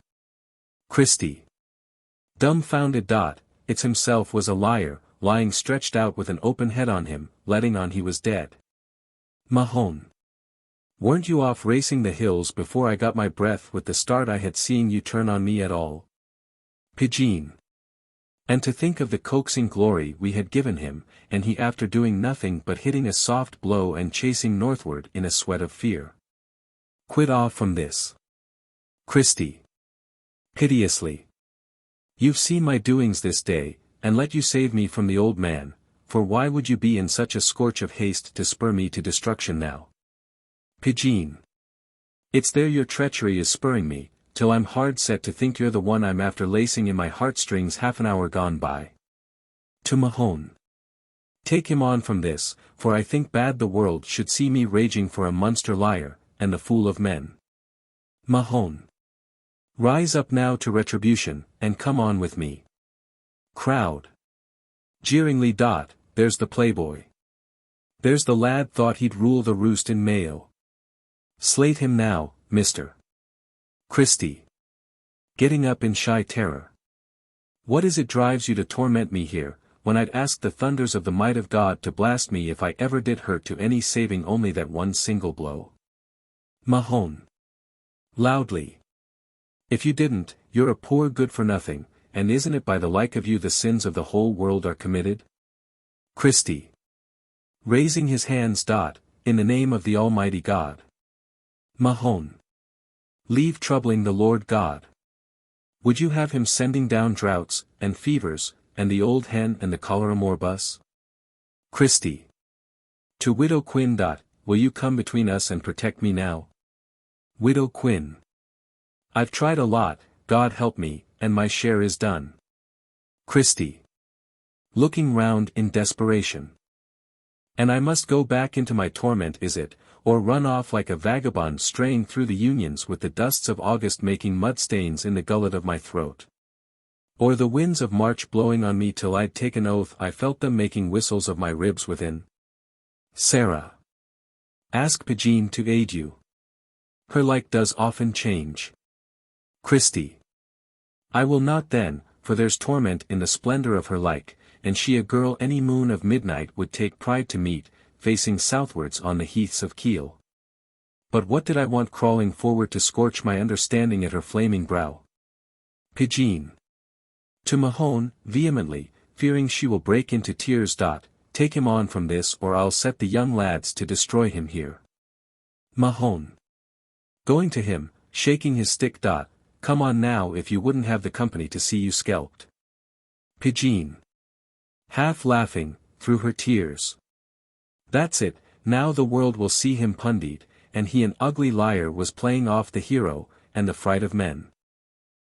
Christy. Dumbfounded. It's himself was a liar, lying stretched out with an open head on him, letting on he was dead. Mahon. Weren't you off racing the hills before I got my breath with the start I had seeing you turn on me at all? Pegeen. And to think of the coaxing glory we had given him, and he after doing nothing but hitting a soft blow and chasing northward in a sweat of fear. Quit off from this. Christy. Piteously. You've seen my doings this day, and let you save me from the old man, for why would you be in such a scorch of haste to spur me to destruction now? Pegeen. It's there your treachery is spurring me, till I'm hard set to think you're the one I'm after lacing in my heartstrings half an hour gone by. To Mahon. Take him on from this, for I think bad the world should see me raging for a monster liar, and the fool of men. Mahon. Rise up now to retribution, and come on with me. Crowd. Jeeringly. There's the playboy. There's the lad thought he'd rule the roost in Mayo. Slate him now, mister. Christy. Getting up in shy terror. What is it drives you to torment me here, when I'd ask the thunders of the might of God to blast me if I ever did hurt to any saving only that one single blow? Mahon. Loudly. If you didn't, you're a poor good-for-nothing, and isn't it by the like of you the sins of the whole world are committed? Christy. Raising his hands. In the name of the Almighty God. Mahon. Leave troubling the Lord God. Would you have him sending down droughts, and fevers, and the old hen and the cholera morbus? Christy. To Widow Quinn. Will you come between us and protect me now? Widow Quinn. I've tried a lot, God help me, and my share is done. Christy. Looking round in desperation. And I must go back into my torment, is it, or run off like a vagabond straying through the unions with the dusts of August making mud stains in the gullet of my throat? Or the winds of March blowing on me till I'd take an oath I felt them making whistles of my ribs within. Sarah. Ask Pegeen to aid you. Her like does often change. Christy. I will not then, for there's torment in the splendor of her like, and she a girl any moon of midnight would take pride to meet, facing southwards on the heaths of Kiel. But what did I want crawling forward to scorch my understanding at her flaming brow? Pegeen. To Mahon, vehemently, fearing she will break into tears. Take him on from this or I'll set the young lads to destroy him here. Mahon. Going to him, shaking his stick. Come on now if you wouldn't have the company to see you scalped. Pegeen. Half laughing, through her tears. That's it, now the world will see him pundied, and he an ugly liar was playing off the hero, and the fright of men.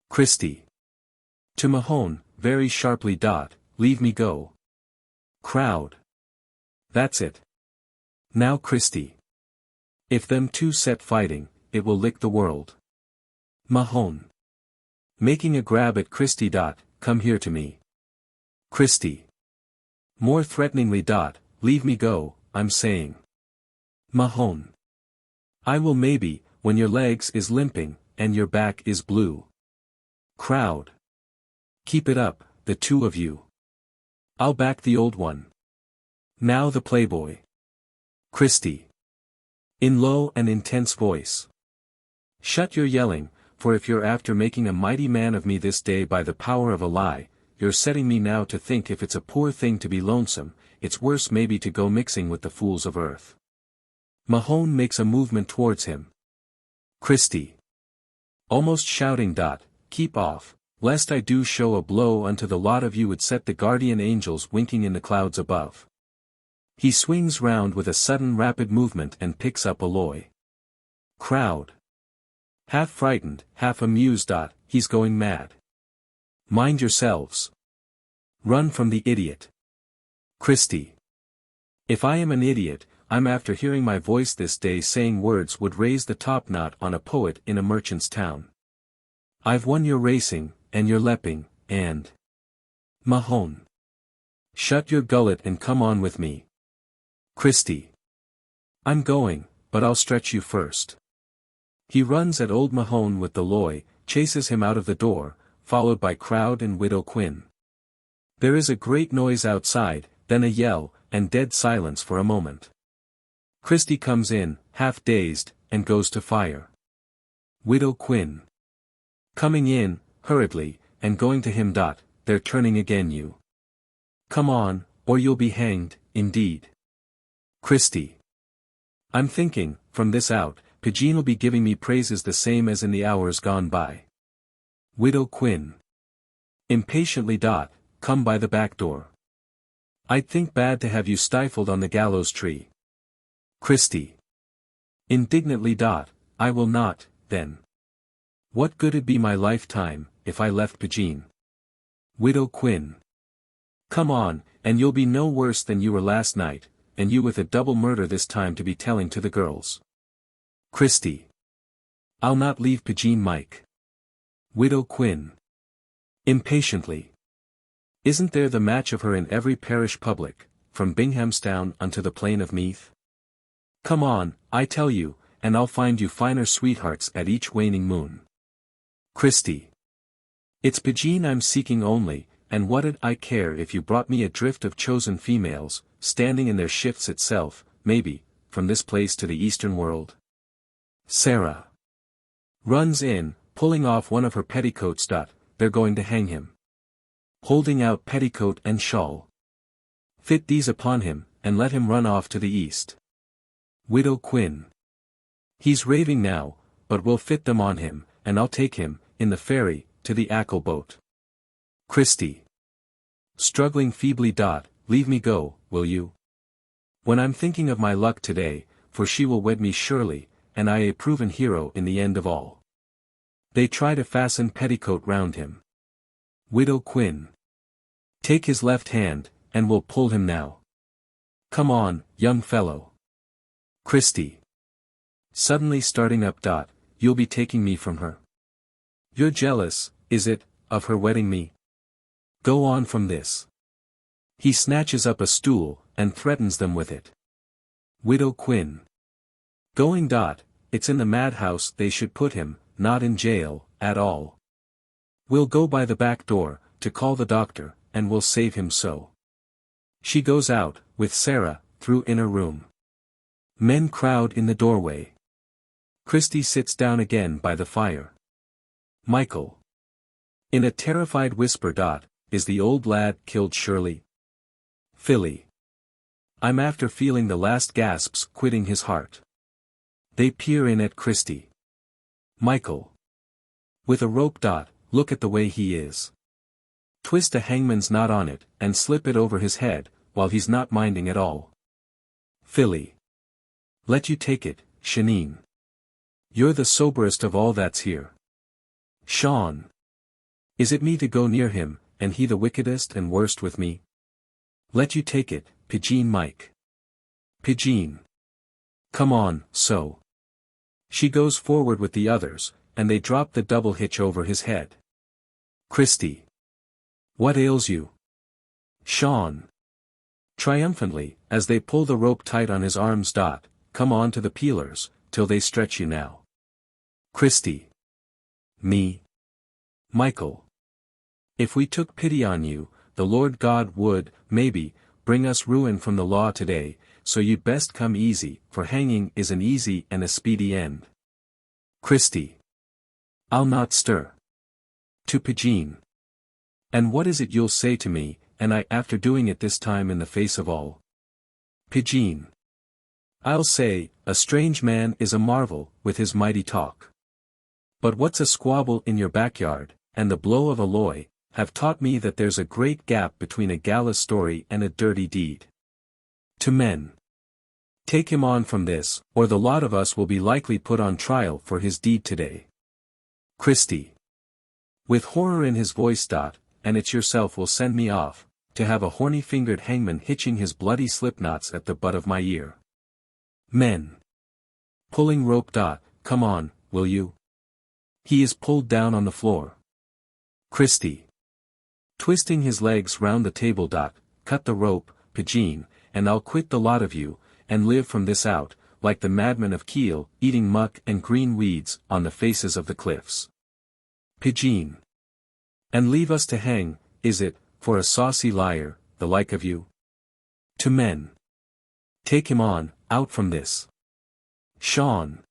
Christy. To Mahon, very sharply. Leave me go. Crowd. That's it. Now Christy. If them two set fighting, it will lick the world. Mahon. Making a grab at Christy. Come here to me. Christy. More threateningly. Leave me go, I'm saying. Mahon. I will maybe, when your legs is limping, and your back is blue. Crowd. Keep it up, the two of you. I'll back the old one. Now the Playboy. Christy. In low and intense voice. Shut your yelling, for if you're after making a mighty man of me this day by the power of a lie, you're setting me now to think if it's a poor thing to be lonesome, it's worse maybe to go mixing with the fools of earth. Mahon makes a movement towards him. Christy. Almost shouting. Keep off, lest I do show a blow unto the lot of you would set the guardian angels winking in the clouds above. He swings round with a sudden rapid movement and picks up Aloy. Crowd. Half frightened, half amused. He's going mad. Mind yourselves. Run from the idiot. Christy. If I am an idiot, I'm after hearing my voice this day saying words would raise the top knot on a poet in a merchant's town. I've won your racing, and your lepping, and... Mahon. Shut your gullet and come on with me. Christy. I'm going, but I'll stretch you first. He runs at old Mahon with the Loy, chases him out of the door, followed by Crowd and Widow Quinn. There is a great noise outside, then a yell, and dead silence for a moment. Christy comes in, half dazed, and goes to fire. Widow Quinn. Coming in, hurriedly, and going to him. They're turning again you. Come on, or you'll be hanged, indeed. Christy. I'm thinking, from this out, Pegeen'll be giving me praises the same as in the hours gone by. Widow Quinn. Impatiently. Come by the back door. I'd think bad to have you stifled on the gallows tree. Christy. Indignantly. I will not, then. What good'd be my lifetime, if I left Pegeen? Widow Quinn. Come on, and you'll be no worse than you were last night, and you with a double murder this time to be telling to the girls. Christy. I'll not leave Pegeen Mike. Widow Quinn. Impatiently. Isn't there the match of her in every parish public, from Binghamstown unto the plain of Meath? Come on, I tell you, and I'll find you finer sweethearts at each waning moon. Christy. It's Pegeen I'm seeking only, and what'd I care if you brought me a drift of chosen females, standing in their shifts itself, maybe, from this place to the eastern world? Sarah. Runs in, pulling off one of her petticoats. They're going to hang him. Holding out petticoat and shawl. Fit these upon him, and let him run off to the east. Widow Quinn. He's raving now, but we'll fit them on him, and I'll take him, in the ferry, to the Ackle boat. Christy. Struggling feebly. Leave me go, will you? When I'm thinking of my luck today, for she will wed me surely, and I a proven hero in the end of all. They try to fasten petticoat round him. Widow Quinn. Take his left hand, and we'll pull him now. Come on, young fellow. Christy. Suddenly starting up. You'll be taking me from her. You're jealous, is it, of her wedding me? Go on from this. He snatches up a stool, and threatens them with it. Widow Quinn. Going. It's in the madhouse they should put him, not in jail, at all. We'll go by the back door, to call the doctor, and we'll save him so. She goes out, with Sarah, through inner room. Men crowd in the doorway. Christy sits down again by the fire. Michael. In a terrified whisper. Is the old lad killed surely? Philly. I'm after feeling the last gasps quitting his heart. They peer in at Christy. Michael. With a rope. Look at the way he is. Twist a hangman's knot on it, and slip it over his head, while he's not minding at all. Philly. Let you take it, Shanine. You're the soberest of all that's here. Sean. Is it me to go near him, and he the wickedest and worst with me? Let you take it, Pegeen Mike. Pegeen. Come on, so. She goes forward with the others, and they drop the double hitch over his head. Christy. What ails you? Sean. Triumphantly, as they pull the rope tight on his arms. Come on to the peelers, till they stretch you now. Christy. Me. Michael. If we took pity on you, the Lord God would, maybe, bring us ruin from the law today, so you'd best come easy, for hanging is an easy and a speedy end. Christy. I'll not stir. To Pegeen. And what is it you'll say to me, and I after doing it this time in the face of all? Pegeen. I'll say, a strange man is a marvel, with his mighty talk. But what's a squabble in your backyard, and the blow of a loy, have taught me that there's a great gap between a gala story and a dirty deed. To men. Take him on from this, or the lot of us will be likely put on trial for his deed today. Christy. With horror in his voice. And it's yourself will send me off, to have a horny-fingered hangman hitching his bloody slipknots at the butt of my ear. Men. Pulling rope. Come on, will you? He is pulled down on the floor. Christy. Twisting his legs round the table. Cut the rope, Pegeen, and I'll quit the lot of you, and live from this out, like the madmen of Kiel, eating muck and green weeds, on the faces of the cliffs. Pegeen. And leave us to hang, is it, for a saucy liar, the like of you? To men. Take him on, out from this. Sean.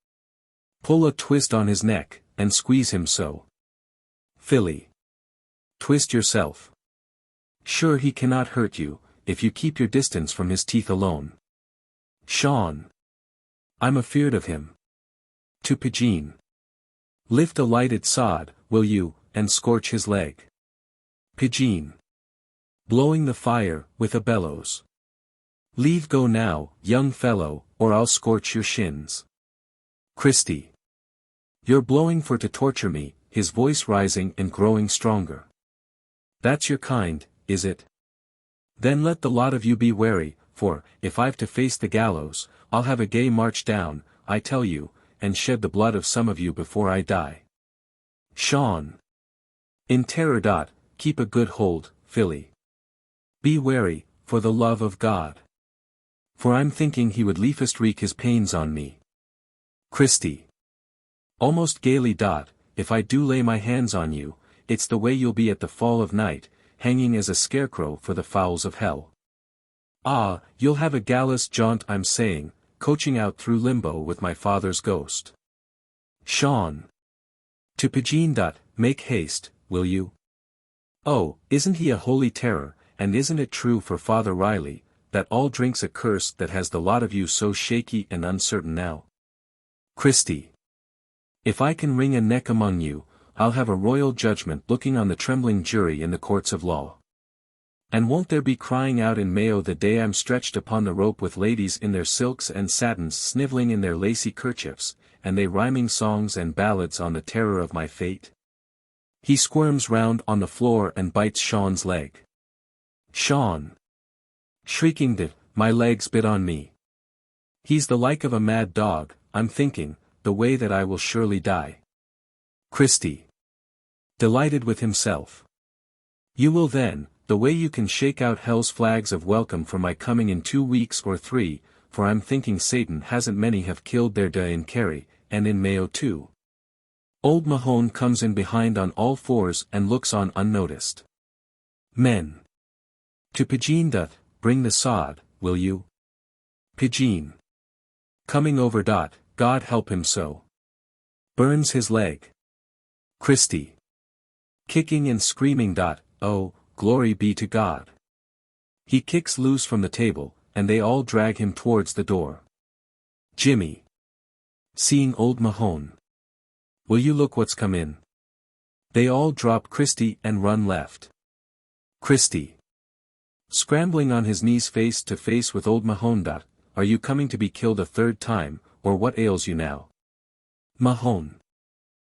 Pull a twist on his neck, and squeeze him so. Philly. Twist yourself. Sure he cannot hurt you, if you keep your distance from his teeth alone. Sean. I'm afeard of him. To Pegeen. Lift a lighted sod, will you, and scorch his leg. Pegeen. Blowing the fire, with a bellows. Leave go now, young fellow, or I'll scorch your shins. Christy. You're blowing for to torture me, his voice rising and growing stronger. That's your kind, is it? Then let the lot of you be wary, for, if I've to face the gallows, I'll have a gay march down, I tell you, and shed the blood of some of you before I die. Sean. In terror. Keep a good hold, Philly. Be wary, for the love of God. For I'm thinking he would liefest wreak his pains on me. Christy. Almost gaily. If I do lay my hands on you, it's the way you'll be at the fall of night, hanging as a scarecrow for the fowls of hell. Ah, you'll have a gallus jaunt, I'm saying, coaching out through limbo with my father's ghost. Sean. To Pegeen. Make haste, will you? Oh, isn't he a holy terror, and isn't it true for Father Riley, that all drink's a curse that has the lot of you so shaky and uncertain now? Christy. If I can wring a neck among you, I'll have a royal judgment looking on the trembling jury in the courts of law. And won't there be crying out in Mayo the day I'm stretched upon the rope with ladies in their silks and satins snivelling in their lacy kerchiefs, and they rhyming songs and ballads on the terror of my fate? He squirms round on the floor and bites Sean's leg. Sean. Shrieking. My leg's bit on me. He's the like of a mad dog, I'm thinking, the way that I will surely die. Christy. Delighted with himself. You will then, the way you can shake out hell's flags of welcome for my coming in 2 weeks or 3, for I'm thinking Satan hasn't many have killed their day in Kerry, and in Mayo too. Old Mahon comes in behind on all fours and looks on unnoticed. Men. To Pegeen dot, bring the sod, will you? Pegeen. Coming over dot, God help him so. Burns his leg. Christy. Kicking and screaming dot, oh, glory be to God. He kicks loose from the table, and they all drag him towards the door. Jimmy. Seeing old Mahon. Will you look what's come in? They all drop Christy and run left. Christy. Scrambling on his knees face to face with old Mahon dot, are you coming to be killed a third time, or what ails you now? Mahon.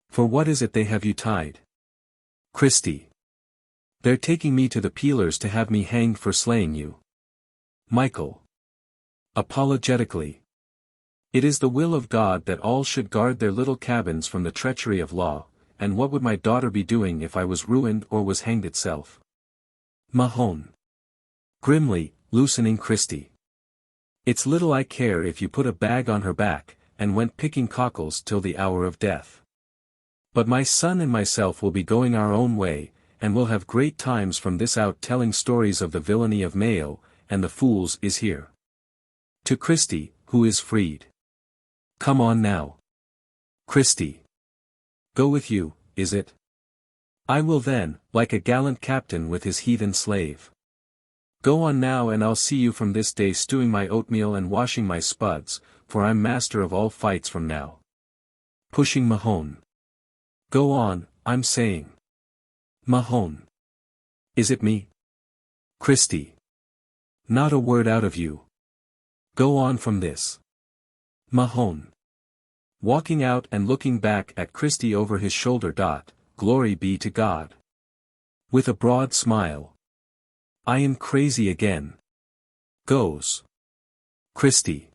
For what is it they have you tied? Christy. They're taking me to the peelers to have me hanged for slaying you. Michael. Apologetically. It is the will of God that all should guard their little cabins from the treachery of law, and what would my daughter be doing if I was ruined or was hanged itself? Mahon. Grimly, loosening Christy. It's little I care if you put a bag on her back, and went picking cockles till the hour of death. But my son and myself will be going our own way, and will have great times from this out telling stories of the villainy of Mayo, and the fools is here. To Christy, who is freed. Come on now. Christy. Go with you, is it? I will then, like a gallant captain with his heathen slave. Go on now and I'll see you from this day stewing my oatmeal and washing my spuds, for I'm master of all fights from now. Pushing Mahon. Go on, I'm saying. Mahon. Is it me? Christy. Not a word out of you. Go on from this. Mahon. Walking out and looking back at Christy over his shoulder dot, glory be to God. With a broad smile. I am crazy again. Goes. Christy.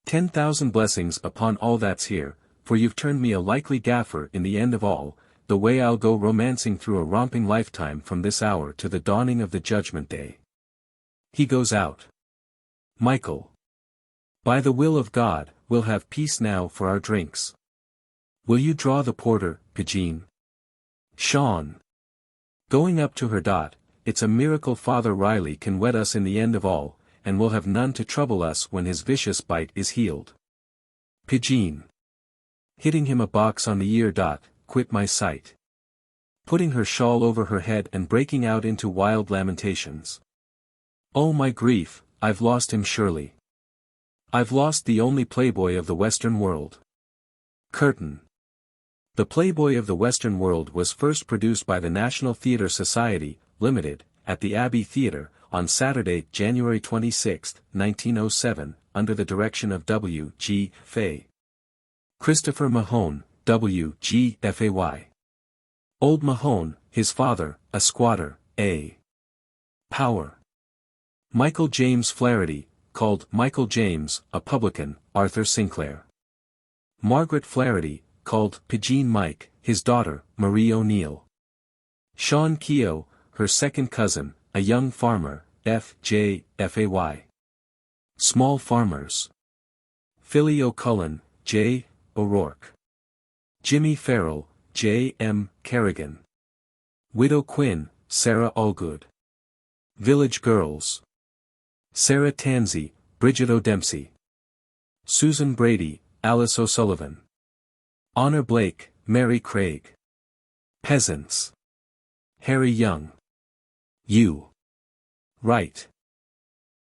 10,000 blessings upon all that's here, for you've turned me a likely gaffer in the end of all, the way I'll go romancing through a romping lifetime from this hour to the dawning of the judgment day. He goes out. Michael. By the will of God, we'll have peace now for our drinks. Will you draw the porter, Pegeen? Sean. Going up to her dot, it's a miracle Father Riley can wed us in the end of all, and we'll have none to trouble us when his vicious bite is healed. Pegeen. Hitting him a box on the ear dot, quit my sight. Putting her shawl over her head and breaking out into wild lamentations. Oh my grief, I've lost him surely. I've lost the only Playboy of the Western world. Curtain. The Playboy of the Western world was first produced by the National Theatre Society, Limited, at the Abbey Theatre, on Saturday, January 26, 1907, under the direction of W. G. Fay. Christopher Mahon, W. G. Fay. Old Mahon, his father, a squatter, A. Power. Michael James Flaherty, called Michael James, a publican, Arthur Sinclair. Margaret Flaherty, called Pegeen Mike, his daughter, Marie O'Neill. Sean Keogh, her second cousin, a young farmer, F. J. Fay. Small farmers. Philly O'Cullen, J. O'Rourke. Jimmy Farrell, J. M. Kerrigan. Widow Quinn, Sarah Allgood. Village girls. Sarah Tansey, Bridget O'Dempsey. Susan Brady, Alice O'Sullivan. Honor Blake, Mary Craig. Peasants. Harry Young. U. Wright.